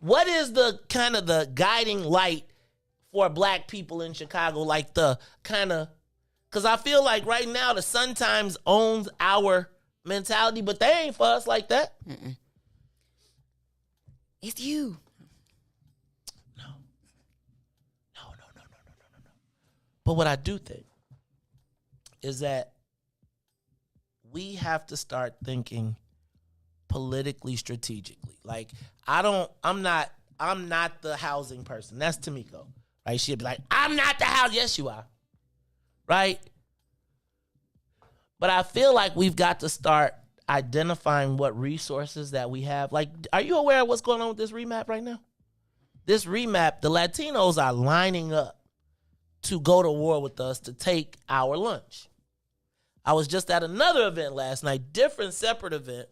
[SPEAKER 5] What is the kind of the guiding light for black people in Chicago? Like, the kind of, because I feel like right now the Sun-Times owns our mentality, but they ain't for us like that.
[SPEAKER 4] Mm-mm. It's you.
[SPEAKER 5] No. But what I do think is that we have to start thinking politically strategically. Like, I'm not the housing person. That's Tamiko, right? She'd be like, I'm not the house. Yes, you are. right? But I feel like we've got to start identifying what resources that we have. Like, are you aware of what's going on with this remap right now? This remap, the Latinos are lining up to go to war with us to take our lunch. I was just at another event last night, different, separate event.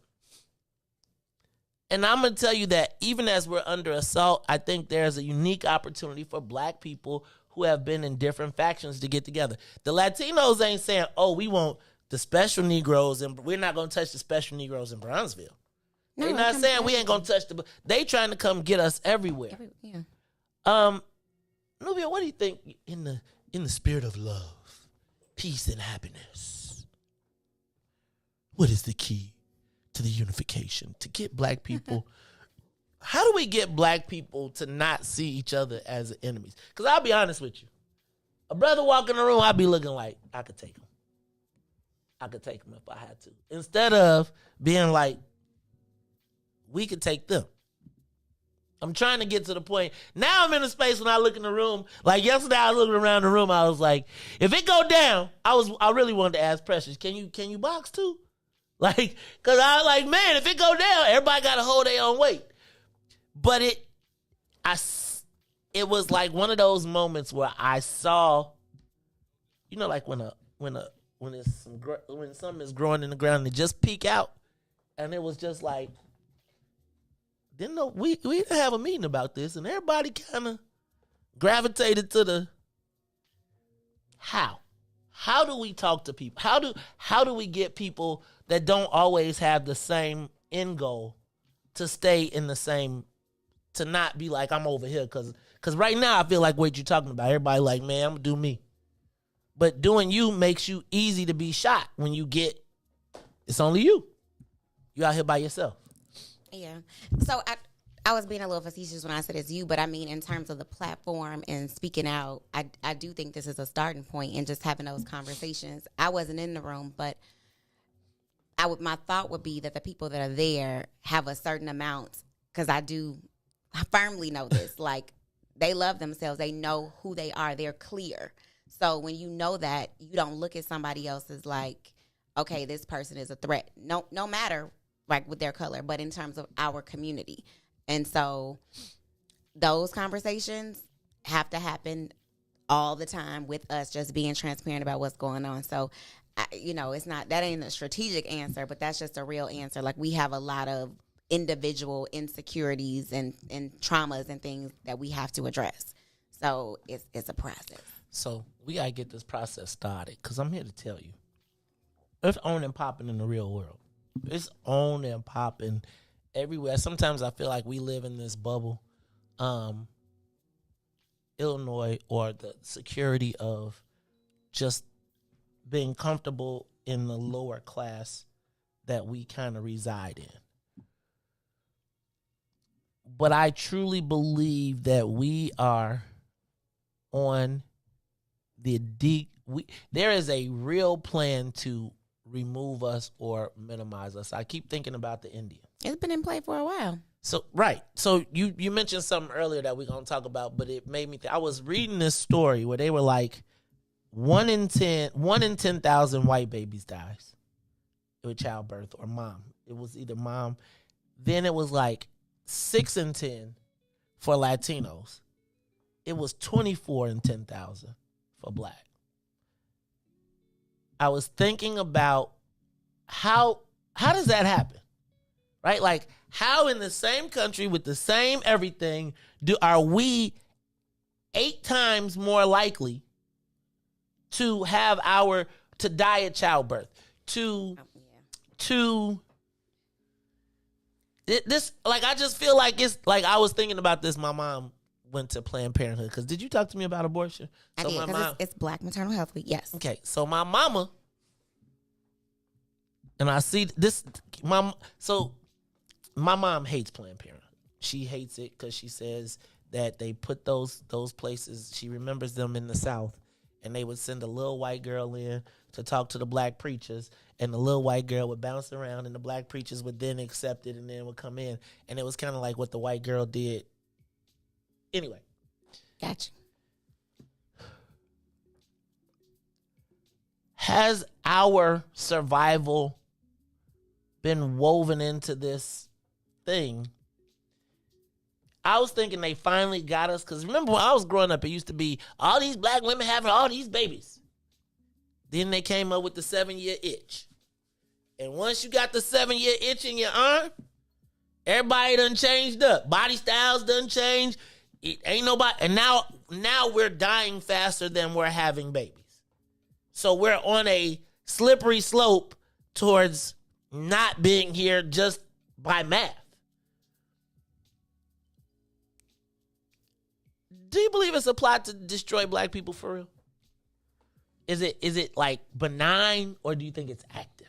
[SPEAKER 5] And I'm going to tell you that even as we're under assault, I think there's a unique opportunity for black people who have been in different factions to get together. The Latinos ain't saying, oh, we want the special Negroes, and we're not going to touch the special Negroes in Bronzeville.
[SPEAKER 4] No,
[SPEAKER 5] They're not saying we ain't going to touch the... They trying to come get us everywhere. Nubia, what do you think in the spirit of love, peace, and happiness? What is the key to the unification, to get black people? How do we get black people to not see each other as enemies? Because I'll be honest with you. A brother walk in the room, I'd be looking like, I could take him. I could take him if I had to. Instead of being like, we could take them. I'm trying to get to the point. Now I'm in a space when I look in the room. Like yesterday, I was looking around the room. I was like, if it go down, I really wanted to ask Precious, can you box too? Like, cause I was like, man, if it go down, everybody got to hold their own weight. But it was like one of those moments where I saw, you know, like when something is growing in the ground and it just peek out, and it was just like, we didn't have a meeting about this, and everybody kind of gravitated to the how. How do we talk to people? How do we get people that don't always have the same end goal to stay in the same, to not be like, I'm over here? Because right now I feel like what you're talking about, everybody like, man, I'm going to do me. But doing you makes you easy to be shot when you get, it's only you. You out here by yourself.
[SPEAKER 4] Yeah. So I was being a little facetious when I said it's you, but I mean in terms of the platform and speaking out, I do think this is a starting point and just having those conversations. I wasn't in the room, but my thought would be that the people that are there have a certain amount, because I firmly know this, like they love themselves. They know who they are. They're clear. So when you know that, you don't look at somebody else as like, okay, this person is a threat. No matter like with their color, but in terms of our community. And so those conversations have to happen all the time with us just being transparent about what's going on. So, that ain't a strategic answer, but that's just a real answer. Like we have a lot of individual insecurities and traumas and things that we have to address. So it's a process.
[SPEAKER 5] So we got to get this process started, because I'm here to tell you, it's on and popping in the real world. It's on and popping everywhere. Sometimes I feel like we live in this bubble. Illinois, or the security of just being comfortable in the lower class that we kind of reside in. But I truly believe that we are on the there is a real plan to remove us or minimize us. I keep thinking about the Indian.
[SPEAKER 4] It's been in play for a while.
[SPEAKER 5] So, right. So you mentioned something earlier that we're going to talk about, but it made me think. I was reading this story where they were like, 1 in 10,000 white babies dies with childbirth or mom. It was either mom. Then it was like 6 in 10 for Latinos. It was 24 in 10,000 for black. I was thinking about how does that happen? Right? Like, how in the same country with the same everything are we 8 times more likely to have to die at childbirth, this, like, I just feel like it's like, I was thinking about this. My mom went to Planned Parenthood, because did you talk to me about abortion?
[SPEAKER 4] I did, because it's Black Maternal Health Week, yes.
[SPEAKER 5] Okay, so my mama, and I see this, my mom hates Planned Parenthood. She hates it because she says that they put those places, she remembers them in the South, and they would send a little white girl in to talk to the black preachers, and the little white girl would bounce around, and the black preachers would then accept it and then would come in. And it was kind of like what the white girl did. Anyway.
[SPEAKER 4] Gotcha.
[SPEAKER 5] has our survival been woven into this thing? I was thinking they finally got us, because remember when I was growing up, it used to be all these black women having all these babies. Then they came up with the 7-year itch. And once you got the 7-year itch in your arm, everybody done changed up. Body styles done changed. It ain't nobody. And now we're dying faster than we're having babies. So we're on a slippery slope towards not being here just by math. Do you believe it's a plot to destroy black people for real? Is it like benign, or do you think it's active?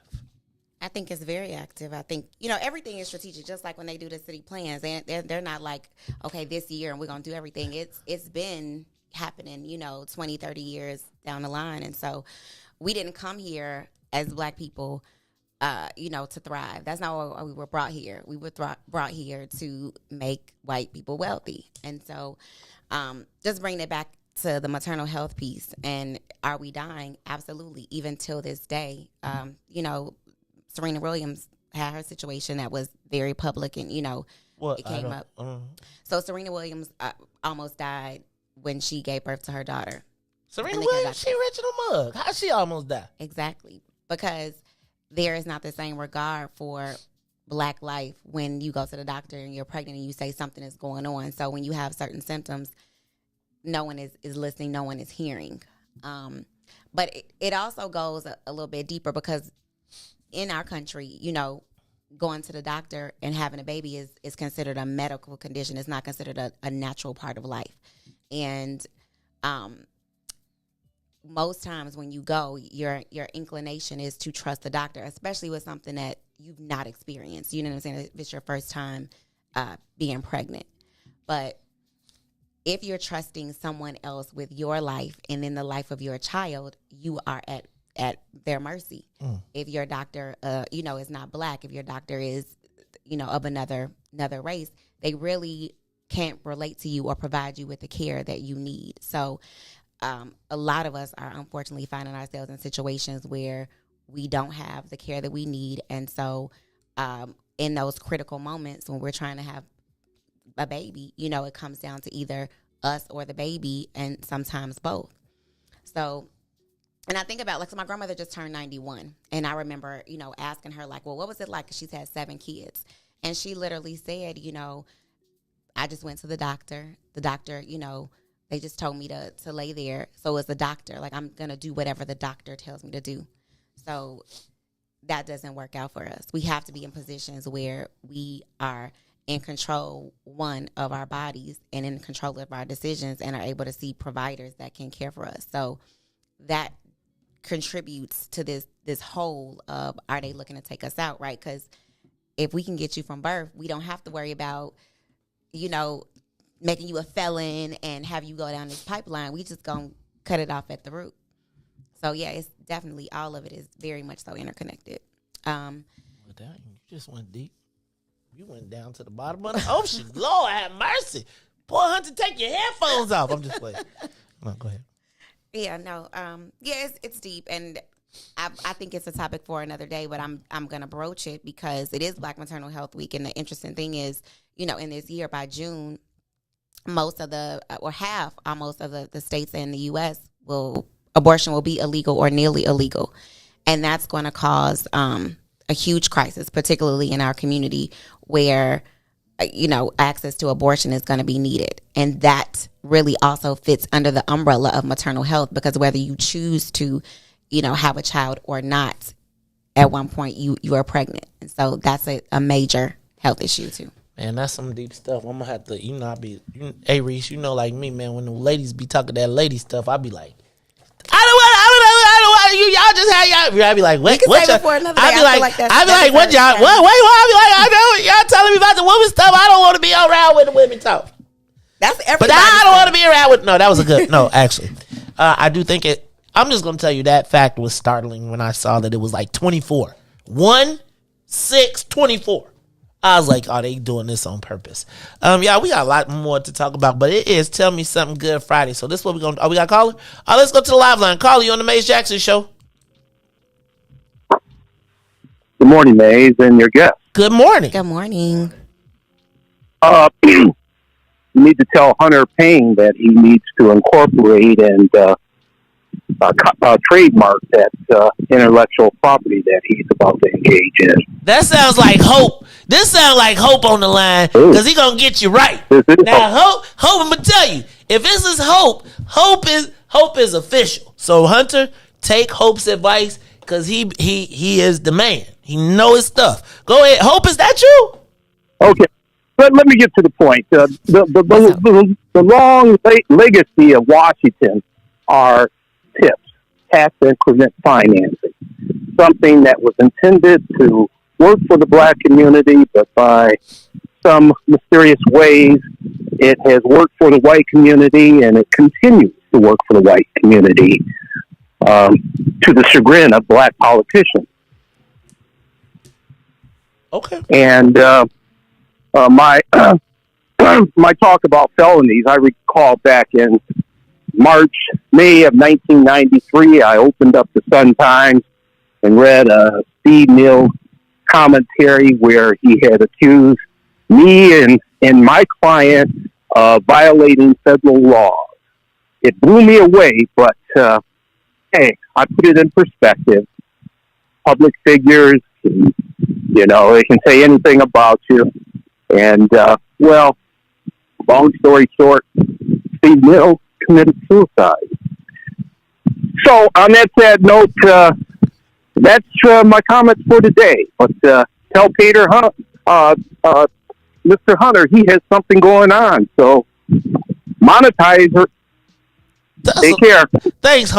[SPEAKER 4] I think it's very active. I think, everything is strategic, just like when they do the city plans. They're not like, okay, this year and we're going to do everything. It's been happening, 20, 30 years down the line. And so we didn't come here as black people, to thrive. That's not why we were brought here. We were brought here to make white people wealthy. And so just bringing it back to the maternal health piece, and are we dying? Absolutely. Even till this day, Serena Williams had her situation that was very public, and it came up. So Serena Williams almost died when she gave birth to her daughter.
[SPEAKER 5] Serena Williams, she rich in a mug. How she almost died?
[SPEAKER 4] Exactly, because there is not the same regard for black life when you go to the doctor and you're pregnant and you say something is going on. So when you have certain symptoms, no one is listening, no one is hearing. But it also goes a little bit deeper, because in our country, going to the doctor and having a baby is considered a medical condition. It's not considered a natural part of life. And most times when you go, your inclination is to trust the doctor, especially with something that you've not experienced. You know what I'm saying? If it's your first time being pregnant. But if you're trusting someone else with your life and then the life of your child, you are at their mercy. If your doctor, is not black, if your doctor is, of another race, they really can't relate to you or provide you with the care that you need. So a lot of us are unfortunately finding ourselves in situations where we don't have the care that we need. And so in those critical moments when we're trying to have a baby, it comes down to either us or the baby, and sometimes both. So, and I think about, so my grandmother just turned 91, and I remember, asking her, like, well, what was it like? 'Cause she's had 7 kids. And she literally said, I just went to the doctor. The doctor, they just told me to lay there. So as a doctor, like, I'm going to do whatever the doctor tells me to do. So that doesn't work out for us. We have to be in positions where we are in control, one, of our bodies and in control of our decisions, and are able to see providers that can care for us. So that contributes to this whole of, are they looking to take us out, right? Because if we can get you from birth, we don't have to worry about, making you a felon and have you go down this pipeline. We just gonna cut it off at the root. So yeah, it's definitely, all of it is very much so interconnected.
[SPEAKER 5] Well, damn, you just went deep. You went down to the bottom of the ocean. Lord have mercy. Poor Hunter, take your headphones off. I'm just playing. No, go ahead.
[SPEAKER 4] Yeah, no. It's deep, and I think it's a topic for another day, but I'm gonna broach it because it is Black Maternal Health Week, and the interesting thing is, in this year, by June, most of half almost of the states in the U.S. abortion will be illegal or nearly illegal, and that's going to cause a huge crisis, particularly in our community where, access to abortion is going to be needed. And that really also fits under the umbrella of maternal health, because whether you choose to, have a child or not, at one point you are pregnant. And so that's a major health issue too.
[SPEAKER 5] Man, that's some deep stuff. I'm gonna have to, hey Riis, like me, man, when the ladies be talking that lady stuff, I be like, I don't want y'all just have y'all. I be like, what? What y'all? I be like, what y'all? What? I know y'all telling me about the women stuff. I don't want to be around with the women talk.
[SPEAKER 4] That's everybody.
[SPEAKER 5] But I don't want to be around with. No, that was a good. No, actually, I do think it. I'm just gonna tell you that fact was startling when I saw that it was like 24, 1-6-24. I was like, oh, they doing this on purpose. Yeah, we got a lot more to talk about, but it is Tell Me Something Good Friday. So this is what we're going to, we got a caller? Let's go to the live line. Caller, you on the Mace Jackson Show.
[SPEAKER 15] Good morning, Mays, and your guest.
[SPEAKER 5] Good morning.
[SPEAKER 4] Good morning.
[SPEAKER 15] You need to tell Hunter Payne that he needs to incorporate and trademark that intellectual property that he's about to engage in.
[SPEAKER 5] That sounds like Hope. This sounds like Hope on the line because he gonna get you right. Now, Hope, I'm gonna tell you, if this is Hope is official. So Hunter, take Hope's advice because he is the man. He know his stuff. Go ahead, Hope. Is that you?
[SPEAKER 15] Okay, let me get to the point. The long legacy of Washington are TIPS, tax increment financing, something that was intended to work for the black community, but by some mysterious ways, it has worked for the white community, and it continues to work for the white community to the chagrin of black politicians.
[SPEAKER 5] Okay.
[SPEAKER 15] And my talk about felonies, I recall back in May of 1993, I opened up the Sun-Times and read a Steve Mills commentary where he had accused me and my client of violating federal laws. It blew me away, but hey, I put it in perspective. Public figures, you know, they can say anything about you. And, well, long story short, Steve Mills committed suicide. So, on that sad note, that's my comments for today. But tell Peter, Mr. Hunter, he has something going on. So, monetize her. Take care.
[SPEAKER 5] Thanks,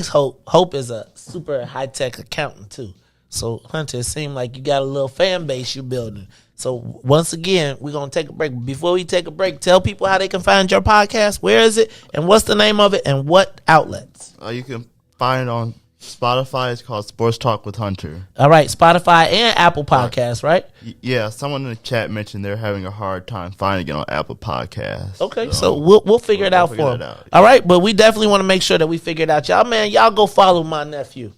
[SPEAKER 5] Hope. Hope is a super high-tech accountant, too. So, Hunter, it seemed like you got a little fan base you're building. So, once again, we're going to take a break. Before we take a break, tell people how they can find your podcast. Where is it? And what's the name of it? And what outlets?
[SPEAKER 6] You can find it on Spotify. It's called Sports Talk with Hunter.
[SPEAKER 5] All right. Spotify and Apple Podcasts, right?
[SPEAKER 6] Yeah. Someone in the chat mentioned they're having a hard time finding it on Apple Podcasts.
[SPEAKER 5] Okay. So we'll figure it out for them. All right. But we definitely want to make sure that we figure it out. Y'all go follow my nephew.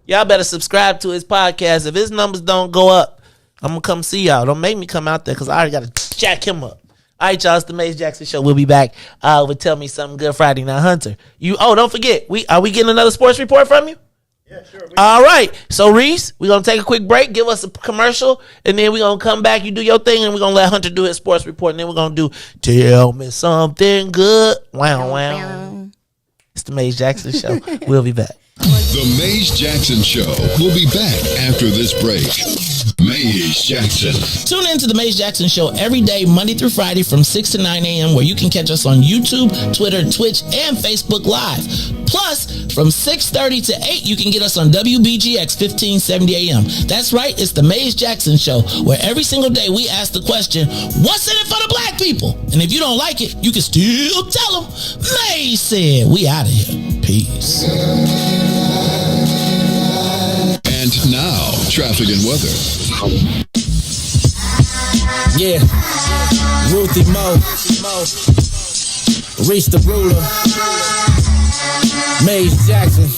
[SPEAKER 5] Y'all better subscribe to his podcast. If his numbers don't go up, I'm going to come see y'all. Don't make me come out there because I already got to jack him up. All right, y'all. It's the Mays Jackson Show. We'll be back with Tell Me Something Good Friday. Now, Hunter, don't forget, are we getting another sports report from you?
[SPEAKER 6] Yeah, sure.
[SPEAKER 5] All right. So, Riis, we're going to take a quick break, give us a commercial, and then we're going to come back. You do your thing, and we're going to let Hunter do his sports report, and then we're going to do Tell Me Something Good. Wow, wow. It's the Mays Jackson Show. We'll be back.
[SPEAKER 1] The Mays Jackson Show will be back after this break. Mays Jackson.
[SPEAKER 3] Tune in to the Mays Jackson Show every day, Monday through Friday from 6 to 9 a.m. where you can catch us on YouTube, Twitter, Twitch, and Facebook Live. Plus, from 6:30 to 8, you can get us on WBGX 1570 a.m. That's right, it's the Mays Jackson Show, where every single day we ask the question, what's in it for the black people? And if you don't like it, you can still tell them, Mays said. We out of here. Peace.
[SPEAKER 1] And now, traffic and weather.
[SPEAKER 3] Yeah. Ruthie Mo. Reach the ruler. Mays Jackson.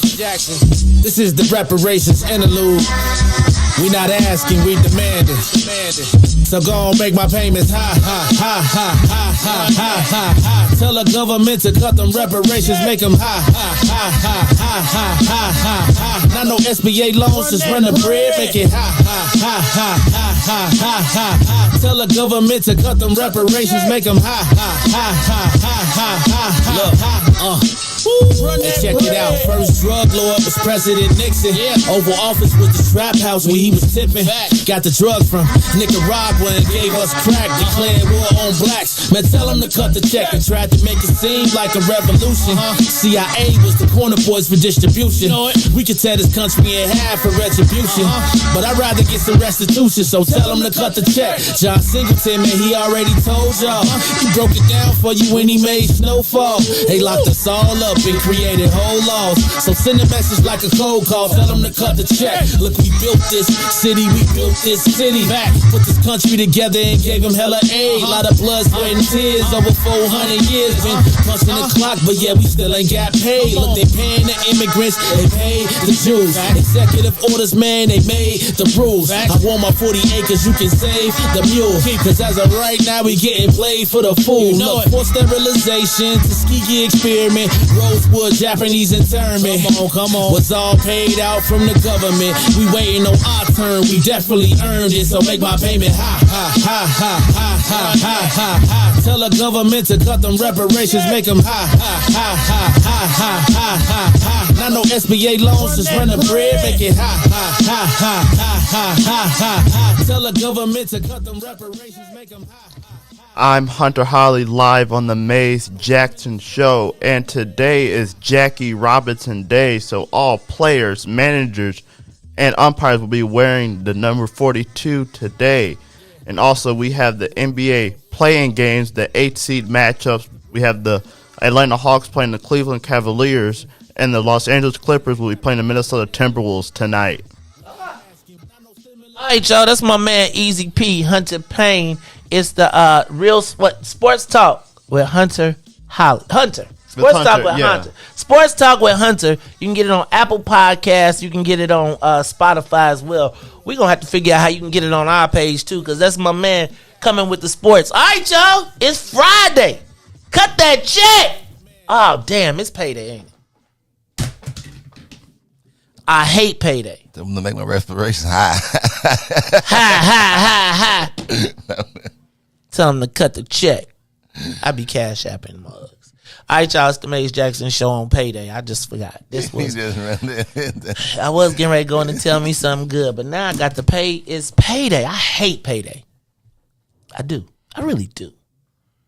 [SPEAKER 3] This is the reparations interlude. We not asking, we demand it. So go on, make my payments. Ha, ha, ha, ha, ha, ha, ha, ha, ha. Tell the government to cut them reparations, make them ha, ha, ha, ha, ha, ha, ha, ha, ha. Not no SBA loans, just run the bread, make it ha, ha, ha, ha, ha, ha, ha, ha, ha. Tell the government to cut them reparations, make them ha, ha, ha, ha, ha, ha, ha, ha. And check it out. First drug lord was President Nixon. Oval Office was the trap house where he was tipping. Got the drugs from Nicaragua and gave us crack. Declared war on blacks. Man, tell him to cut the check and tried to make it seem like a revolution. CIA was the corner boys for distribution. We could tear this country in half for retribution. But I'd rather get some restitution, so tell him to cut the check. John Singleton, man, he already told y'all. He broke it down for you when he made Snowfall. They locked us all up and created whole laws. So send a message like a cold call, tell them to cut the check. Look, we built this city, we built this city. Back, put this country together and gave them hella aid. A lot of blood, sweat, and tears over 400 years. Been punching the clock, but yeah, we still ain't got paid. Look, they paying the immigrants, they pay the Jews. Executive orders, man, they made the rules. I want my 40 acres, you can save the mule. Cause as of right now, we getting played for the fool. Look, for sterilization, Tuskegee experiment, Rosewood, Japanese internment. Come on, was all paid out from the government. We waiting on our turn, we definitely earned it. So make my payment high, high, high, high, high, high, high, high, high. Tell the government to cut them reparations, make them high, high, high, high, high, high, high, high, high. Not no SBA loans, just run the bread, make it high, high, high, high, high, high, high, high, high. Tell the government to cut them reparations, make them high.
[SPEAKER 6] I'm Hunter Holly, live on the Mays Jackson Show, and today is Jackie Robinson Day, so all players, managers, and umpires will be wearing the number 42 today. And also we have the NBA play-in games, the 8-seed matchups. We have the Atlanta Hawks playing the Cleveland Cavaliers, and the Los Angeles Clippers will be playing the Minnesota Timberwolves tonight.
[SPEAKER 5] All right, y'all, that's my man Easy P, Hunter Payne. It's the real sports talk with Hunter Holly. Sports talk with Hunter. Sports talk with Hunter. You can get it on Apple Podcasts. You can get it on Spotify as well. We're going to have to figure out how you can get it on our page too, because that's my man coming with the sports. All right, y'all, it's Friday. Cut that check. Oh, damn, it's payday, ain't it? I hate payday.
[SPEAKER 9] I'm gonna make my respiration high.
[SPEAKER 5] High. Tell them to cut the check. I be cash apping mugs. All right, y'all, it's the Mays Jackson Show on payday. I just forgot. This was. I was getting ready to go in and tell me something good, but now I got to pay. It's payday. I hate payday. I do. I really do.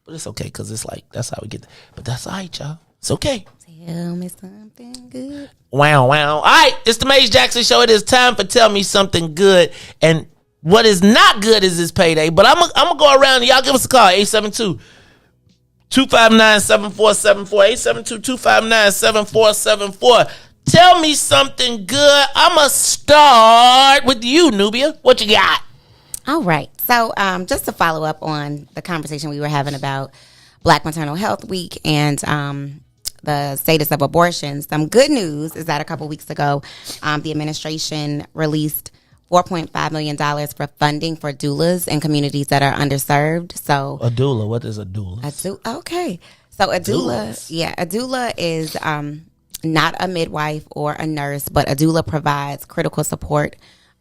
[SPEAKER 5] But it's okay because it's like that's how we get. But that's all right, y'all. It's okay.
[SPEAKER 4] Tell me something good.
[SPEAKER 5] Wow. All right, it's the Mays Jackson Show. It is time for Tell Me Something Good. And what is not good is this payday. But I'm going to go around and y'all give us a call. 872-259-7474. 872-259-7474. Tell me something good. I'm going to start with you, Nubia. What you got?
[SPEAKER 4] All right. So just to follow up on the conversation we were having about Black Maternal Health Week and the status of abortion. Some good news is that a couple weeks ago, the administration released $4.5 million for funding for doulas in communities that are underserved. So
[SPEAKER 5] a doula, what is a doula?
[SPEAKER 4] Okay. So a doula is not a midwife or a nurse, but a doula provides critical support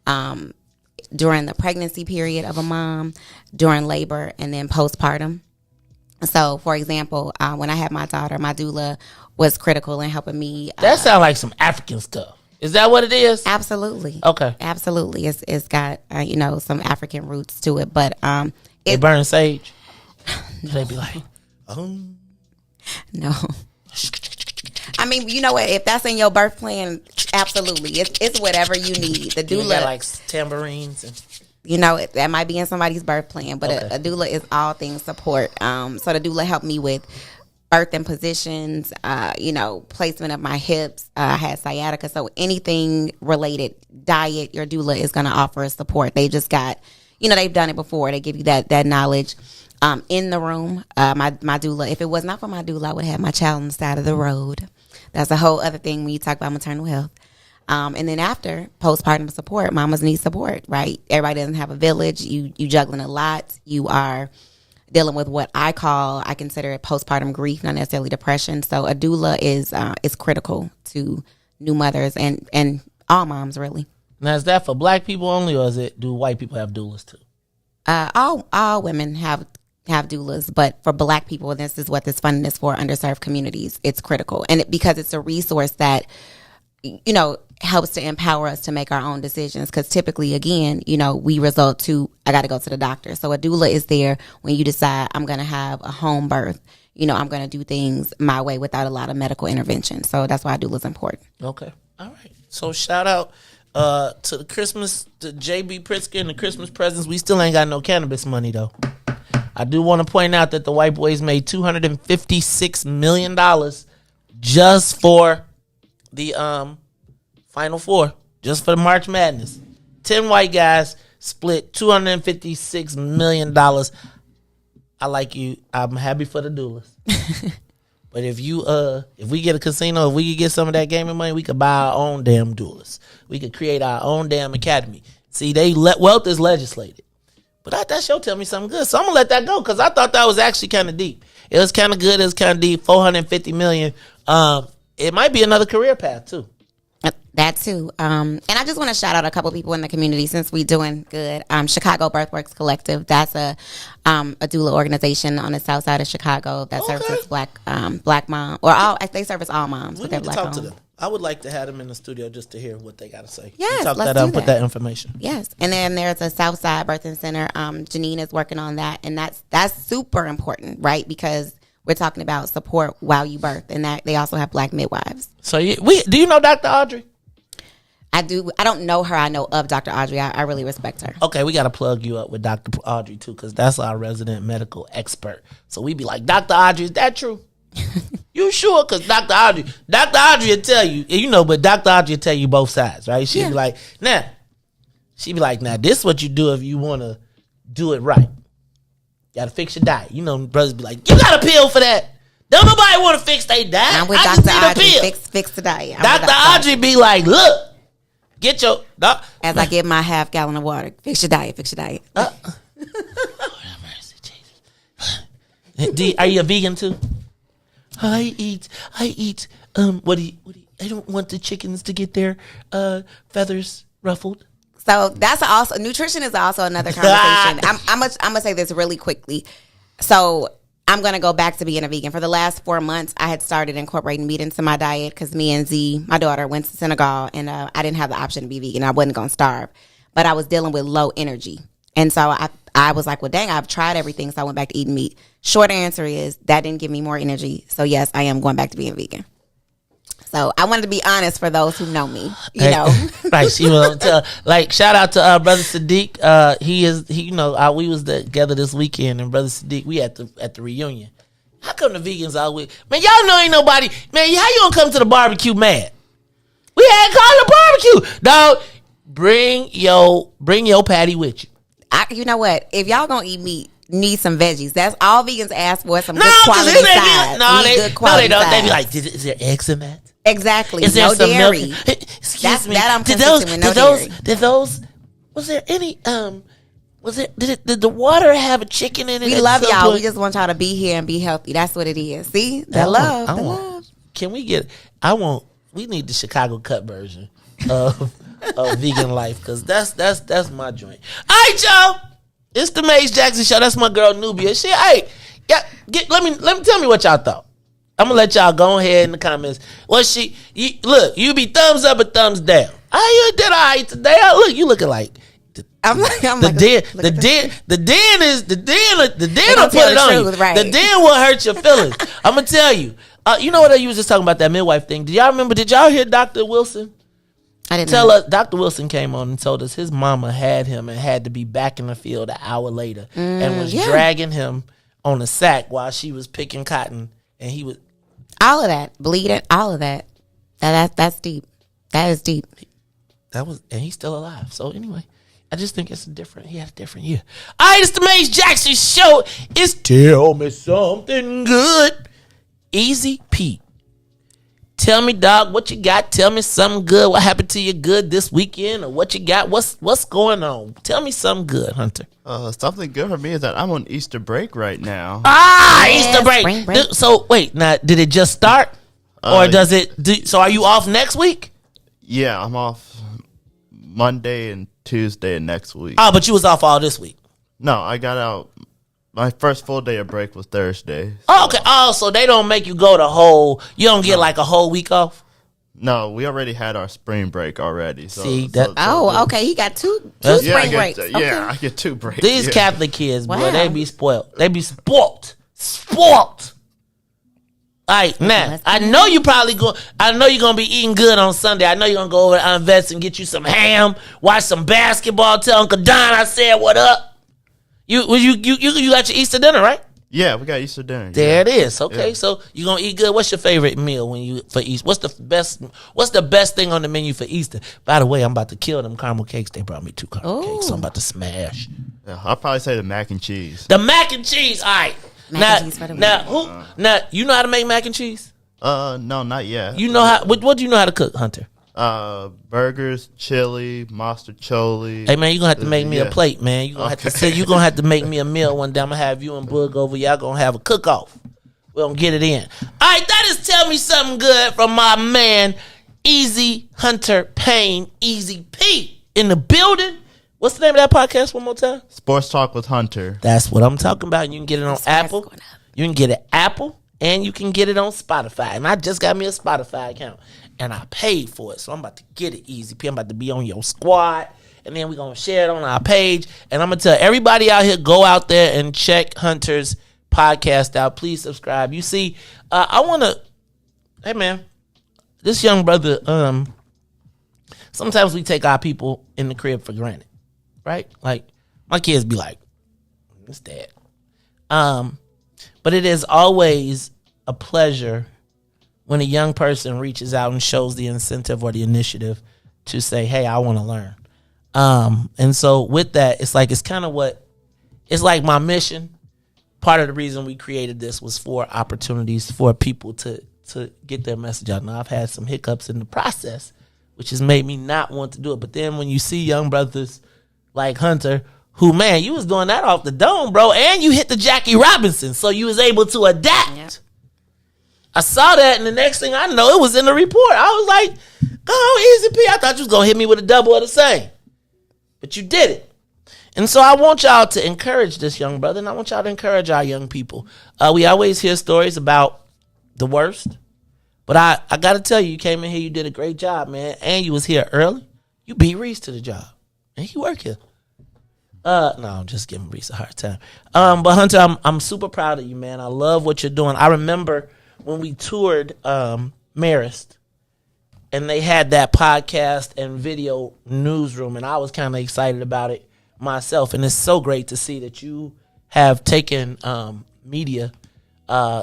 [SPEAKER 4] during the pregnancy period of a mom, during labor, and then postpartum. So, for example, when I had my daughter, my doula was critical in helping me.
[SPEAKER 5] That sounds like some African stuff. Is that what it is?
[SPEAKER 4] Absolutely.
[SPEAKER 5] Okay.
[SPEAKER 4] Absolutely. It's got, some African roots to it. But
[SPEAKER 5] they burn sage? They be like,
[SPEAKER 4] No. I mean, you know what? If that's in your birth plan, absolutely. It's whatever you need. The doula.
[SPEAKER 5] Got like tambourines and...
[SPEAKER 4] that might be in somebody's birth plan, but a doula is all things support. So the doula helped me with birthing positions, placement of my hips. I had sciatica. So anything related, diet, your doula is going to offer support. They just got, they've done it before. They give you that knowledge in the room. My doula, if it was not for my doula, I would have my child on the side of the road. That's a whole other thing when you talk about maternal health. And then after postpartum support, mamas need support, right? Everybody doesn't have a village. You juggling a lot. You are dealing with what I consider it postpartum grief, not necessarily depression. So a doula is critical to new mothers and all moms, really.
[SPEAKER 5] Now, is that for Black people only, or do white people have doulas too?
[SPEAKER 4] All women have doulas, but for Black people, this is what this funding is for, underserved communities. It's critical, and because it's a resource that helps to empower us to make our own decisions. Because typically, again, we result to, I got to go to the doctor. So a doula is there when you decide I'm going to have a home birth. I'm going to do things my way without a lot of medical intervention. So that's why a doula is important.
[SPEAKER 5] Okay. All right. So shout out to the Christmas, to JB Pritzker and the Christmas presents. We still ain't got no cannabis money, though. I do want to point out that the white boys made $256 million just for the Final Four just for the March Madness. 10 white guys split $256 million. I like you. I'm happy for the duelists. But if we get a casino, if we could get some of that gaming money, we could buy our own damn duelists. We could create our own damn academy. See, wealth is legislated. But that show tell me something good, so I'm gonna let that go because I thought that was actually kind of deep. It was kind of good. It was kind of deep. $450 million. It might be another career path too.
[SPEAKER 4] That too. And I just want to shout out a couple people in the community since we're doing good. Chicago Birthworks Collective. That's a doula organization on the south side of Chicago that services black mom they service all moms.
[SPEAKER 5] We need to talk to them. I would like to have them in the studio just to hear what they got to say.
[SPEAKER 4] Yes,
[SPEAKER 5] talk
[SPEAKER 4] let's
[SPEAKER 5] that
[SPEAKER 4] do
[SPEAKER 5] up and put
[SPEAKER 4] that.
[SPEAKER 5] that information.
[SPEAKER 4] Yes, and then there's a Southside Birthing Center. Janine is working on that, and that's super important, right? Because we're talking about support while you birth, and that they also have black midwives.
[SPEAKER 5] So do you know Dr. Audrey?
[SPEAKER 4] I do. I don't know her. I know of Dr. Audrey. I really respect her.
[SPEAKER 5] Okay, we got to plug you up with Dr. Audrey too, because that's our resident medical expert. So we be like, Dr. Audrey, is that true? You sure? Because Dr. Audrey will tell you, but Dr. Audrey will tell you both sides, right? She'd be like, now, this is what you do if you want to do it right. You got to fix your diet. Brothers be like, you got a pill for that. Don't nobody want to fix their diet.
[SPEAKER 4] I'm with
[SPEAKER 5] I just
[SPEAKER 4] Dr.
[SPEAKER 5] need a
[SPEAKER 4] Audrey.
[SPEAKER 5] pill.
[SPEAKER 4] Fix the diet.
[SPEAKER 5] Dr. Audrey be like, look, get your...
[SPEAKER 4] As I get my half gallon of water. Fix your diet.
[SPEAKER 5] Are you a vegan too? I eat. What do you? I don't want the chickens to get their feathers ruffled.
[SPEAKER 4] So that's also nutrition is also another conversation. I'm gonna say this really quickly. So I'm gonna go back to being a vegan. For the last 4 months, I had started incorporating meat into my diet because me and Z, my daughter, went to Senegal, and I didn't have the option to be vegan. I wasn't gonna starve, but I was dealing with low energy, and so I was like, well, dang, I've tried everything, so I went back to eating meat. Short answer is that didn't give me more energy. So yes, I am going back to being vegan. So I wanted to be honest for those who know me, you know.
[SPEAKER 5] Right. She will tell. Like, shout out to brother Sadiq. We was together this weekend, and brother Sadiq, we at the reunion. How come the vegans always? Man, y'all know ain't nobody. Man, how you gonna come to the barbecue mad? We had called a barbecue, dog. Bring your patty with you.
[SPEAKER 4] You know what? If y'all gonna eat meat, need some veggies. That's all vegans ask for. Some good quality sides.
[SPEAKER 5] They don't. They be like, is there eggs in that?
[SPEAKER 4] Exactly.
[SPEAKER 5] Is there
[SPEAKER 4] no
[SPEAKER 5] some
[SPEAKER 4] dairy.
[SPEAKER 5] milk? Excuse me.
[SPEAKER 4] That I'm consistent with no dairy.
[SPEAKER 5] Did those? Was there any? Did the water have a chicken in it?
[SPEAKER 4] We love y'all. Point? We just want y'all to be here and be healthy. That's what it is. See, the love.
[SPEAKER 5] Can we get? We need the Chicago cut version of vegan life because that's my joint. All right, y'all. It's the Maze Jackson show. That's my girl Nubia. Let me tell me what y'all thought. I'm gonna let y'all go ahead in the comments. You be thumbs up or thumbs down. You did all right today. Look, you looking like the den will put it on you. Right. The den will hurt your feelings. I'm gonna tell you. You know what you was just talking about that midwife thing. Did y'all hear Dr. Wilson?
[SPEAKER 4] I didn't know.
[SPEAKER 5] Us, Dr. Wilson came on and told us his mama had him and had to be back in the field an hour later and was dragging him on a sack while she was picking cotton, and he was
[SPEAKER 4] all of that bleeding, all of that. That's deep. That is deep.
[SPEAKER 5] And he's still alive. So anyway, I just think he had a different year. All right, it's the Maze Jackson show. It's Tell Me Something Good. Easy Pete. Tell me, dog, what you got. Tell me something good. What happened to you good this weekend, or what you got? What's going on? Tell me something good, Hunter.
[SPEAKER 6] Something good for me is that I'm on Easter break right now.
[SPEAKER 5] Easter break. So wait, now did it just start, or does it? So are you off next week?
[SPEAKER 6] Yeah, I'm off Monday and Tuesday of next week.
[SPEAKER 5] But you was off all this week.
[SPEAKER 6] No, I got out. My first full day of break was Thursday.
[SPEAKER 5] So. Okay. So they don't make you go you don't get like a whole week off?
[SPEAKER 6] No, we already had our spring break already. So,
[SPEAKER 4] okay. He got two spring breaks.
[SPEAKER 6] I get 2 breaks.
[SPEAKER 5] These Catholic kids, boy, they be spoiled. They be spoiled. All right, now, I know you're going to be eating good on Sunday. I know you're going to go over to Aunt Vets and get you some ham, watch some basketball, tell Uncle Don I said what up. You got your Easter dinner, right?
[SPEAKER 6] Yeah, we got Easter dinner.
[SPEAKER 5] There it is. Okay, so you gonna eat good. What's your favorite meal for Easter? What's the best thing on the menu for Easter? By the way, I'm about to kill them caramel cakes. They brought me 2 caramel cakes, so I'm about to smash.
[SPEAKER 6] Yeah, I'll probably say the mac and cheese.
[SPEAKER 5] The mac and cheese. All right. Now you know how to make mac and cheese?
[SPEAKER 6] No, not yet.
[SPEAKER 5] You know how? What do you know how to cook, Hunter?
[SPEAKER 6] Burgers, chili, mostaccioli.
[SPEAKER 5] Hey man, you gonna have to make me a plate, man. You gonna have to make me a meal one day. I'm gonna have you and Boog over. Y'all gonna have a cook off. We're gonna get it in. All right, that is Tell Me Something Good from my man Easy Hunter Payne, Easy P in the building. What's the name of that podcast one more time?
[SPEAKER 6] Sports Talk with Hunter.
[SPEAKER 5] That's what I'm talking about. You can get it on Apple. You can get it Apple and you can get it on Spotify. And I just got me a Spotify account. And I paid for it, so I'm about to get it easy. I'm about to be on your squad, and then we're going to share it on our page. And I'm going to tell everybody out here, go out there and check Hunter's podcast out. Please subscribe. You see, I want to, hey, man, this young brother, sometimes we take our people in the crib for granted, right? Like, my kids be like, it's dad. But it is always a pleasure when a young person reaches out and shows the incentive or the initiative to say, hey, I want to learn. And so with that, it's like my mission. Part of the reason we created this was for opportunities for people to get their message out. Now, I've had some hiccups in the process, which has made me not want to do it. But then when you see young brothers like Hunter, who, man, you was doing that off the dome, bro, and you hit the Jackie Robinson, so you was able to adapt. Yep. I saw that, and the next thing I know, it was in the report. I was like, oh, Easy P, I thought you was going to hit me with a double of the same. But you did it. And so I want y'all to encourage this young brother, and I want y'all to encourage our young people. We always hear stories about the worst. But I got to tell you, you came in here, you did a great job, man, and you was here early. You beat Riis to the job, and he work here. No, I'm just giving Riis a hard time. But Hunter, I'm super proud of you, man. I love what you're doing. I remember when we toured Marist, and they had that podcast and video newsroom, and I was kind of excited about it myself. And it's so great to see that you have taken media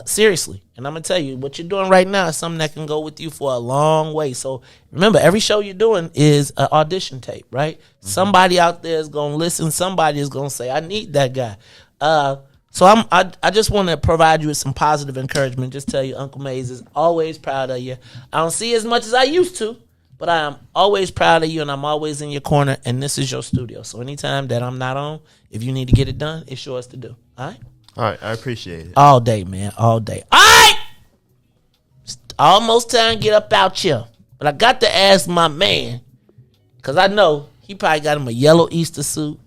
[SPEAKER 5] seriously. And I'm going to tell you, what you're doing right now is something that can go with you for a long way. So remember, every show you're doing is an audition tape, right? Mm-hmm. Somebody out there is going to listen. Somebody is going to say, I need that guy. So I just want to provide you with some positive encouragement. Just tell you, Uncle Maze is always proud of you. I don't see as much as I used to, but I am always proud of you, and I'm always in your corner, and this is your studio. So anytime that I'm not on, if you need to get it done, it's yours to do. All right?
[SPEAKER 6] All right, I appreciate it.
[SPEAKER 5] All day, man, all day. All right! It's almost time to get up out here. But I got to ask my man, because I know he probably got him a yellow Easter suit.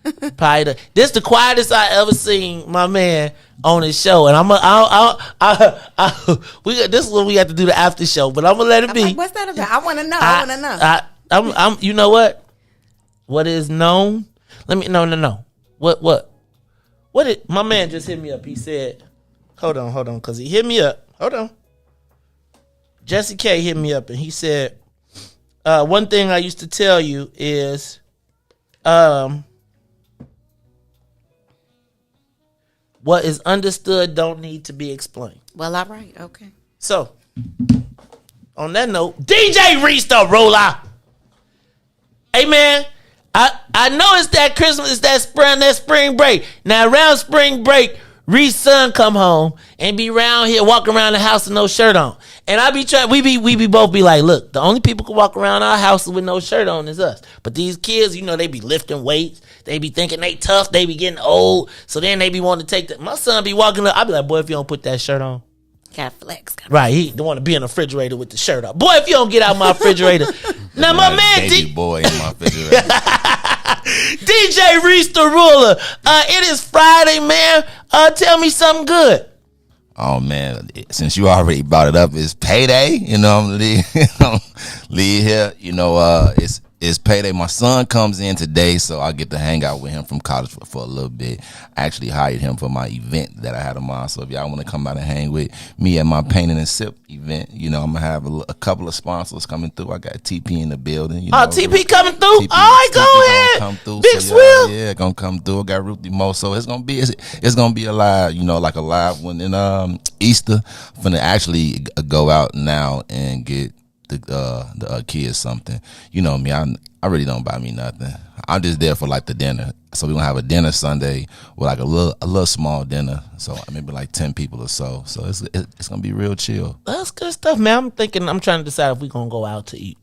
[SPEAKER 5] This the quietest I ever seen my man on his show, and this is when we have to do the after show, but I'm gonna let it be.
[SPEAKER 4] Like, what's that about? I want to know. I want to know.
[SPEAKER 5] I'm. You know what? What is known? Let me. No. What did my man just hit me up? He said, "Hold on," because he hit me up. Hold on. Jesse K hit me up, and he said, "One thing I used to tell you is, what is understood don't need to be explained."
[SPEAKER 4] Well, all right. Okay.
[SPEAKER 5] So, on that note, DJ Riis the Ruler. Hey, man, I know it's that Christmas, it's that spring break. Now, around spring break, Riis' son come home and be around here, walking around the house with no shirt on. And I be trying, we both be like, look, the only people who can walk around our houses with no shirt on is us. But these kids, you know, they be lifting weights. They be thinking they tough. They be getting old. So then they be wanting to take that. My son be walking up. I be like, boy, if you don't put that shirt on.
[SPEAKER 4] Got flex.
[SPEAKER 5] Right. He don't want to be in the refrigerator with the shirt on. Boy, if you don't get out my refrigerator. Now, my man.
[SPEAKER 9] Baby boy in my refrigerator.
[SPEAKER 5] DJ Riis the Ruler. It is Friday, man. Tell me something good.
[SPEAKER 9] Oh, man, since you already brought it up, it's payday. You know, leave here. You know, it's payday. My son comes in today, so I get to hang out with him from college for a little bit. I actually hired him for my event that I had tomorrow. So if y'all want to come out and hang with me at my Painting and Sip event, I'm gonna have a couple of sponsors coming through. I got TP in the building.
[SPEAKER 5] TP coming through.
[SPEAKER 9] TP,
[SPEAKER 5] All right, go ahead.
[SPEAKER 9] Come through.
[SPEAKER 5] Big
[SPEAKER 9] so
[SPEAKER 5] Swill.
[SPEAKER 9] Yeah, gonna come through. I got Ruthie Mo. So it's gonna be a live, like a live one in Easter. I'm gonna actually go out now and get the kids something. You know me, I really don't buy me nothing. I'm just there for like the dinner. So we're gonna have a dinner Sunday with like a little small dinner. So maybe like 10 people or so. So it's gonna be real chill.
[SPEAKER 5] That's good stuff, man. I'm trying to decide if we're gonna go out to eat.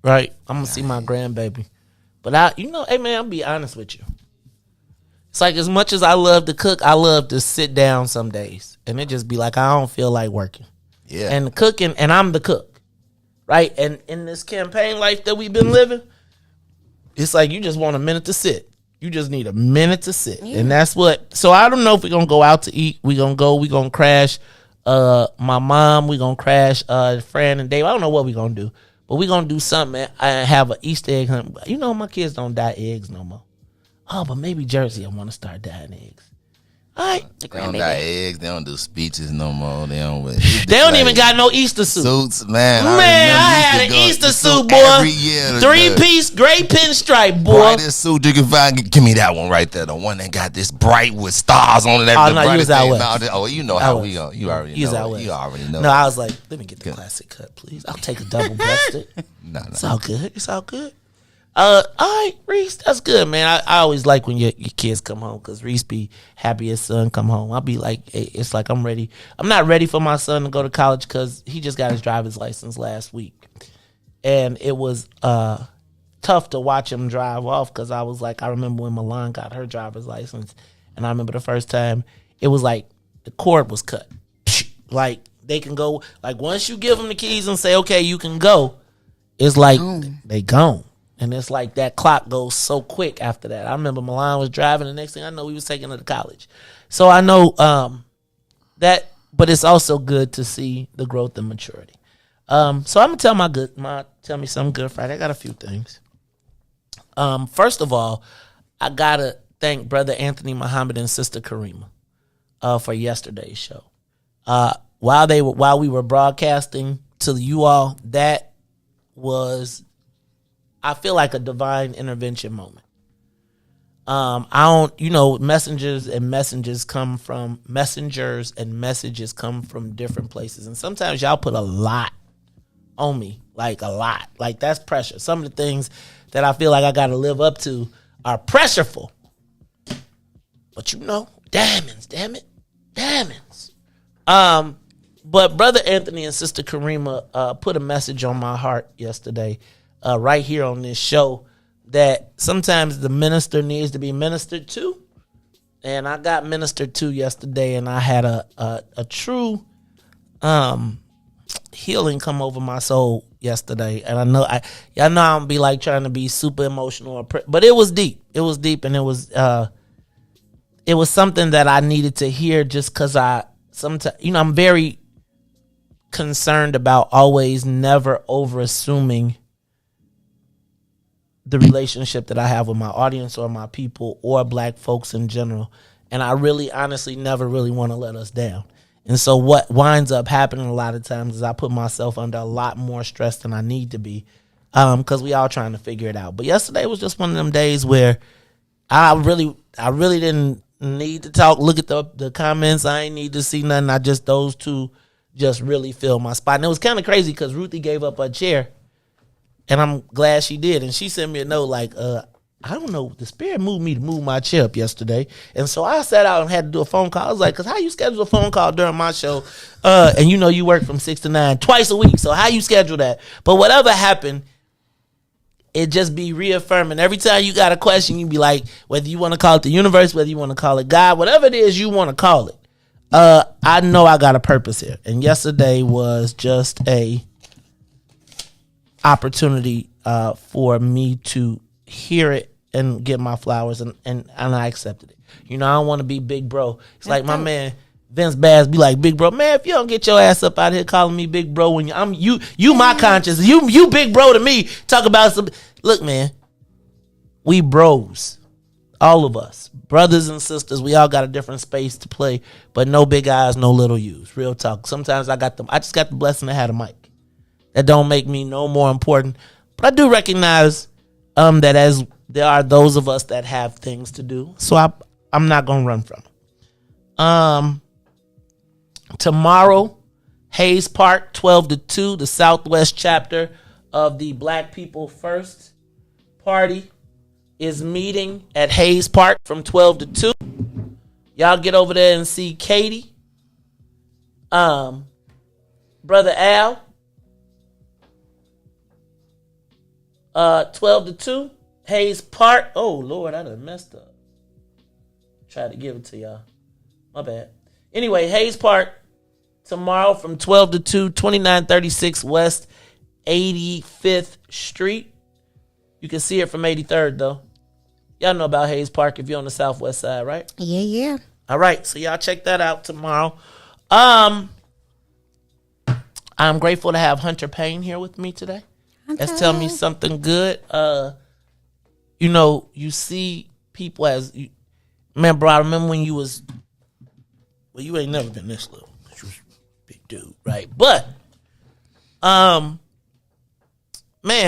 [SPEAKER 5] Right? I'm gonna see my grandbaby. But hey man, I'll be honest with you. It's like as much as I love to cook, I love to sit down some days. And it just be like I don't feel like working.
[SPEAKER 9] Yeah.
[SPEAKER 5] And cooking, and I'm the cook. Right? And in this campaign life that we've been living, it's like you just want a minute to sit. You just need a minute to sit. Yeah. And that's what. So I don't know if we're going to go out to eat. We're going to crash my mom. We're going to crash Fran and Dave. I don't know what we're going to do. But we're going to do something. I have an Easter egg hunt. My kids don't dye eggs no more. Oh, but maybe Jersey, I want to start dyeing eggs. All right.
[SPEAKER 9] They don't dye eggs. They don't do speeches no more. They don't
[SPEAKER 5] even got no Easter
[SPEAKER 9] suits, man.
[SPEAKER 5] I had an Easter suit, boy. Every year, 3-piece gray pinstripe, boy.
[SPEAKER 9] Brightest suit you can find. Give me that one right there. The one that got this bright with stars on it.
[SPEAKER 5] Oh no, you was out west.
[SPEAKER 9] You know how we go. You already know. You already know.
[SPEAKER 5] No, I was like, let me get the classic cut, please. I'll take a double breasted. No. It's all good. It's all good. All right, Riis, that's good, man. I always like when your kids come home because Riis be happy his son come home. I'll be like, it's like I'm ready. I'm not ready for my son to go to college because he just got his driver's license last week. And it was tough to watch him drive off because I was like, I remember when Milan got her driver's license. And I remember the first time it was like the cord was cut. Like they can go, like once you give them the keys and say, okay, you can go, it's like they gone. And it's like that clock goes so quick after that. I remember Milan was driving. The next thing I know, we was taking her to college. So I know that, but it's also good to see the growth and maturity. So I'm gonna tell me something good Friday. I got a few things. First of all, I gotta thank Brother Anthony Muhammad and Sister Karima for yesterday's show. While we were broadcasting to you all, that was, I feel like, a divine intervention moment. Messengers and messages come from different places. And sometimes y'all put a lot on me, like a lot. Like that's pressure. Some of the things that I feel like I got to live up to are pressureful. But diamonds, damn it. Diamonds. But Brother Anthony and Sister Karima put a message on my heart yesterday, right here on this show, that sometimes the minister needs to be ministered to. And I got ministered to yesterday, and I had a true healing come over my soul yesterday. And I know I don't be like trying to be super emotional, but it was deep. It was deep, and it was something that I needed to hear just because I'm very concerned about always never over assuming the relationship that I have with my audience or my people or black folks in general. And I really honestly never really want to let us down. And so what winds up happening a lot of times is I put myself under a lot more stress than I need to be, because we all trying to figure it out. But yesterday was just one of them days where I really didn't need to talk. Look at the comments. I ain't need to see nothing. Those two just really filled my spot. And it was kind of crazy because Ruthie gave up her chair, and I'm glad she did. And she sent me a note like, I don't know, the Spirit moved me to move my chair up yesterday. And so I sat out and had to do a phone call. I was like, because how you schedule a phone call during my show? And you work from 6 to 9 twice a week. So how you schedule that? But whatever happened, it just be reaffirming. Every time you got a question, you be like, whether you want to call it the universe, whether you want to call it God, whatever it is you want to call it. I know I got a purpose here. And yesterday was just a opportunity for me to hear it and get my flowers, and I accepted it. I don't want to be big bro. It's like my man Vince Bass be like, big bro, man, if you don't get your ass up out here calling me big bro when you my conscience, you big bro to me. Talk about some. Look, man, we bros, all of us, brothers and sisters. We all got a different space to play, but no big eyes, no little U's. Real talk. Sometimes I just got the blessing to have a mic. That don't make me no more important, but I do recognize that as there are those of us that have things to do, so I'm not gonna run from them. Tomorrow, Hayes Park, 12 to 2, the Southwest chapter of the Black People First Party is meeting at Hayes Park from 12 to 2. Y'all get over there and see Katie, Brother Al, 12 to 2, Hayes Park. Oh, Lord, I done messed up. Tried to give it to y'all. My bad. Anyway, Hayes Park, tomorrow from 12 to 2, 2936 West 85th Street. You can see it from 83rd, though. Y'all know about Hayes Park if you're on the southwest side, right?
[SPEAKER 4] Yeah.
[SPEAKER 5] All right, so y'all check that out tomorrow. I'm grateful to have Hunter Payne here with me today. Let's tell me something good. You see people as... Man, bro, I remember when you was... Well, you ain't never been this little. You was a big dude, right? But, man,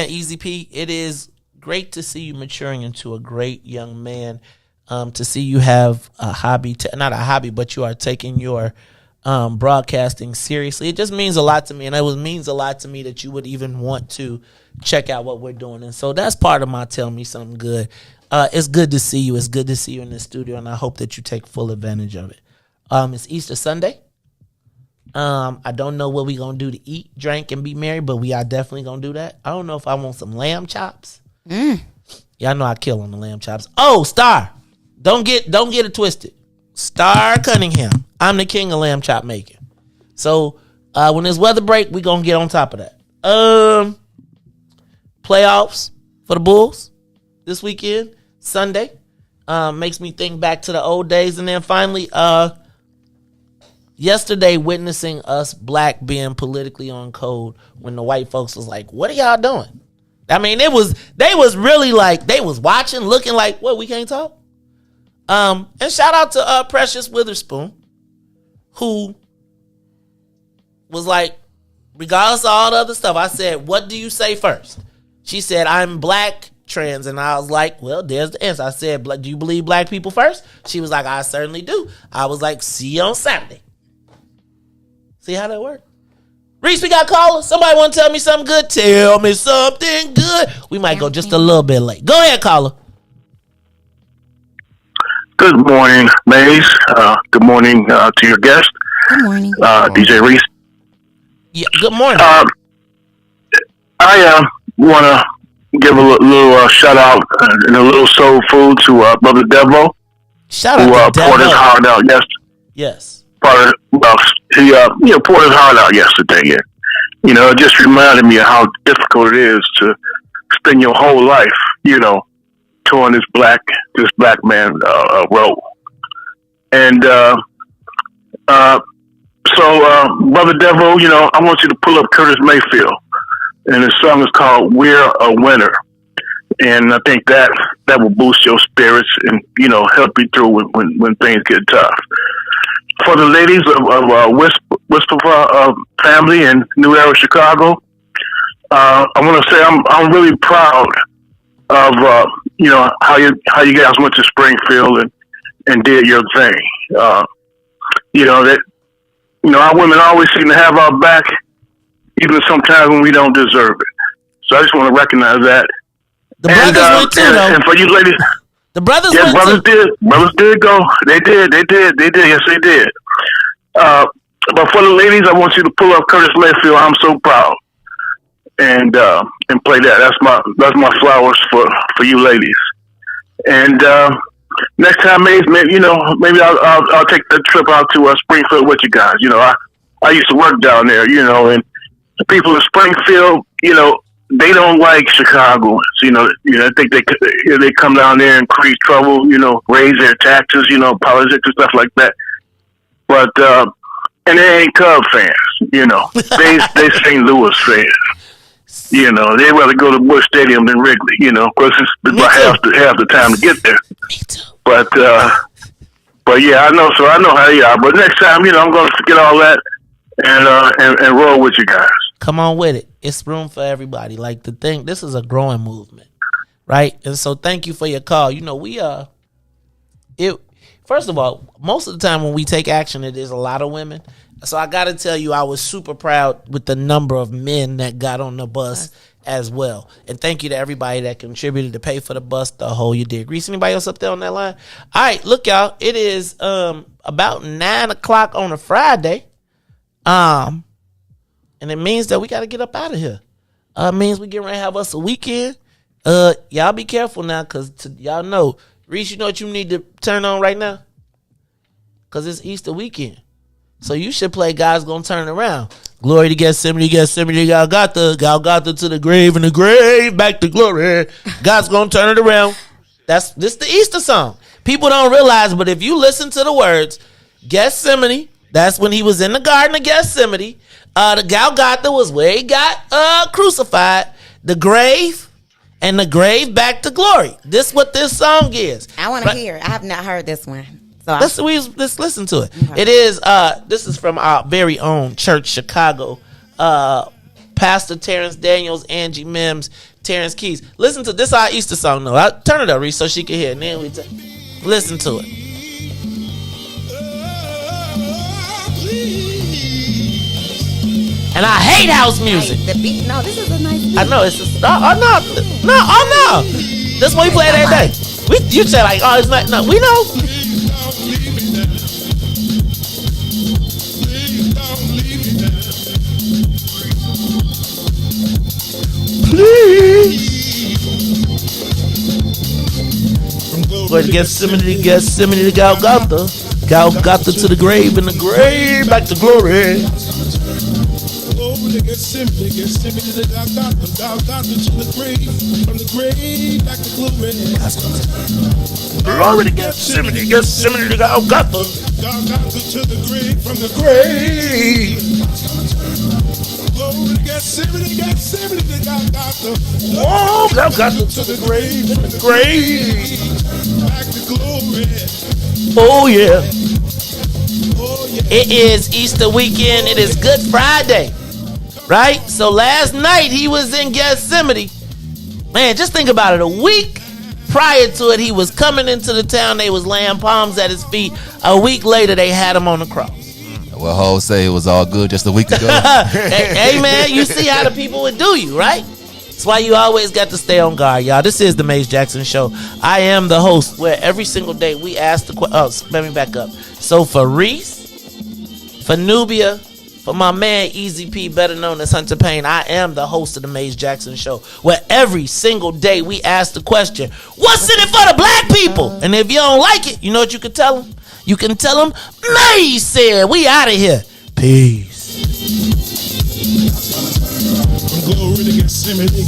[SPEAKER 5] Easy P, it is great to see you maturing into a great young man. To see you have a hobby, not a hobby, but you are taking your broadcasting seriously. It just means a lot to me, and it means a lot to me that you would even want to check out what we're doing. And so that's part of my tell me something good. It's good to see you. It's good to see you in the studio, and I hope that you take full advantage of it. It's Easter Sunday. I don't know what we're going to do to eat, drink, and be merry, but we are definitely going to do that. I don't know if I want some lamb chops. Yeah, I know I kill on the lamb chops. Oh, Star. Don't get it twisted. Star Cunningham. I'm the king of lamb chop making. So when there's weather break, we're going to get on top of that. Playoffs for the Bulls this weekend, Sunday. Makes me think back to the old days. And then finally, yesterday, witnessing us black being politically on code when the white folks was like, what are y'all doing? I mean, they was really like, they was watching, looking like, what, we can't talk? And shout out to Precious Witherspoon, who was like, regardless of all the other stuff, I said, what do you say first? She said, I'm black trans. And I was like, well, there's the answer. I said, do you believe black people first? She was like, I certainly do. I was like, see you on Saturday. See how that worked? Riis, we got callers. Somebody want to tell me something good? Tell me something good. We might go just a little bit late. Go ahead, caller.
[SPEAKER 15] Good morning, Maze. Good morning to your guest.
[SPEAKER 4] Good morning.
[SPEAKER 15] DJ Riis.
[SPEAKER 5] Yeah, good morning.
[SPEAKER 15] I want to give a little shout out and a little soul food to Brother Devo.
[SPEAKER 5] Shout out to Devo.
[SPEAKER 15] Poured his heart out yesterday.
[SPEAKER 5] Yes.
[SPEAKER 15] He poured his heart out yesterday. And, it just reminded me of how difficult it is to spend your whole life, touring this black man role. And so Brother Devo, I want you to pull up Curtis Mayfield. And the song is called We're a Winner. And I think that will boost your spirits and, help you through when things get tough. For the ladies of Whisper family in New Era, Chicago, I want to say I'm really proud of how you guys went to Springfield and did your thing. Our women always seem to have our back, even sometimes when we don't deserve it. So I just want to recognize that.
[SPEAKER 5] The brothers went too, though.
[SPEAKER 15] And for you ladies,
[SPEAKER 5] the brothers
[SPEAKER 15] went
[SPEAKER 5] too.
[SPEAKER 15] Brothers did go. They did. Yes, they did. But for the ladies, I want you to pull up Curtis Mayfield. I'm so proud, and play that. That's my flowers for you ladies. And next time, maybe I'll take the trip out to Springfield with you guys. I used to work down there. And the people in Springfield, they don't like Chicagoans. I think they come down there and create trouble. Raise their taxes. Politics and stuff like that.
[SPEAKER 10] But and they ain't Cub fans, you know. They St. Louis fans. You know, they rather go to Busch Stadium than Wrigley. You know, of course it's about half the time to get there.
[SPEAKER 5] Me too.
[SPEAKER 10] But yeah, I know. So I know how you are. But next time, you know, I'm going to forget all that and roll with you guys.
[SPEAKER 5] Come on with it. It's room for everybody. Like the thing, this is a growing movement, right? And so thank you for your call. You know, first of all, most of the time when we take action, it is a lot of women. So I got to tell you, I was super proud with the number of men that got on the bus as well. And thank you to everybody that contributed to pay for the bus, the whole you did. Reese, anybody else up there on that line? All right, look, y'all. It is about 9 o'clock on a Friday. And it means that we got to get up out of here. It means we get ready to have us a weekend. Y'all be careful now, because y'all know. Reese, you know what you need to turn on right now? Because it's Easter weekend. So you should play God's Gonna Turn Around. Glory to Gethsemane, Golgotha to the grave, and the grave back to glory. God's gonna turn it around. This the Easter song. People don't realize, but if you listen to the words, Gethsemane, that's when he was in the Garden of Gethsemane. The Golgotha was where he got crucified. The grave, and the grave back to glory. This what this song is.
[SPEAKER 4] I want to hear. I have not heard this one. So
[SPEAKER 5] let's listen to it.
[SPEAKER 4] Okay.
[SPEAKER 5] It is this is from our very own Church Chicago. Pastor Terrence Daniels, Angie Mims, Terrence Keys. Listen to this our Easter song though. I'll turn it up, Reese, so she can hear it. And then listen to it. And I hate house music.
[SPEAKER 4] The beat, no, this is a nice beat.
[SPEAKER 5] I know it's no. This is what we play every day. You say like, oh, it's not. No, we know. Please. But Gethsemane to Golgotha to the grave, and the grave back to glory.
[SPEAKER 7] Gethsemane to Golgotha to the grave, from the grave back to glory.
[SPEAKER 5] Glory to Gethsemane to Golgotha
[SPEAKER 7] to the grave, from the grave. Glory to Gethsemane to Golgotha.
[SPEAKER 5] Oh, Golgotha to the grave, from the grave
[SPEAKER 7] back to glory.
[SPEAKER 5] Oh yeah. It is Easter weekend. It is Good Friday. Right? So last night he was in Gethsemane. Man, just think about it. A week prior to it, he was coming into the town. They was laying palms at his feet. A week later, they had him on the cross.
[SPEAKER 9] Well, Ho say it was all good just a week ago.
[SPEAKER 5] Hey, man, you see how the people would do you, right? That's why you always got to stay on guard, y'all. This is the Maze Jackson Show. I am the host, where every single day we ask the question. Oh, let me back up. So for Riis, for Nubia, for my man Easy P, better known as Hunter Payne, I am the host of the Maze Jackson Show, where every single day we ask the question, what's in it for the black people? And if you don't like it, you know what you can tell them? You can tell them, Maze said, we out of here. Peace.
[SPEAKER 7] Glory to Gethsemane to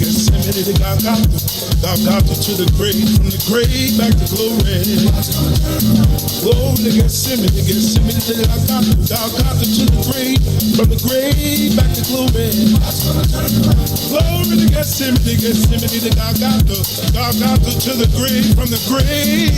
[SPEAKER 7] Golgotha to the grave, from the grave back to glory. Glory to Gethsemane to Golgotha to the grave, from the grave back to glory. Glory to Gethsemane to Golgotha to the grave, from the grave.